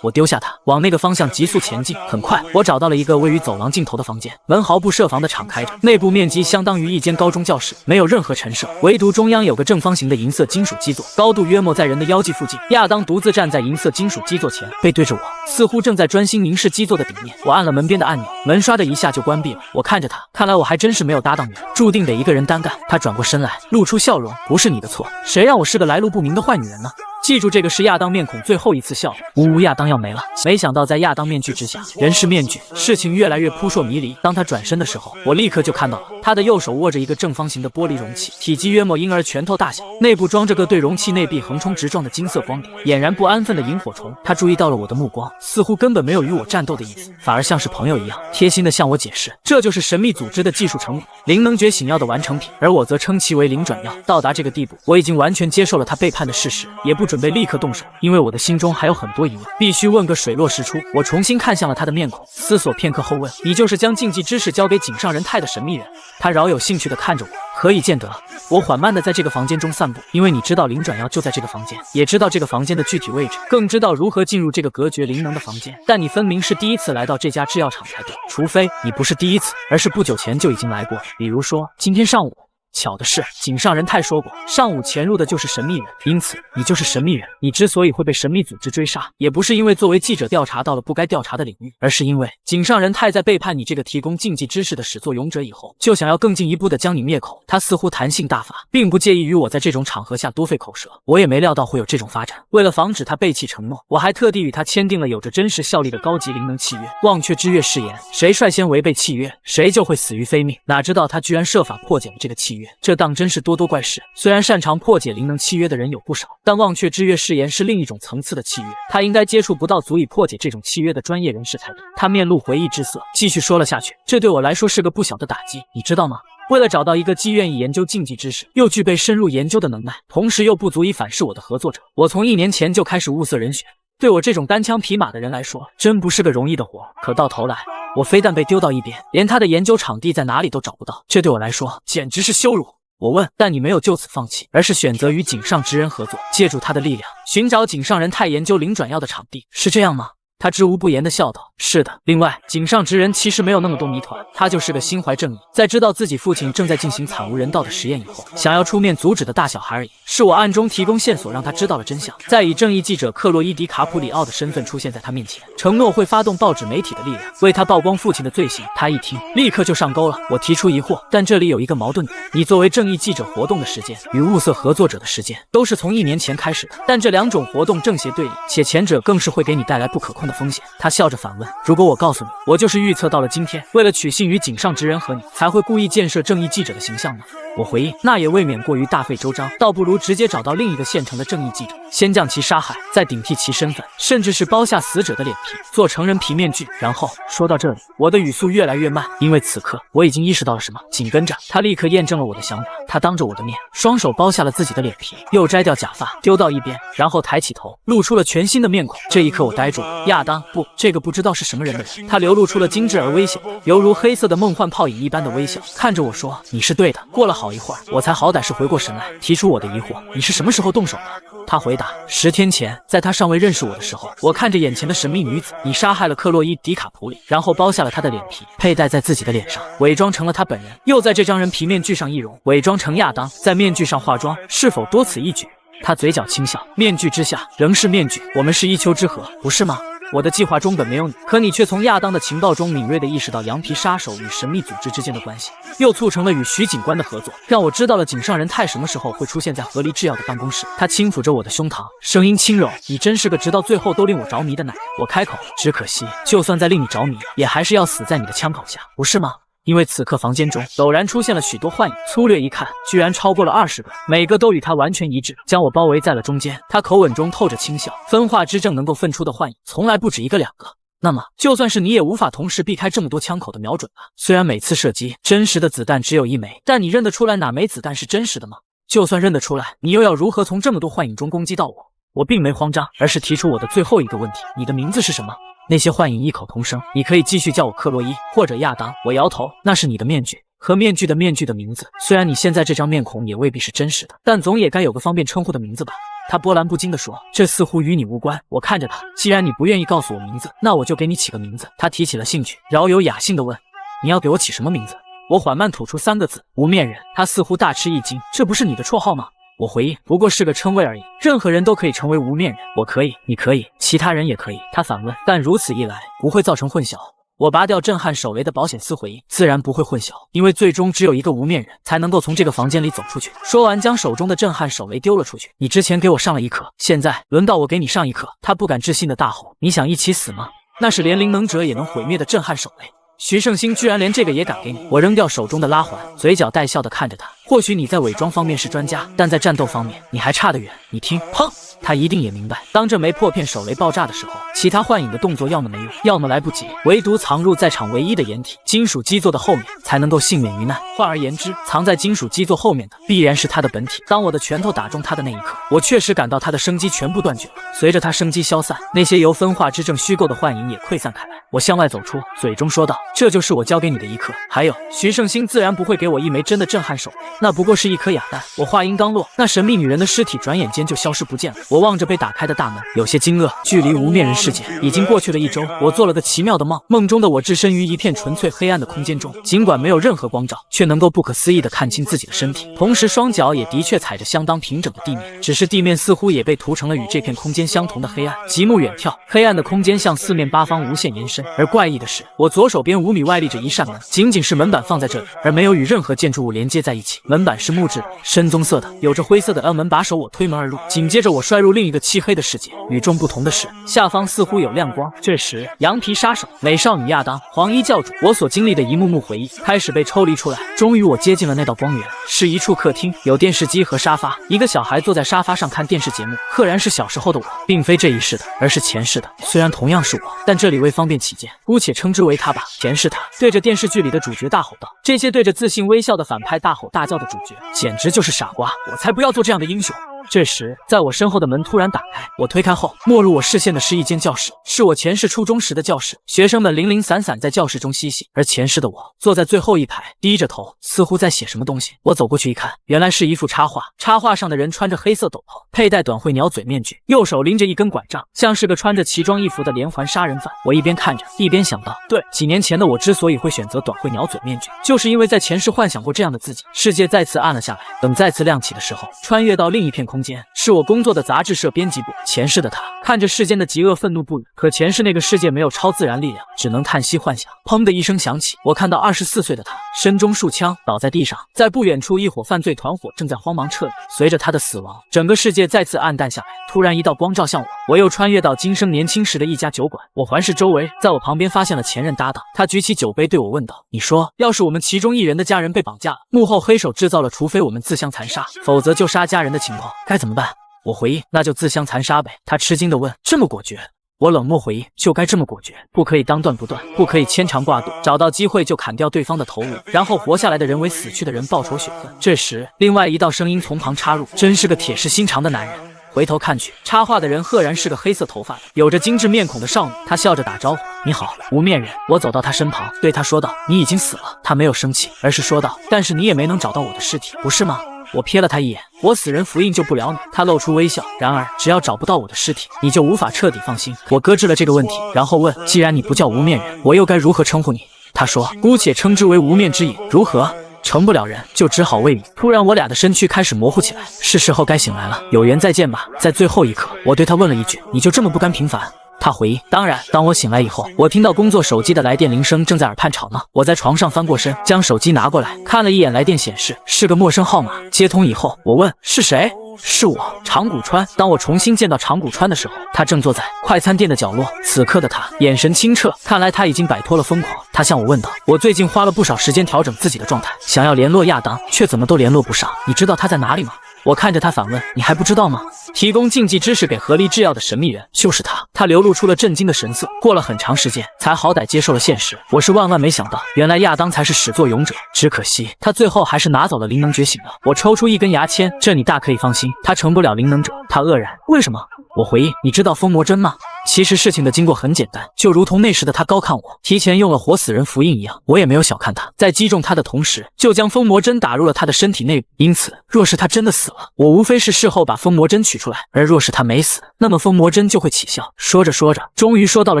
我丢下他，往那个方向急速前进。很快，我找到了一个位于走廊尽头的房间，门毫不设防地敞开着，内部面积相当于一间高中教室，没有任何陈设，唯独中央有个正方形的银色金属基座，高度约莫在人的腰际附近。亚当独自站在银色金属基座前，背对着我，似乎正在专心凝视基座的底面。我按了门边的按钮，门唰的一下就关闭了。我看着他，看来我还真是没有搭档女人，注定得一个人单干。他转过身来，露出笑容：不是你的错，谁让我是个来路不明的坏女人呢？记住，这个是亚当面孔最后一次笑了。呜呜，亚当要没了。没想到在亚当面具之下，人是面具，事情越来越扑朔迷离。当他转身的时候，我立刻就看到了他的右手握着一个正方形的玻璃容器，体积约莫婴儿拳头大小，内部装着个对容器内壁横冲直撞的金色光点，俨然不安分的萤火虫。他注意到了我的目光，似乎根本没有与我战斗的意思，反而像是朋友一样贴心的向我解释，这就是神秘组织的技术成果——灵能觉醒药的完成品，而我则称其为灵转药。到达这个地步，我已经完全接受了他背叛的事实，也不准备立刻动手，因为我的心中还有很多疑问，必须问个水落石出。我重新看向了他的面孔，思索片刻后问：你就是将禁忌知识交给井上仁太的神秘人？他饶有兴趣地看着我，可以见得我缓慢地在这个房间中散步，因为你知道灵转药就在这个房间，也知道这个房间的具体位置，更知道如何进入这个隔绝灵能的房间。但你分明是第一次来到这家制药厂才对，除非你不是第一次，而是不久前就已经来过，比如说今天上午。巧的是，井上仁太说过，上午潜入的就是神秘人，因此你就是神秘人。你之所以会被神秘组织追杀，也不是因为作为记者调查到了不该调查的领域，而是因为井上仁太在背叛你这个提供禁忌知识的始作俑者以后，就想要更进一步的将你灭口。他似乎弹性大发，并不介意与我在这种场合下多费口舌。我也没料到会有这种发展。为了防止他背弃承诺，我还特地与他签订了有着真实效力的高级灵能契约——忘却之约誓言。谁率先违背契约，谁就会死于非命。哪知道他居然设法破解了这个契约。这当真是多多怪事。虽然擅长破解灵能契约的人有不少，但忘却之约誓言是另一种层次的契约，他应该接触不到足以破解这种契约的专业人士才对。他面露回忆之色，继续说了下去：这对我来说是个不小的打击，你知道吗？为了找到一个既愿意研究禁忌知识，又具备深入研究的能耐，同时又不足以反噬我的合作者，我从1年前就开始物色人选。对我这种单枪匹马的人来说，真不是个容易的活。可到头来，我非但被丢到一边，连他的研究场地在哪里都找不到，这对我来说简直是羞辱。我问，但你没有就此放弃，而是选择与井上直人合作，借助他的力量，寻找井上仁太研究灵转药的场地，是这样吗？他知无不言地笑道：是的。另外，井上直人其实没有那么多谜团，他就是个心怀正义，在知道自己父亲正在进行惨无人道的实验以后，想要出面阻止的大小孩而已。是我暗中提供线索，让他知道了真相，再以正义记者克洛伊迪卡普里奥的身份出现在他面前，承诺会发动报纸媒体的力量，为他曝光父亲的罪行。他一听，立刻就上钩了。我提出疑惑，但这里有一个矛盾点：你作为正义记者活动的时间，与物色合作者的时间，都是从1年前开始的，但这两种活动正邪对立，且前者更是会给你带来不可控的风险。他笑着反问：如果我告诉你，我就是预测到了今天，为了取信于井上直人和你，才会故意建设正义记者的形象呢？我回应：那也未免过于大费周章，倒不如直接找到另一个现成的正义记者，先将其杀害，再顶替其身份，甚至是剥下死者的脸皮，做成人皮面具。然后说到这里，我的语速越来越慢，因为此刻我已经意识到了什么。紧跟着，他立刻验证了我的想法，他当着我的面，双手剥下了自己的脸皮，又摘掉假发丢到一边，然后抬起头，露出了全新的面孔。这一刻我呆住了。亚当，不，这个不知道是什么人的人。他流露出了精致而危险，犹如黑色的梦幻泡影一般的微笑，看着我说：“你是对的。”过了好一会儿，我才好歹是回过神来，提出我的疑惑：“你是什么时候动手的？”他回答：“10天前，在他尚未认识我的时候，我看着眼前的神秘女子，你杀害了克洛伊·迪卡普里，然后剥下了她的脸皮，佩戴在自己的脸上，伪装成了他本人，又在这张人皮面具上易容，伪装成亚当，在面具上化妆，是否多此一举？”他嘴角轻笑，面具之下仍是面具，我们是一丘之貉，不是吗？我的计划中本没有你，可你却从亚当的情报中敏锐地意识到羊皮杀手与神秘组织之间的关系，又促成了与徐警官的合作，让我知道了井上人太什么时候会出现在河狸制药的办公室。他轻抚着我的胸膛，声音轻柔：“你真是个直到最后都令我着迷的男人。”我开口：“只可惜，就算再令你着迷，也还是要死在你的枪口下，不是吗？”因为此刻房间中陡然出现了许多幻影，粗略一看，居然超过了20个，每个都与他完全一致，将我包围在了中间。他口吻中透着轻笑，分化之症能够分出的幻影，从来不止1个2个。那么，就算是你也无法同时避开这么多枪口的瞄准吧？虽然每次射击真实的子弹只有1枚，但你认得出来哪枚子弹是真实的吗？就算认得出来，你又要如何从这么多幻影中攻击到我？我并没慌张，而是提出我的最后一个问题：你的名字是什么？那些幻影异口同声：“你可以继续叫我克洛伊，或者亚当。”我摇头，那是你的面具和面具的名字。虽然你现在这张面孔也未必是真实的，但总也该有个方便称呼的名字吧？他波澜不惊地说：“这似乎与你无关。”我看着他，既然你不愿意告诉我名字，那我就给你起个名字。他提起了兴趣，饶有雅兴地问：“你要给我起什么名字？”我缓慢吐出3个字：“无面人。”他似乎大吃一惊：“这不是你的绰号吗？”我回应：“不过是个称谓而已，任何人都可以成为无面人。我可以，你可以，其他人也可以。”他反问：“但如此一来，不会造成混淆？”我拔掉震撼手雷的保险丝回应：“自然不会混淆，因为最终只有一个无面人才能够从这个房间里走出去。”说完，将手中的震撼手雷丢了出去。“你之前给我上了一课，现在轮到我给你上一课。”他不敢置信的大吼：“你想一起死吗？那是连灵能者也能毁灭的震撼手雷。徐胜兴居然连这个也敢给你！”我扔掉手中的拉环，嘴角带笑的看着他。或许你在伪装方面是专家，但在战斗方面你还差得远。你听，砰！他一定也明白，当这枚破片手雷爆炸的时候，其他幻影的动作要么没用，要么来不及，唯独藏入在场唯一的掩体金属基座的后面，才能够幸免于难。换而言之，藏在金属基座后面的必然是他的本体。当我的拳头打中他的那一刻，我确实感到他的生机全部断绝了。随着他生机消散，那些由分化之症虚构的幻影也溃散开来。我向外走出，嘴中说道：“这就是我教给你的一课。还有，徐胜兴自然不会给我一枚真的震撼手雷，那不过是一颗哑弹。”我话音刚落，那神秘女人的尸体转眼间就消失不见了。我望着被打开的大门，有些惊愕。距离无面人事件已经过去了1周，我做了个奇妙的梦，梦中的我置身于一片纯粹黑暗的空间中，尽管没有任何光照，却能够不可思议地看清自己的身体，同时双脚也的确踩着相当平整的地面，只是地面似乎也被涂成了与这片空间相同的黑暗。极目远眺，黑暗的空间向四面八方无限延伸，而怪异的是，我左手边5米外立着一扇门，仅仅是门板放在这里，而没有与任何建筑物连接在一起。门板是木质的，深棕色的，有着灰色的 L 门把手。我推门而入，紧接着我摔入另一个漆黑的世界。与众不同的是，下方似乎有亮光。这时，羊皮杀手、美少女亚当、黄衣教主，我所经历的一幕幕回忆开始被抽离出来。终于，我接近了那道光源，是一处客厅，有电视机和沙发，一个小孩坐在沙发上看电视节目，赫然是小时候的我，并非这一世的，而是前世的。虽然同样是我，但这里为方便起见，姑且称之为他吧。前世他对着电视剧里的主角大吼道：“这些对着自信微笑的反派大吼大叫的主角，简直就是傻瓜！我才不要做这样的英雄！”这时，在我身后的门突然打开，我推开后，没入我视线的是一间教室，是我前世初中时的教室。学生们零零散散在教室中嬉戏，而前世的我坐在最后一排，低着头，似乎在写什么东西。我走过去一看，原来是一幅插画，插画上的人穿着黑色斗篷，佩戴短喙鸟嘴面具，右手拎着一根拐杖，像是个穿着奇装异服的连环杀人犯。我一边看着，一边想到，对，几年前的我之所以会选择短喙鸟嘴面具，就是因为在前世幻想过这样的自己。世界再次暗了下来，等再次亮起的时候，穿越到另一片空间，是我工作的杂志社编辑部。前世的他看着世间的极恶愤怒不语，可前世那个世界没有超自然力量，只能叹息幻想。砰的一声响起，我看到24岁的他身中数枪，倒在地上。在不远处，一伙犯罪团伙正在慌忙撤离。随着他的死亡，整个世界再次暗淡下来。突然一道光照向我，我又穿越到今生年轻时的一家酒馆。我环视周围，在我旁边发现了前任搭档，他举起酒杯对我问道：“你说，要是我们其中一人的家人被绑架了，幕后黑手制造了除非我们自相残杀，否则就杀家人的情况，该怎么办？”我回应：“那就自相残杀呗。”他吃惊地问：“这么果决？”我冷漠回应：“就该这么果决，不可以当断不断，不可以牵肠挂肚，找到机会就砍掉对方的头颅，然后活下来的人为死去的人报仇雪恨。”这时，另外一道声音从旁插入：“真是个铁石心肠的男人。”回头看去，插话的人赫然是个黑色头发的、有着精致面孔的少女。她笑着打招呼：“你好，无面人。”我走到她身旁，对她说道：“你已经死了。”她没有生气，而是说道：“但是你也没能找到我的尸体，不是吗？”我瞥了他一眼，我死人符印救不了你。他露出微笑，然而只要找不到我的尸体，你就无法彻底放心。我搁置了这个问题，然后问：既然你不叫无面人，我又该如何称呼你？他说：姑且称之为无面之影，如何？成不了人，就只好为你。突然，我俩的身躯开始模糊起来，是时候该醒来了。有缘再见吧。在最后一刻，我对他问了一句：你就这么不甘平凡？他回应：当然。当我醒来以后，我听到工作手机的来电铃声正在耳畔吵闹。我在床上翻过身，将手机拿过来看了一眼，来电显示是个陌生号码。接通以后，我问：是谁？是我，长谷川。当我重新见到长谷川的时候，他正坐在快餐店的角落。此刻的他眼神清澈，看来他已经摆脱了疯狂。他向我问道：我最近花了不少时间调整自己的状态，想要联络亚当，却怎么都联络不上。你知道他在哪里吗？我看着他反问：你还不知道吗？提供禁忌知识给合力制药的神秘人就是他。他流露出了震惊的神色，过了很长时间才好歹接受了现实。我是万万没想到，原来亚当才是始作俑者，只可惜他最后还是拿走了灵能觉醒的。我抽出一根牙签，这你大可以放心，他成不了灵能者。他愕然：为什么？我回应：你知道封魔针吗？其实事情的经过很简单，就如同那时的他高看我，提前用了活死人符印一样，我也没有小看他，在击中他的同时，就将封魔针打入了他的身体内部。因此，若是他真的死了，我无非是事后把封魔针取出来；而若是他没死，那么封魔针就会起效。说着说着，终于说到了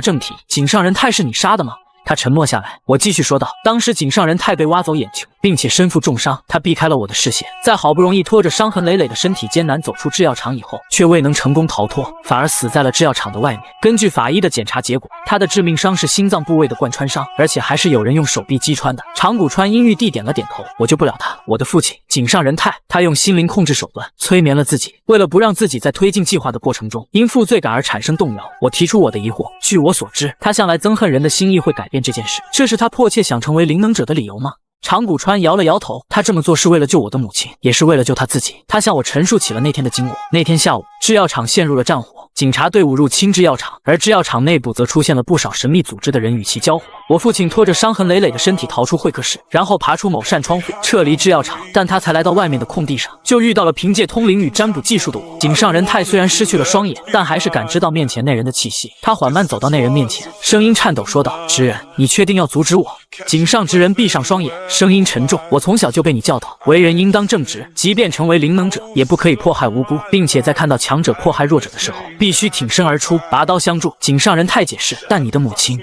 正题：井上仁太是你杀的吗？他沉默下来，我继续说道：当时井上仁太被挖走眼球，并且身负重伤，他避开了我的视线，在好不容易拖着伤痕累累的身体艰难走出制药厂以后，却未能成功逃脱，反而死在了制药厂的外面。根据法医的检查结果，他的致命伤是心脏部位的贯穿伤，而且还是有人用手臂击穿的。长谷川因玉地点了点头，我救不了他。我的父亲井上仁太，他用心灵控制手段催眠了自己，为了不让自己在推进计划的过程中因负罪感而产生动摇。我提出我的疑惑，据我所知，他向来憎恨人的心意会改变这件事，这是他迫切想成为灵能者的理由吗？长谷川摇了摇头，他这么做是为了救我的母亲，也是为了救他自己。他向我陈述起了那天的经过。那天下午，制药厂陷入了战火，警察队伍入侵制药厂，而制药厂内部则出现了不少神秘组织的人与其交火。我父亲拖着伤痕累累的身体逃出会客室，然后爬出某扇窗户撤离制药厂，但他才来到外面的空地上，就遇到了凭借通灵与占卜技术的我。井上仁太虽然失去了双眼，但还是感知到面前那人的气息。他缓慢走到那人面前，声音颤抖说道：直人，你确定要阻止我？井上直人闭上双眼，声音沉重：我从小就被你教导，为人应当正直，即便成为灵能者，也不可以迫害无辜，并且在看到强者迫害弱者的时候，必须挺身而出，拔刀相助。井上仁太解释：但你的母亲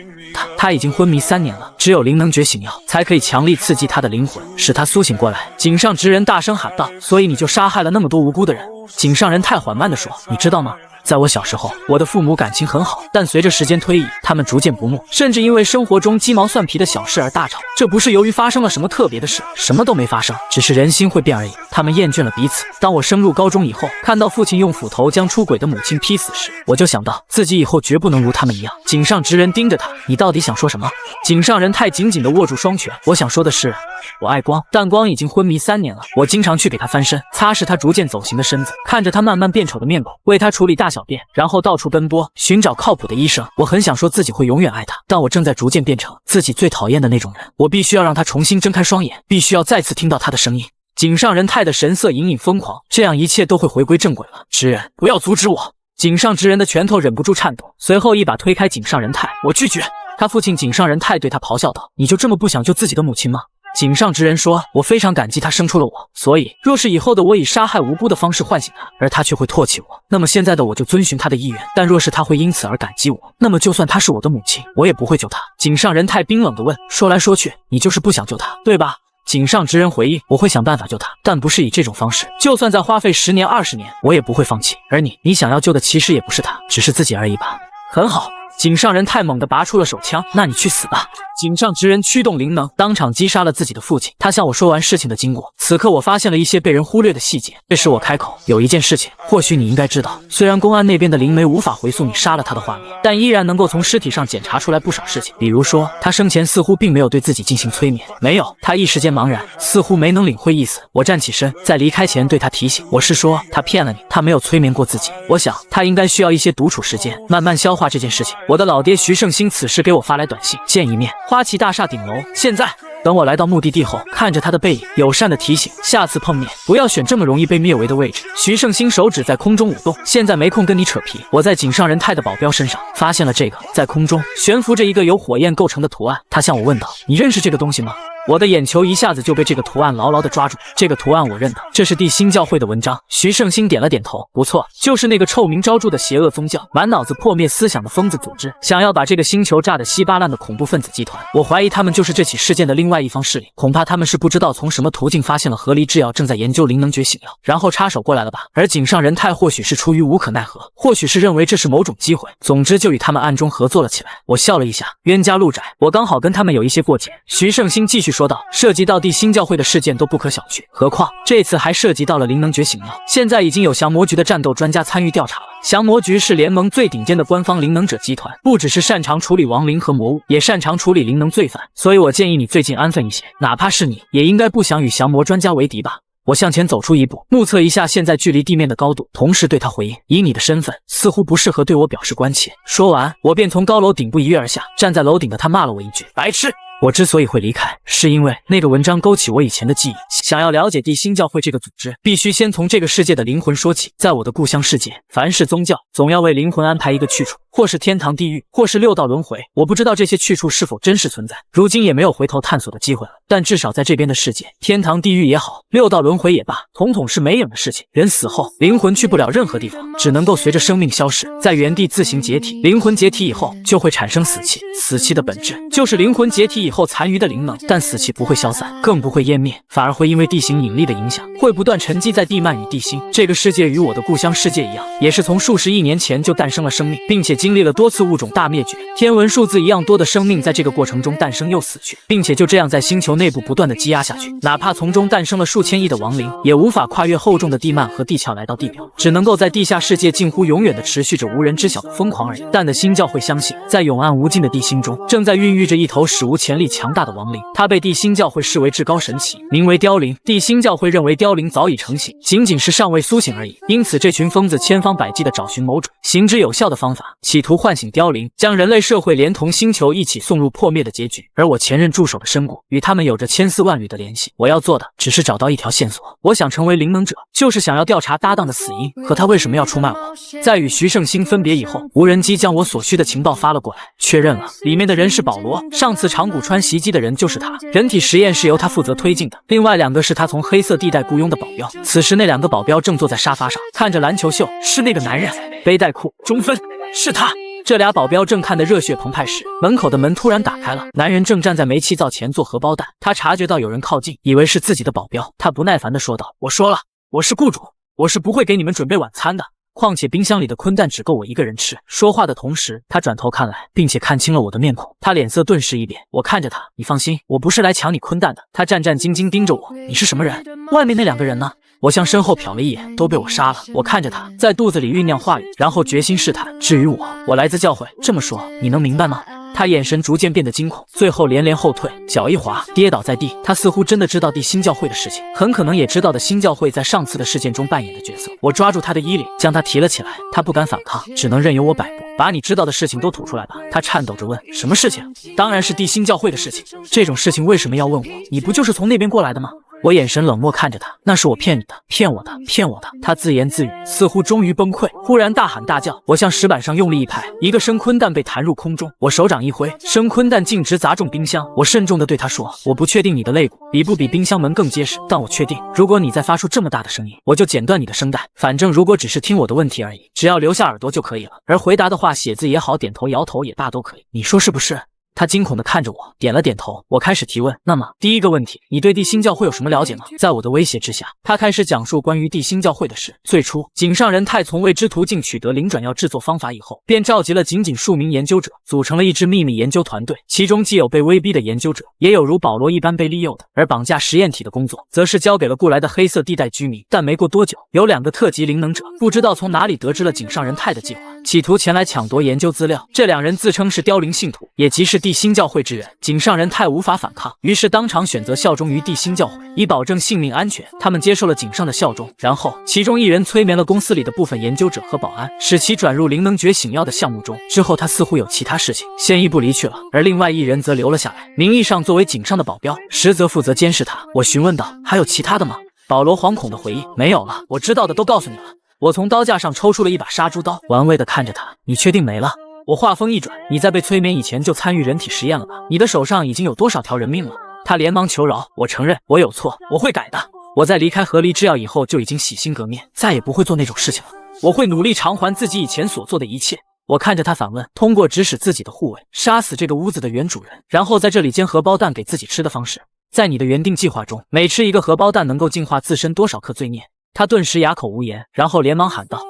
他已经昏迷3年了，只有灵能觉醒药才可以强力刺激他的灵魂，使他苏醒过来。井上直人大声喊道：所以你就杀害了那么多无辜的人？井上仁太缓慢地说：你知道吗？在我小时候，我的父母感情很好，但随着时间推移，他们逐渐不睦，甚至因为生活中鸡毛蒜皮的小事而大吵。这不是由于发生了什么特别的事，什么都没发生，只是人心会变而已。他们厌倦了彼此。当我升入高中以后，看到父亲用斧头将出轨的母亲劈死时，我就想到自己以后绝不能如他们一样。井上直人盯着他：你到底想说什么？井上人太紧紧地握住双拳。我想说的是，我爱光，但光已经昏迷3年了。我经常去给他翻身，擦拭他逐渐走形的身子，看着他慢慢变丑的面孔，为他处理大小便，然后到处奔波，寻找靠谱的医生。我很想说自己会永远爱他，但我正在逐渐变成自己最讨厌的那种人。我必须要让他重新睁开双眼，必须要再次听到他的声音。井上仁太的神色隐隐疯狂，这样一切都会回归正轨了。直人，不要阻止我！井上直人的拳头忍不住颤抖，随后一把推开井上仁太。我拒绝！他父亲井上仁太对他咆哮道：你就这么不想救自己的母亲吗？井上直人说：我非常感激他生出了我，所以若是以后的我以杀害无辜的方式唤醒他，而他却会唾弃我，那么现在的我就遵循他的意愿。但若是他会因此而感激我，那么就算他是我的母亲，我也不会救他。井上仁太冰冷地问：说来说去，你就是不想救他，对吧？井上直人回应：我会想办法救他，但不是以这种方式，就算再花费10年20年，我也不会放弃。而你想要救的其实也不是他，只是自己而已吧。很好。井上仁太猛地拔出了手枪，那你去死吧！井上直人驱动灵能，当场击杀了自己的父亲。他向我说完事情的经过。此刻我发现了一些被人忽略的细节，这时我开口：有一件事情，或许你应该知道。虽然公安那边的灵媒无法回溯你杀了他的画面，但依然能够从尸体上检查出来不少事情。比如说，他生前似乎并没有对自己进行催眠，没有，他一时间茫然，似乎没能领会意思。我站起身，在离开前对他提醒：我是说，他骗了你，他没有催眠过自己。我想他应该需要一些独处时间，慢慢消化这件事情。我的老爹徐胜兴此时给我发来短信，见一面，花旗大厦顶楼，现在。等我来到目的地后，看着他的背影，友善的提醒，下次碰面不要选这么容易被灭为的位置。徐胜兴手指在空中舞动，现在没空跟你扯皮。我在井上人太的保镖身上发现了这个，在空中悬浮着一个由火焰构成的图案。他向我问道：“你认识这个东西吗？”我的眼球一下子就被这个图案牢牢地抓住。这个图案我认得，这是地心教会的文章。徐胜兴点了点头，不错，就是那个臭名昭著的邪恶宗教，满脑子破灭思想的疯子组织，想要把这个星球炸得稀巴烂的恐怖分子集团。我怀疑他们就是这起事件的另外一方势力，恐怕他们是不知道从什么途径发现了合离制药正在研究灵能觉醒药，然后插手过来了吧。而井上仁太或许是出于无可奈何，或许是认为这是某种机会，总之就与他们暗中合作了起来。我笑了一下，冤家路窄，我刚好跟他们有一些过节。徐胜兴继续说道，涉及到地心教会的事件都不可小觑，何况这次还涉及到了灵能觉醒药。现在已经有降魔局的战斗专家参与调查了。降魔局是联盟最顶尖的官方灵能者集团，不只是擅长处理亡灵和魔物，也擅长处理灵能罪犯。所以我建议你最近安分一些，哪怕是你，也应该不想与降魔专家为敌吧。我向前走出一步，目测一下现在距离地面的高度，同时对他回应：以你的身份，似乎不适合对我表示关切。说完，我便从高楼顶部一跃而下。站在楼顶的他骂了我一句：白痴！我之所以会离开，是因为那个文章勾起我以前的记忆。想要了解地心教会这个组织，必须先从这个世界的灵魂说起。在我的故乡世界，凡是宗教总要为灵魂安排一个去处，或是天堂地狱，或是六道轮回。我不知道这些去处是否真实存在，如今也没有回头探索的机会了。但至少在这边的世界，天堂地狱也好，六道轮回也罢，统统是没影的事情。人死后，灵魂去不了任何地方，只能够随着生命消逝，在原地自行解体。灵魂解体以后，就会产生死气，死气的本质就是灵魂解体以后残余的灵能，但死气不会消散，更不会湮灭，反而会因为地形引力的影响，会不断沉积在地幔与地心。这个世界与我的故乡世界一样，也是从数十亿年前就诞生了生命，并且经历了多次物种大灭绝，天文数字一样多的生命在这个过程中诞生又死去，并且就这样在星球内部不断的积压下去。哪怕从中诞生了数千亿的亡灵，也无法跨越厚重的地幔和地壳来到地表，只能够在地下世界近乎永远的持续着无人知晓的疯狂而已。但的新教会相信，在永暗无尽的地心中，正在孕育着一头史无前例强大的亡灵，它被地心教会视为至高神奇，名为凋零。地心教会认为凋零早已成型，仅仅是尚未苏醒而已。因此这群疯子千方百计地找寻某种行之有效的方法，企图唤醒凋零，将人类社会连同星球一起送入破灭的结局。而我前任驻守的深谷与他们有着千丝万缕的联系，我要做的只是找到一条线索。我想成为灵能者，就是想要调查搭档的死因和他为什么要出卖我。在与徐胜兴分别以后，无人机将我所需的情报发了过来，确认了里面的人是保罗，上次长谷川袭击的人就是他，人体实验是由他负责推进的，另外2个是他从黑色地带雇佣的保镖。此时那2个保镖正坐在沙发上看着篮球秀，是那个男人，背带裤，中分，是他。这俩保镖正看得热血澎湃时，门口的门突然打开了，男人正站在煤气灶前做荷包蛋。他察觉到有人靠近，以为是自己的保镖，他不耐烦地说道：我说了，我是雇主，我是不会给你们准备晚餐的，况且冰箱里的坤蛋只够我一个人吃。说话的同时，他转头看来，并且看清了我的面孔，他脸色顿时一变。我看着他，你放心，我不是来抢你坤蛋的。他战战兢兢盯着我，你是什么人？外面那2个人呢？我向身后瞟了一眼，都被我杀了。我看着他，在肚子里酝酿话语，然后决心试探。至于我来自教会，这么说你能明白吗？他眼神逐渐变得惊恐，最后连连后退，脚一滑，跌倒在地。他似乎真的知道地心教会的事情，很可能也知道的新教会在上次的事件中扮演的角色。我抓住他的衣领，将他提了起来。他不敢反抗，只能任由我摆布。把你知道的事情都吐出来吧。他颤抖着问：什么事情？当然是地心教会的事情。这种事情为什么要问我？你不就是从那边过来的吗？我眼神冷漠看着他，那是我骗你的，骗我的，骗我的。他自言自语，似乎终于崩溃，忽然大喊大叫。我向石板上用力一拍，一个生坤弹被弹入空中。我手掌一挥，生坤弹径直砸中冰箱。我慎重地对他说：我不确定你的肋骨比不比冰箱门更结实，但我确定，如果你再发出这么大的声音，我就剪断你的声带。反正如果只是听我的问题而已，只要留下耳朵就可以了。而回答的话，写字也好，点头摇头也罢，都可以。你说是不是？他惊恐地看着我，点了点头。我开始提问，那么第一个问题，你对地心教会有什么了解吗？在我的威胁之下，他开始讲述关于地心教会的事。最初，井上仁太从未知途径取得灵转药制作方法以后，便召集了仅数名研究者，组成了一支秘密研究团队，其中既有被威逼的研究者，也有如保罗一般被利诱的，而绑架实验体的工作，则是交给了雇来的黑色地带居民。但没过多久，有2个特级灵能者不知道从哪里得知了井上仁太的计划，企图前来抢夺研究资料。这2人自称是凋零信徒，也即是地心教会之人。井上人太无法反抗，于是当场选择效忠于地心教会，以保证性命安全。他们接受了井上的效忠，然后其中1人催眠了公司里的部分研究者和保安，使其转入灵能觉醒药的项目中。之后他似乎有其他事情，先一步离去了，而另外1人则留了下来，名义上作为井上的保镖，实则负责监视他。我询问道：“还有其他的吗？”保罗惶恐地回忆：“没有了，我知道的都告诉你了。”我从刀架上抽出了一把杀猪刀，玩味地看着他：“你确定没了？”我话锋一转：“你在被催眠以前就参与人体实验了吧？你的手上已经有多少条人命了？”他连忙求饶：“我承认，我有错，我会改的。我在离开河狸制药以后就已经洗心革面，再也不会做那种事情了。我会努力偿还自己以前所做的一切。”我看着他反问：“通过指使自己的护卫杀死这个屋子的原主人，然后在这里煎荷包蛋给自己吃的方式，在你的原定计划中，每吃1个荷包蛋能够净化自身多少颗罪孽？”他顿时哑口无言，然后连忙喊道：“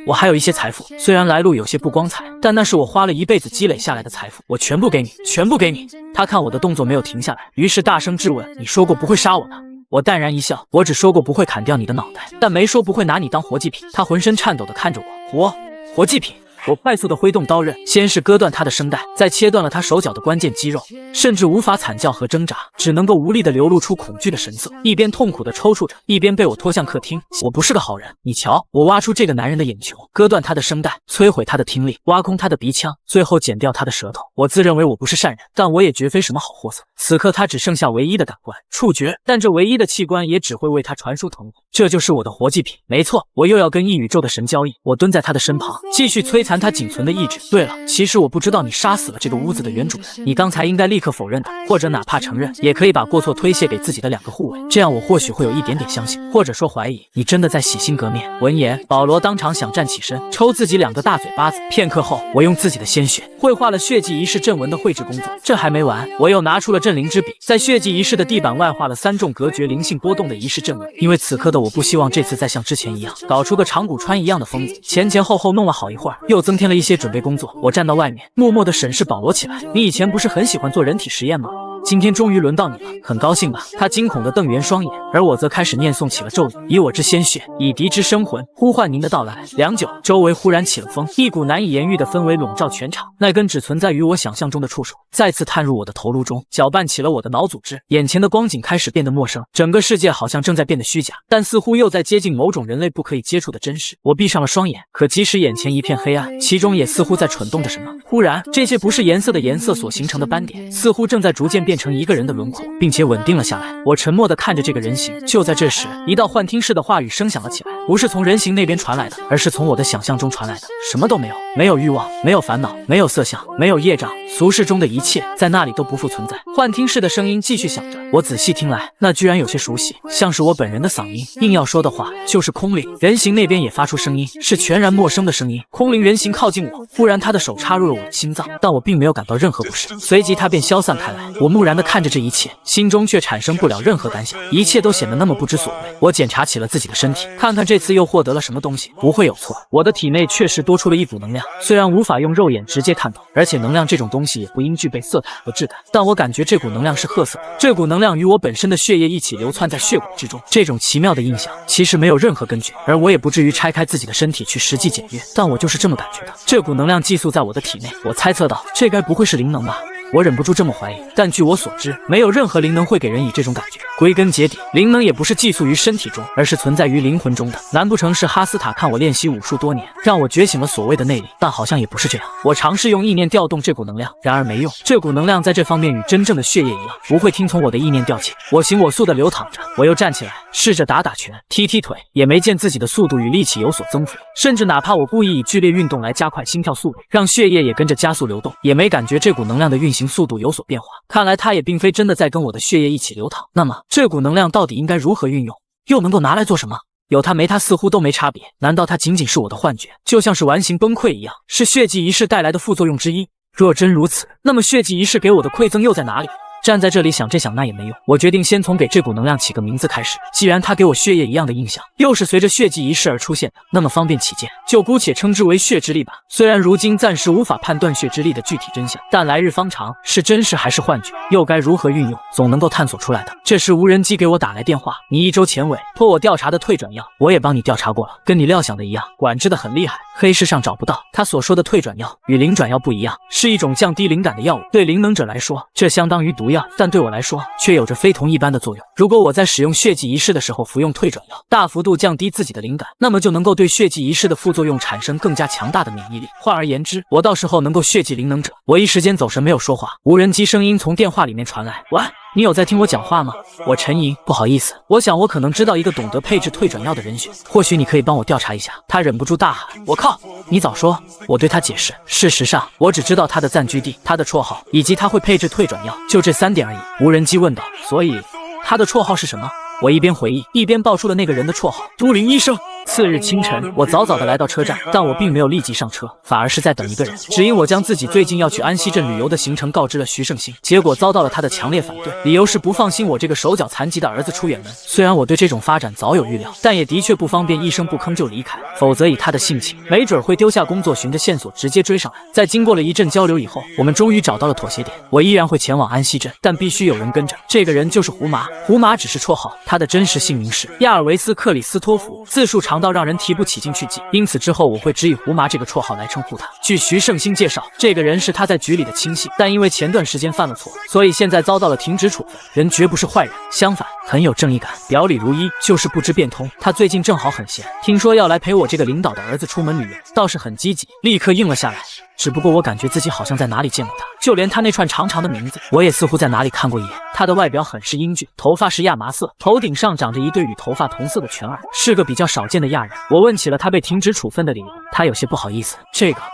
我还有一些财富，虽然来路有些不光彩，但那是我花了一辈子积累下来的财富，我全部给你，全部给你。”他看我的动作没有停下来，于是大声质问：“你说过不会杀我的？”我淡然一笑：“我只说过不会砍掉你的脑袋，但没说不会拿你当活祭品。”他浑身颤抖地看着我：“活祭品？”我快速地挥动刀刃，先是割断他的声带，再切断了他手脚的关键肌肉，甚至无法惨叫和挣扎，只能够无力地流露出恐惧的神色，一边痛苦地抽搐着，一边被我拖向客厅。我不是个好人，你瞧，我挖出这个男人的眼球，割断他的声带，摧毁他的听力，挖空他的鼻腔，最后剪掉他的舌头。我自认为我不是善人，但我也绝非什么好货色。此刻他只剩下唯一的感官——触觉，但这唯一的器官也只会为他传输疼痛。这就是我的活祭品。没错，我又要跟异宇宙的神交易。我蹲在他的身旁，继续摧残他仅存的意志。对了，其实我不知道你杀死了这个屋子的原主人，你刚才应该立刻否认的，或者哪怕承认，也可以把过错推卸给自己的2个护卫，这样我或许会有一点点相信，或者说怀疑你真的在洗心革面。闻言，保罗当场想站起身，抽自己2个大嘴巴子。片刻后，我用自己的鲜血绘画了血祭仪式阵纹的绘制工作。这还没完，我又拿出了镇灵之笔，在血祭仪式的地板外画了3重隔绝灵性波动的仪式阵纹。因为此刻的我不希望这次再像之前一样，搞出个长谷川一样的疯子。前后弄了好一会儿，又增添了一些准备工作。我站到外面，默默地审视保罗起来。你以前不是很喜欢做人体实验吗？今天终于轮到你了，很高兴吧？他惊恐地瞪圆双眼，而我则开始念诵起了咒语：以我之鲜血，以敌之生魂，呼唤您的到来。良久，周围忽然起了风，一股难以言喻的氛围笼罩全场。那根只存在于我想象中的触手再次探入我的头颅中，搅拌起了我的脑组织。眼前的光景开始变得陌生，整个世界好像正在变得虚假，但似乎又在接近某种人类不可以接触的真实。我闭上了双眼，可即使眼前一片黑暗，其中也似乎在蠢动着什么。忽然，这些不是颜色的颜色所形成的斑点，似乎正在逐渐变成一个人的轮廓，并且稳定了下来。我沉默地看着这个人形。就在这时，一道幻听式的话语声响了起来，不是从人形那边传来的，而是从我的想象中传来的。什么都没有，没有欲望，没有烦恼，没有色相，没有业障，俗世中的一切在那里都不复存在。幻听式的声音继续响着，我仔细听来，那居然有些熟悉，像是我本人的嗓音。硬要说的话，就是空灵。人形那边也发出声音，是全然陌生的声音。空灵人形靠近我，忽然他的手插入了我的心脏，但我并没有感到任何不适。随即他便消散开来。我木然地看着这一切，心中却产生不了任何感想，一切都显得那么不知所谓。我检查起了自己的身体，看看这次又获得了什么东西。不会有错，我的体内确实多出了一股能量，虽然无法用肉眼直接看到，而且能量这种东西也不应具备色彩和质感，但我感觉这股能量是褐色的。这股能量与我本身的血液一起流窜在血管之中，这种奇妙的印象其实没有任何根据，而我也不至于拆开自己的身体去实际检阅，但我就是这么感觉的。这股能量寄宿在我的体内，我猜测到这该不会是灵能吧。我忍不住这么怀疑，但据我所知，没有任何灵能会给人以这种感觉。归根结底，灵能也不是寄宿于身体中，而是存在于灵魂中的。难不成是哈斯塔看我练习武术多年，让我觉醒了所谓的内力？但好像也不是这样。我尝试用意念调动这股能量，然而没用。这股能量在这方面与真正的血液一样，不会听从我的意念调遣。我行我素地流淌着，我又站起来，试着打拳、踢腿，也没见自己的速度与力气有所增幅。甚至哪怕我故意以剧烈运动来加快心跳速度，让血液也跟着加速流动，也没感觉这股能量的运行速度有所变化。看来它也并非真的在跟我的血液一起流淌。那么这股能量到底应该如何运用，又能够拿来做什么？有它没它似乎都没差别。难道它仅仅是我的幻觉，就像是完形崩溃一样，是血祭仪式带来的副作用之一？若真如此，那么血祭仪式给我的馈赠又在哪里？站在这里想这想那也没用，我决定先从给这股能量起个名字开始。既然它给我血液一样的印象，又是随着血祭仪式而出现的，那么方便起见，就姑且称之为血之力吧。虽然如今暂时无法判断血之力的具体真相，但来日方长，是真实还是幻觉，又该如何运用，总能够探索出来的。这时无人机给我打来电话，你1周前尾托我调查的退转药，我也帮你调查过了，跟你料想的一样，管制的很厉害，黑市上找不到。他所说的退转药与灵转药不一样，是一种降低灵感的药物，对灵能者来说，这相当于毒药，但对我来说却有着非同一般的作用。如果我在使用血祭仪式的时候服用退转药，大幅度降低自己的灵感，那么就能够对血祭仪式的副作用产生更加强大的免疫力。换而言之，我到时候能够血祭灵能者。我一时间走神没有说话，无人机声音从电话里面传来：喂，你有在听我讲话吗？我沉吟，不好意思，我想我可能知道一个懂得配置退转药的人选，或许你可以帮我调查一下。他忍不住大喊：我靠，你早说！我对他解释，事实上我只知道他的暂居地、他的绰号以及他会配置退转药，就这3点而已。无人机问道：所以他的绰号是什么？我一边回忆，一边报出了那个人的绰号：都灵医生。次日清晨，我早早的来到车站，但我并没有立即上车，反而是在等一个人。只因我将自己最近要去安溪镇旅游的行程告知了徐胜兴，结果遭到了他的强烈反对，理由是不放心我这个手脚残疾的儿子出远门。虽然我对这种发展早有预料，但也的确不方便一声不吭就离开，否则以他的性情，没准会丢下工作，循着线索直接追上来。在经过了一阵交流以后，我们终于找到了妥协点。我依然会前往安溪镇，但必须有人跟着。这个人就是胡麻，胡麻只是绰号，他的真实姓名是亚尔维斯·克里斯托弗，字数长到让人提不起劲去记，因此之后我会只以胡麻这个绰号来称呼他。据徐胜兴介绍，这个人是他在局里的亲信，但因为前段时间犯了错，所以现在遭到了停职处分。人绝不是坏人，相反很有正义感，表里如一，就是不知变通。他最近正好很闲，听说要来陪我这个领导的儿子出门旅游，倒是很积极，立刻应了下来。只不过我感觉自己好像在哪里见过他，就连他那串长长的名字，我也似乎在哪里看过一眼。他的外表很是英俊，头发是亚麻色，头顶上长着一对与头发同色的犬耳，是个比较少见的亚人。我问起了他被停职处分的理由，他有些不好意思。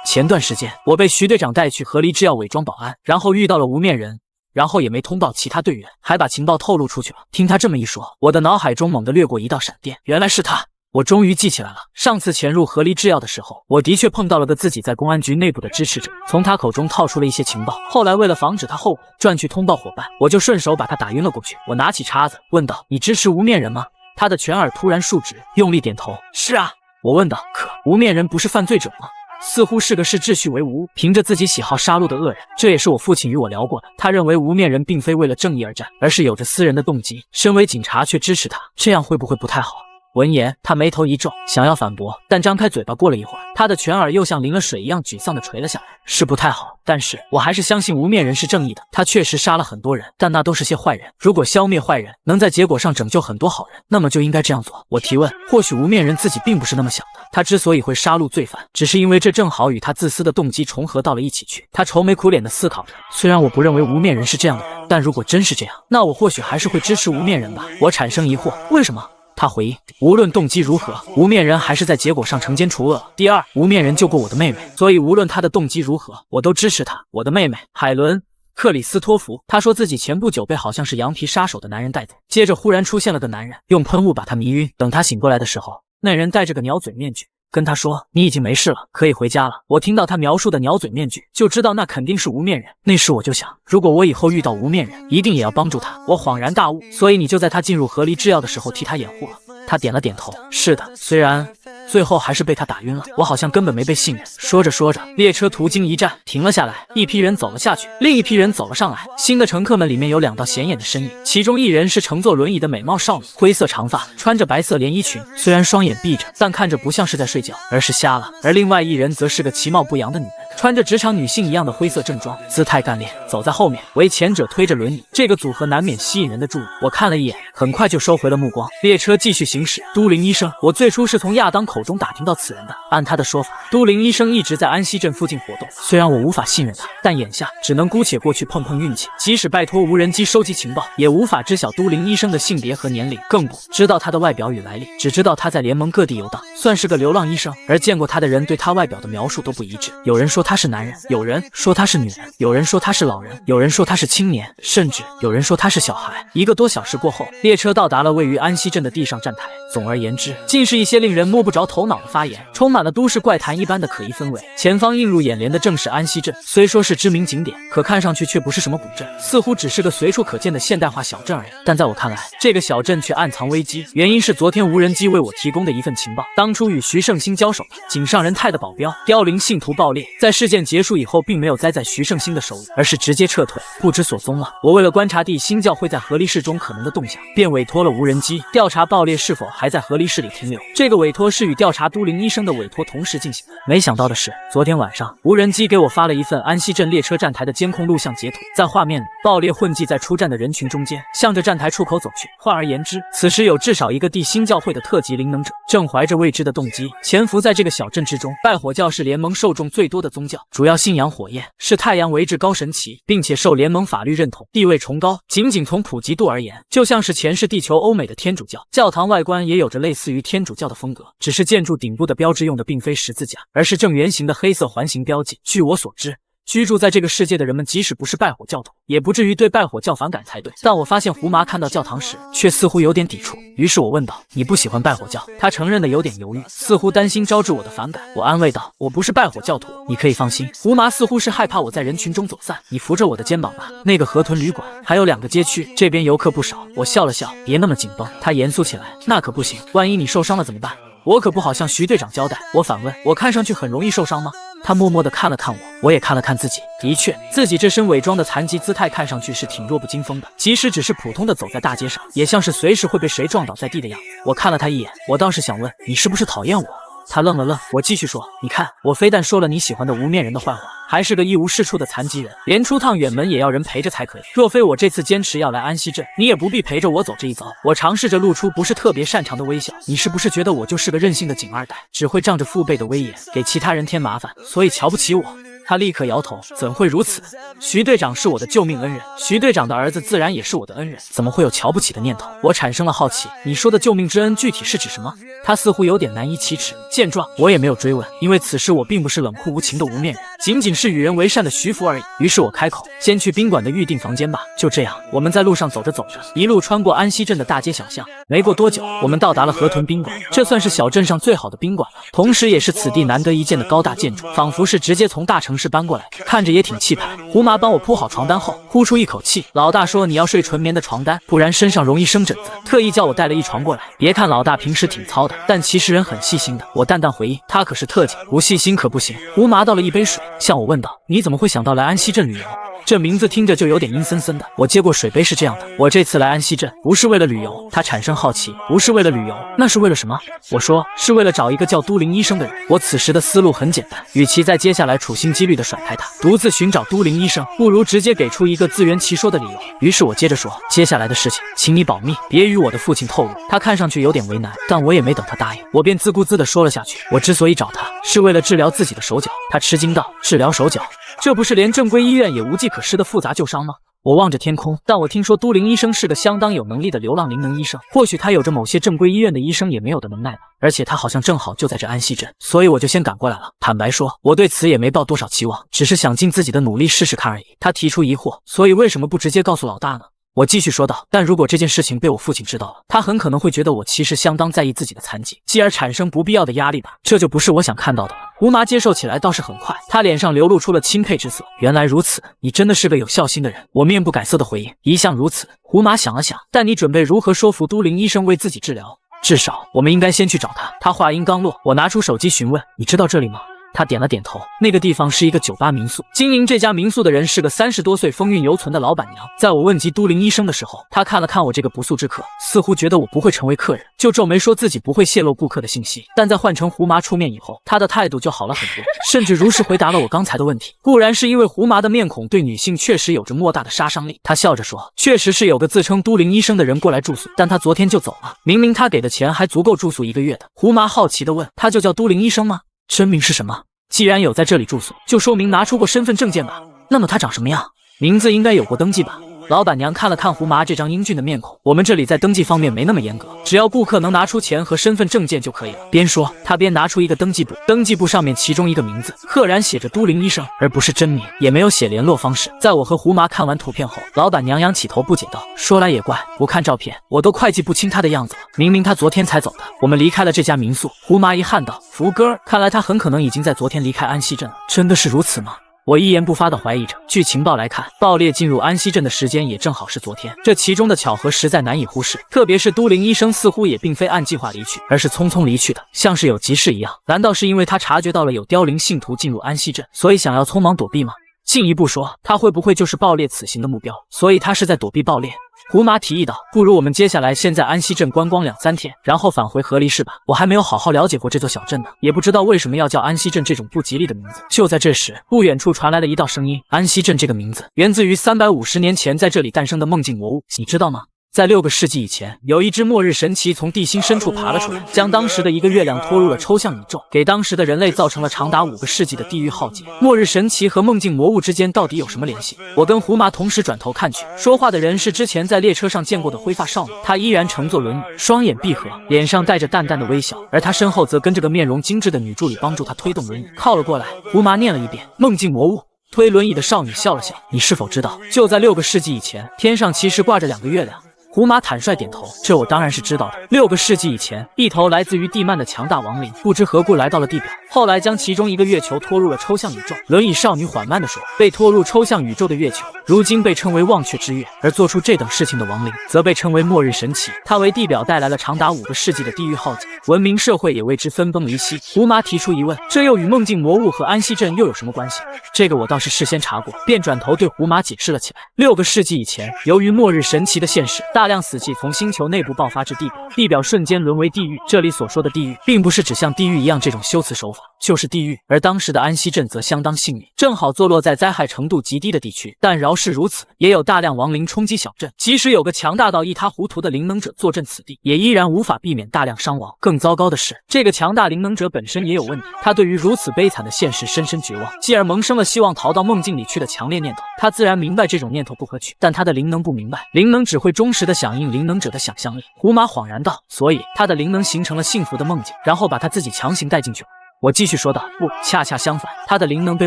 前段时间我被徐队长带去河狸制药伪装保安，然后遇到了无面人，然后也没通报其他队员，还把情报透露出去了。听他这么一说，我的脑海中猛地掠过一道闪电，原来是他。我终于记起来了，上次潜入河狸制药的时候，我的确碰到了个自己在公安局内部的支持者，从他口中套出了一些情报。后来为了防止他后悔转去通报伙伴，我就顺手把他打晕了过去。我拿起叉子问道：你支持无面人吗？他的犬耳突然竖直，用力点头：是啊。我问道：可无面人不是犯罪者吗？似乎是个视秩序为无，凭着自己喜好杀戮的恶人。这也是我父亲与我聊过的，他认为无面人并非为了正义而战，而是有着私人的动机。身为警察却支持他，这样会不会不太好？闻言，他眉头一皱，想要反驳，但张开嘴巴过了一会儿，他的犬耳又像淋了水一样沮丧地垂了下来。是不太好，但是我还是相信无面人是正义的。他确实杀了很多人，但那都是些坏人。如果消灭坏人能在结果上拯救很多好人，那么就应该这样做。我提问，或许无面人自己并不是那么想的，他之所以会杀戮罪犯，只是因为这正好与他自私的动机重合到了一起去。他愁眉苦脸地思考着，虽然我不认为无面人是这样的人，但如果真是这样，那我或许还是会支持无面人吧。我产生疑惑，为什么？他回应，无论动机如何，无面人还是在结果上惩奸除恶了。第二，无面人救过我的妹妹，所以无论他的动机如何，我都支持他。我的妹妹海伦·克里斯托弗，他说自己前不久被好像是羊皮杀手的男人带走，接着忽然出现了个男人，用喷雾把他迷晕。等他醒过来的时候，那人戴着个鸟嘴面具，跟他说：“你已经没事了，可以回家了。”我听到他描述的鸟嘴面具，就知道那肯定是无面人。那时我就想，如果我以后遇到无面人，一定也要帮助他。我恍然大悟，所以你就在他进入河狸制药的时候替他掩护了。他点了点头，是的，虽然最后还是被他打晕了，我好像根本没被信任。说着说着，列车途经一站，停了下来，一批人走了下去，另一批人走了上来。新的乘客们里面有2道显眼的身影，其中一人是乘坐轮椅的美貌少女，灰色长发，穿着白色连衣裙，虽然双眼闭着，但看着不像是在睡觉，而是瞎了。而另外一人则是个其貌不扬的女人，穿着职场女性一样的灰色正装，姿态干练，走在后面，为前者推着轮椅。这个组合难免吸引人的注意，我看了一眼，很快就收回了目光。列车继续行驶。都灵医生，我最初是从亚当口中打听到此人的。按他的说法，都灵医生一直在安溪镇附近活动。虽然我无法信任他，但眼下只能姑且过去碰碰运气。即使拜托无人机收集情报，也无法知晓都灵医生的性别和年龄，更不知道他的外表与来历。只知道他在联盟各地游荡，算是个流浪医生。而见过他的人对他外表的描述都不一致。有人说他是男人，有人说他是女人，有人说他是老人，有人说他是青年，甚至有人说他是小孩。1个多小时过后，列车到达了位于安溪镇的地上站台。总而言之，尽是一些令人摸不着头脑的发言，充满了都市怪谈一般的可疑氛围。前方映入眼帘的正是安溪镇，虽说是知名景点，可看上去却不是什么古镇，似乎只是个随处可见的现代化小镇而已。但在我看来，这个小镇却暗藏危机，原因是昨天无人机为我提供的一份情报。当初与徐胜兴交手的井上仁太的保镖凋零信徒爆裂，在事件结束以后，并没有栽在徐胜兴的手里，而是直接撤退，不知所踪了。我为了观察地心教会在河离市中可能的动向，便委托了无人机调查爆裂是否还在河离市里停留。这个委托是与调查都灵医生的委托同时进行的。没想到的是，昨天晚上无人机给我发了一份安溪镇列车站台的监控录像截图，在画面里，爆裂混迹在出站的人群中间，向着站台出口走去。换而言之，此时有至少一个地心教会的特级灵能者，正怀着未知的动机潜伏在这个小镇之中。拜火教是联盟受众最多的宗教，主要信仰火焰，是太阳为至高神祇，并且受联盟法律认同，地位崇高。仅从普及度而言，就像是前世地球欧美的天主教。教堂外观也有着类似于天主教的风格，只是建筑顶部的标志用的并非十字架，而是正圆形的黑色环形标记。据我所知，居住在这个世界的人们，即使不是拜火教徒，也不至于对拜火教反感才对。但我发现胡麻看到教堂时，却似乎有点抵触。于是我问道：“你不喜欢拜火教？”他承认的有点犹豫，似乎担心招致我的反感。我安慰道：“我不是拜火教徒，你可以放心。”胡麻似乎是害怕我在人群中走散，你扶着我的肩膀吧。那个河豚旅馆还有2个街区，这边游客不少。我笑了笑，别那么紧绷。他严肃起来：“那可不行，万一你受伤了怎么办？我可不好向徐队长交代。”我反问：“我看上去很容易受伤吗？”他默默地看了看我，我也看了看自己。的确，自己这身伪装的残疾姿态看上去是挺弱不禁风的，即使只是普通的走在大街上，也像是随时会被谁撞倒在地的样子。我看了他一眼，我倒是想问，你是不是讨厌我？他愣了愣，我继续说，你看，我非但说了你喜欢的无面人的坏话，还是个一无是处的残疾人，连出趟远门也要人陪着才可以。若非我这次坚持要来安溪镇，你也不必陪着我走这一遭。我尝试着露出不是特别擅长的微笑，你是不是觉得我就是个任性的井二代，只会仗着父辈的威严给其他人添麻烦，所以瞧不起我？他立刻摇头，怎会如此？徐队长是我的救命恩人，徐队长的儿子自然也是我的恩人，怎么会有瞧不起的念头？我产生了好奇，你说的救命之恩具体是指什么？他似乎有点难以启齿。见状，我也没有追问，因为此时我并不是冷酷无情的无面人，仅仅是与人为善的徐福而已。于是我开口，先去宾馆的预订房间吧。就这样，我们在路上走着走着，一路穿过安溪镇的大街小巷。没过多久，我们到达了河豚宾馆，这算是小镇上最好的宾馆了，同时也是此地难得一见的高大建筑，仿佛是直接从大城市搬过来，看着也挺气派。胡麻帮我铺好床单后，呼出一口气，老大说你要睡纯棉的床单，不然身上容易生疹子，特意叫我带了一床过来。别看老大平时挺糙的，但其实人很细心的。我淡淡回应，他可是特警，不细心可不行。胡麻倒了一杯水，向我问道，你怎么会想到来安溪镇旅游？这名字听着就有点阴森森的。我接过水杯，是这样的，我这次来安溪镇不是为了旅游。他产生好奇，不是为了旅游，那是为了什么？我说是为了找一个叫都灵医生的人。我此时的思路很简单，与其在接下来处心积虑地甩开他，独自寻找都灵医生，不如直接给出一个自圆其说的理由。于是我接着说，接下来的事情请你保密，别与我的父亲透露。他看上去有点为难，但我也没等他答应，我便自顾自地说了下去。我之所以找他，是为了治疗自己的手脚。他吃惊道，治疗手脚？这不是连正规医院也无计可施的复杂旧伤吗？我望着天空，但我听说都灵医生是个相当有能力的流浪灵能医生，或许他有着某些正规医院的医生也没有的能耐吧。而且他好像正好就在这安溪镇，所以我就先赶过来了。坦白说，我对此也没抱多少期望，只是想尽自己的努力试试看而已。他提出疑惑，所以为什么不直接告诉老大呢？我继续说道，但如果这件事情被我父亲知道了，他很可能会觉得我其实相当在意自己的残疾，继而产生不必要的压力吧，这就不是我想看到的了。胡麻接受起来倒是很快，他脸上流露出了钦佩之色。原来如此，你真的是个有孝心的人。我面不改色的回应，一向如此。胡麻想了想，但你准备如何说服都灵医生为自己治疗？至少我们应该先去找他。他话音刚落，我拿出手机询问，你知道这里吗？他点了点头，那个地方是一个酒吧民宿，经营这家民宿的人是个30多岁风韵犹存的老板娘。在我问及都灵医生的时候，他看了看我这个不速之客，似乎觉得我不会成为客人，就皱眉说自己不会泄露顾客的信息。但在换成胡麻出面以后，他的态度就好了很多，甚至如实回答了我刚才的问题。固然是因为胡麻的面孔对女性确实有着莫大的杀伤力，他笑着说，确实是有个自称都灵医生的人过来住宿，但他昨天就走了，明明他给的钱还足够住宿1个月的。胡麻好奇地问，他就叫都灵医生吗？真名是什么？既然有在这里住宿，就说明拿出过身份证件吧。那么他长什么样？名字应该有过登记吧？老板娘看了看胡麻这张英俊的面孔，我们这里在登记方面没那么严格，只要顾客能拿出钱和身份证件就可以了。边说，他边拿出一个登记簿，登记簿上面其中一个名字赫然写着都灵医生，而不是真名，也没有写联络方式。在我和胡麻看完图片后，老板娘仰起头不解道：“说来也怪，不看照片，我都快记不清他的样子了。明明他昨天才走的。”我们离开了这家民宿，胡麻一汗道：“福哥，看来他很可能已经在昨天离开安溪镇了。真的是如此吗？”我一言不发地怀疑着。据情报来看，爆裂进入安溪镇的时间也正好是昨天，这其中的巧合实在难以忽视。特别是都灵医生似乎也并非按计划离去，而是匆匆离去的，像是有急事一样。难道是因为他察觉到了有凋零信徒进入安溪镇，所以想要匆忙躲避吗？进一步说，他会不会就是爆裂此行的目标？所以他是在躲避爆裂。胡麻提议道：“不如我们接下来先在安溪镇观光2-3天，然后返回河离市吧。我还没有好好了解过这座小镇呢，也不知道为什么要叫安溪镇这种不吉利的名字。”就在这时，不远处传来了一道声音：“安溪镇这个名字源自于350年前在这里诞生的梦境魔物，你知道吗？”在6个世纪以前，有一只末日神奇从地心深处爬了出来，将当时的一个月亮拖入了抽象宇宙，给当时的人类造成了长达5个世纪的地狱浩劫。末日神奇和梦境魔物之间到底有什么联系？我跟胡麻同时转头看去，说话的人是之前在列车上见过的灰发少女，她依然乘坐轮椅，双眼闭合，脸上带着淡淡的微笑，而她身后则跟着个面容精致的女助理帮助她推动轮椅。靠了过来，胡麻念了一遍梦境魔物。推轮椅的少女笑了笑：“你是否知道，就在6个世纪以前，天上其实挂着2个月亮？”胡麻坦率点头，这我当然是知道的。6个世纪以前，一头来自于地幔的强大亡灵，不知何故来到了地表，后来将其中一个月球拖入了抽象宇宙。轮椅少女缓慢地说：“被拖入抽象宇宙的月球，如今被称为忘却之月，而做出这等事情的亡灵，则被称为末日神奇。它为地表带来了长达5个世纪的地狱浩劫，文明社会也为之分崩离析。”胡麻提出疑问：“这又与梦境魔物和安溪镇又有什么关系？”这个我倒是事先查过，便转头对胡麻解释了起来。6个世纪以前，由于末日神奇的现世，大量死气从星球内部爆发至地表，地表瞬间沦为地狱。这里所说的地狱，并不是指像地狱一样这种修辞手法，就是地狱。而当时的安溪镇则相当幸运，正好坐落在灾害程度极低的地区。但饶是如此，也有大量亡灵冲击小镇，即使有个强大到一塌糊涂的灵能者坐镇此地，也依然无法避免大量伤亡。更糟糕的是，这个强大灵能者本身也有问题，他对于如此悲惨的现实深深绝望，继而萌生了希望逃到梦境里去的强烈念头。他自然明白这种念头不可取，但他的灵能不明白，灵能只会忠实的响应灵能者的想象力。胡麻恍然道：“所以他的灵能形成了幸福的梦境，然后把他自己强行带进去了。”我继续说道：“不，恰恰相反，他的灵能被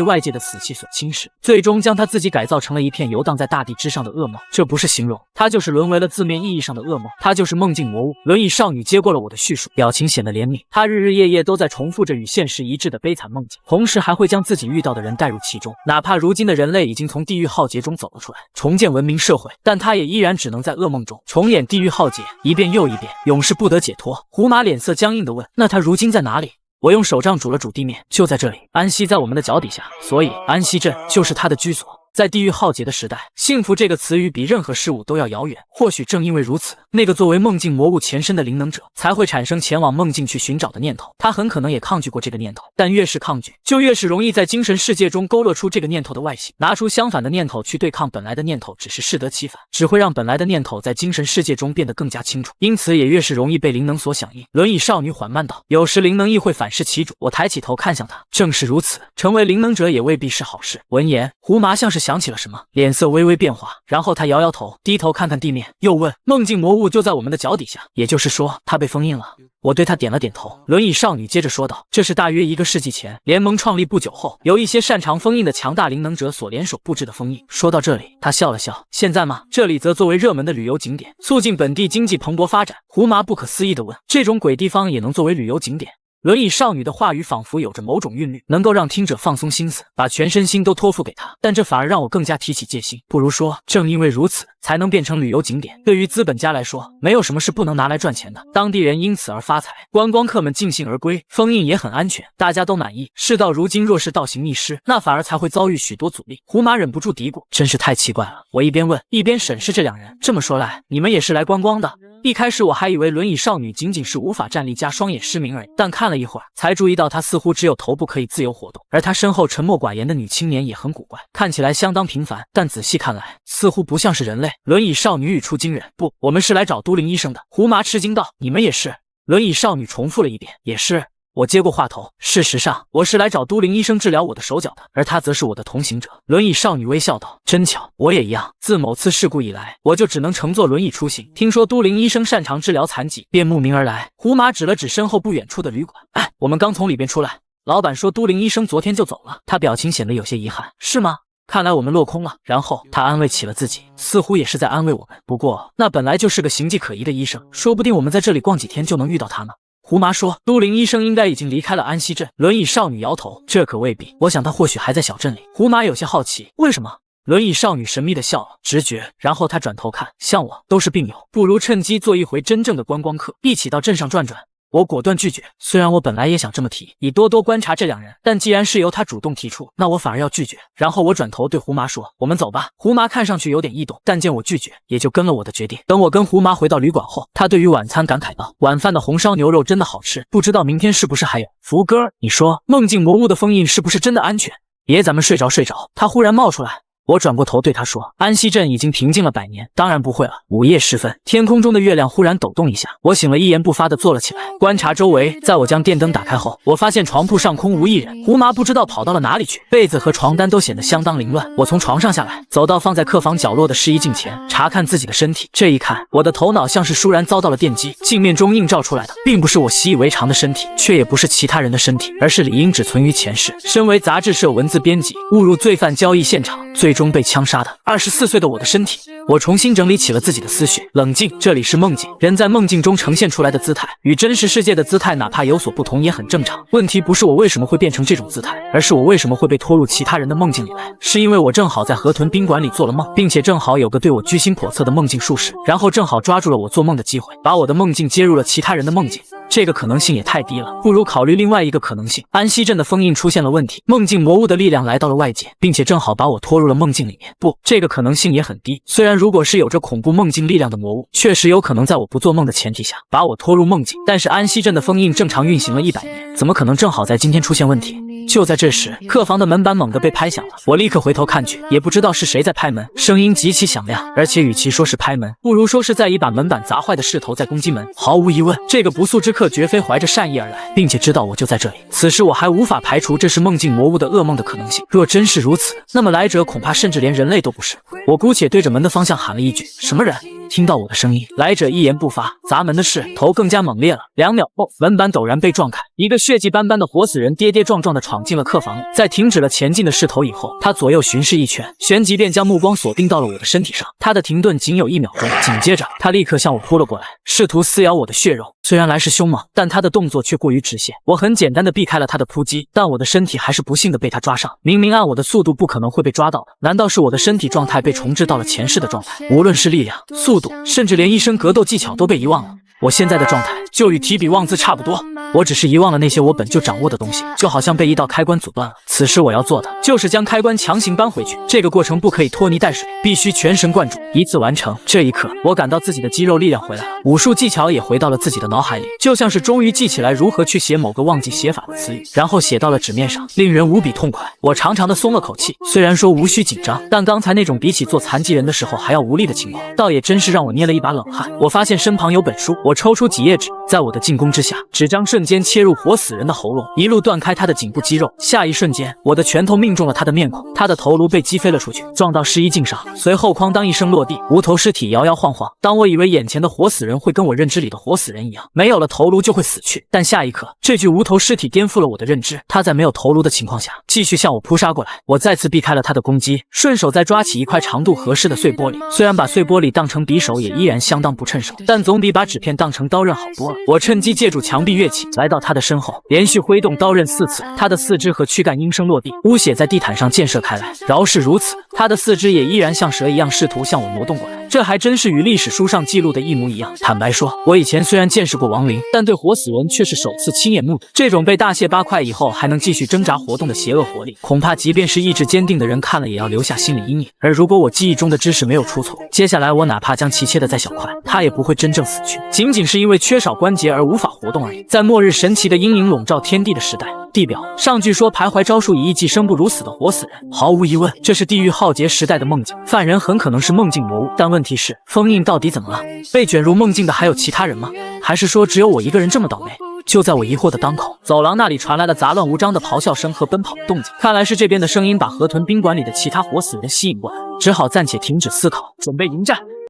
外界的死气所侵蚀，最终将他自己改造成了一片游荡在大地之上的噩梦。这不是形容，他就是沦为了字面意义上的噩梦，他就是梦境魔物。”轮椅少女接过了我的叙述，表情显得怜悯。她日日夜夜都在重复着与现实一致的悲惨梦境，同时还会将自己遇到的人带入其中。哪怕如今的人类已经从地狱浩劫中走了出来，重建文明社会，但她也依然只能在噩梦中重演地狱浩劫，一遍又一遍，永世不得解脱。胡麻脸色僵硬地问：“那他如今在哪里？”我用手杖拄了拄地面，就在这里。安息在我们的脚底下，所以安息镇就是他的居所。在地狱浩劫的时代，幸福这个词语比任何事物都要遥远。或许正因为如此，那个作为梦境魔物前身的灵能者才会产生前往梦境去寻找的念头。他很可能也抗拒过这个念头，但越是抗拒，就越是容易在精神世界中勾勒出这个念头的外形。拿出相反的念头去对抗本来的念头，只是适得其反，只会让本来的念头在精神世界中变得更加清楚，因此也越是容易被灵能所响应。轮椅少女缓慢道：“有时灵能亦会反噬其主。”我抬起头看向她，正是如此，成为灵能者也未必是好事。闻言，胡麻像是想起了什么，脸色微微变化，然后他摇摇头，低头看看地面，又问：“梦境魔物就在我们的脚底下，也就是说，它被封印了？”我对他点了点头。轮椅少女接着说道：“这是大约1个世纪前，联盟创立不久后，有一些擅长封印的强大灵能者所联手布置的封印。”说到这里，他笑了笑：“现在吗？这里则作为热门的旅游景点，促进本地经济蓬勃发展。”胡麻不可思议地问：“这种鬼地方也能作为旅游景点？”轮椅少女的话语仿佛有着某种韵律，能够让听者放松心思，把全身心都托付给她。但这反而让我更加提起戒心。不如说，正因为如此，才能变成旅游景点。对于资本家来说，没有什么是不能拿来赚钱的，当地人因此而发财，观光客们尽兴而归，封印也很安全，大家都满意。事到如今，若是倒行逆施，那反而才会遭遇许多阻力。胡麻忍不住嘀咕：“真是太奇怪了。”我一边问，一边审视这两人。这么说来，你们也是来观光的？一开始我还以为轮椅少女仅仅是无法站立加双眼失明而已，但看了一会儿，才注意到她似乎只有头部可以自由活动，而她身后沉默寡言的女青年也很古怪，看起来相当平凡，但仔细看来，似乎不像是人类。轮椅少女语出惊人：“不，我们是来找都灵医生的。”胡麻吃惊道：“你们也是？”轮椅少女重复了一遍：“也是。”我接过话头，事实上我是来找都灵医生治疗我的手脚的，而他则是我的同行者。轮椅少女微笑道：真巧，我也一样。自某次事故以来，我就只能乘坐轮椅出行。听说都灵医生擅长治疗残疾，便慕名而来。胡马指了指身后不远处的旅馆，哎，我们刚从里边出来，老板说都灵医生昨天就走了。他表情显得有些遗憾。是吗？看来我们落空了。然后他安慰起了自己，似乎也是在安慰我们。不过那本来就是个形迹可疑的医生，说不定我们在这里逛几天就能遇到他呢。胡麻说，都灵医生应该已经离开了安溪镇。轮椅少女摇头，这可未必，我想他或许还在小镇里。胡麻有些好奇，为什么？轮椅少女神秘的笑了，直觉。然后她转头看，像我都是病友，不如趁机做一回真正的观光客，一起到镇上转转。我果断拒绝，虽然我本来也想这么提，以多多观察这两人，但既然是由他主动提出，那我反而要拒绝。然后我转头对胡麻说，我们走吧。胡麻看上去有点异动，但见我拒绝，也就跟了我的决定。等我跟胡麻回到旅馆后，他对于晚餐感慨道，晚饭的红烧牛肉真的好吃，不知道明天是不是还有。福哥，你说梦境魔物的封印是不是真的安全？别咱们睡着。他忽然冒出来。我转过头对他说，安溪镇已经平静了100年，当然不会了。午夜时分，天空中的月亮忽然抖动一下，我醒了，一言不发地坐了起来，观察周围。在我将电灯打开后，我发现床铺上空无一人，胡麻不知道跑到了哪里去，被子和床单都显得相当凌乱。我从床上下来，走到放在客房角落的试衣镜前，查看自己的身体。这一看，我的头脑像是倏然遭到了电击，镜面中映照出来的并不是我习以为常的身体，却也不是其他人的身体，而是理应只存于前世，身为杂志社文字编辑，误入罪犯交易现场，最终被枪杀的24岁的我的身体。我重新整理起了自己的思绪，冷静，这里是梦境，人在梦境中呈现出来的姿态与真实世界的姿态哪怕有所不同也很正常。问题不是我为什么会变成这种姿态，而是我为什么会被拖入其他人的梦境里来。是因为我正好在河豚宾馆里做了梦，并且正好有个对我居心叵测的梦境术士，然后正好抓住了我做梦的机会，把我的梦境接入了其他人的梦境。这个可能性也太低了，不如考虑另外一个可能性。安溪镇的封印出现了问题，梦境魔物的力量来到了外界，并且正好把我拖入了梦境里面。不，这个可能性也很低。虽然如果是有着恐怖梦境力量的魔物，确实有可能在我不做梦的前提下把我拖入梦境，但是安溪镇的封印正常运行了100年，怎么可能正好在今天出现问题？就在这时，客房的门板猛地被拍响了，我立刻回头看去，也不知道是谁在拍门，声音极其响亮，而且与其说是拍门，不如说是在以把门板砸坏的势头在攻击门。毫无疑问，这个不速之客绝非怀着善意而来，并且知道我就在这里。此时我还无法排除这是梦境魔物的噩梦的可能性，若真是如此，那么来者恐怕甚至连人类都不是。我姑且对着门的方向喊了一句，什么人？听到我的声音，来者一言不发，砸门的势头更加猛烈了。2秒后，门板陡然被撞开，一个血迹斑斑的活死人跌跌撞撞地闯进了客房里。在停止了前进的势头以后，他左右巡视一圈，旋即便将目光锁定到了我的身体上。他的停顿仅有1秒钟，紧接着他立刻向我扑了过来，试图撕咬我的血肉。虽然来势凶猛，但他的动作却过于直线。我很简单地避开了他的扑击，但我的身体还是不幸地被他抓上。明明按我的速度不可能会被抓到的，难道是我的身体状态被重置到了前世的状态？无论是力量、速度，甚至连一身格斗技巧都被遗忘了。我现在的状态就与提笔忘字差不多，我只是遗忘了那些我本就掌握的东西，就好像被一道开关阻断了。此时我要做的就是将开关强行搬回去，这个过程不可以拖泥带水，必须全神贯注，一次完成。这一刻，我感到自己的肌肉力量回来了，武术技巧也回到了自己的脑海里，就像是终于记起来如何去写某个忘记写法的词语，然后写到了纸面上，令人无比痛快。我长长的松了口气，虽然说无需紧张，但刚才那种比起做残疾人的时候还要无力的情况，倒也真是让我捏了一把冷汗。我发现身旁有本书，我抽出几页纸，在我的进攻之下，纸张瞬间切入活死人的喉咙，一路断开他的颈部肌肉。下一瞬间，我的拳头命中了他的面孔，他的头颅被击飞了出去，撞到试衣镜上，随后哐当一声落地，无头尸体摇摇晃晃。当我以为眼前的活死人会跟我认知里的活死人一样，没有了头颅就会死去，但下一刻，这具无头尸体颠覆了我的认知。他在没有头颅的情况下，继续向我扑杀过来。我再次避开了他的攻击，顺手再抓起一块长度合适的碎玻璃。虽然把碎玻璃当成匕首也依然相当不趁手，但总比把纸片当成刀刃好多了。我趁机借助墙壁跃起，来到他的身后，连续挥动刀刃4次，他的四肢和躯干应声落地，污血在地毯上溅射开来。饶是如此，他的四肢也依然像蛇一样试图向我挪动过来。这还真是与历史书上记录的一模一样。坦白说，我以前虽然见识过亡灵，但对活死人却是首次亲眼目睹。这种被大卸8块以后还能继续挣扎活动的邪恶活力，恐怕即便是意志坚定的人看了也要留下心理阴影。而如果我记忆中的知识没有出错，接下来我哪怕将其切得再小块，他也不会真正死去，仅仅是因为缺少关节而无法活动而已。在末日神奇的阴影笼罩天地的时代，地表上据说徘徊招数以一寄生不如死的活死人，毫无疑问，这是地狱浩劫时代的梦境。犯人很可能是梦境魔物，但问题是，封印到底怎么了？被卷入梦境的还有其他人吗？还是说只有我一个人这么倒霉？就在我疑惑的当口，走廊那里传来了杂乱无章的咆哮声和奔跑的动静，看来是这边的声音把河豚宾馆里的其他活死人吸引过来，只好暂且停止思考，准备迎战。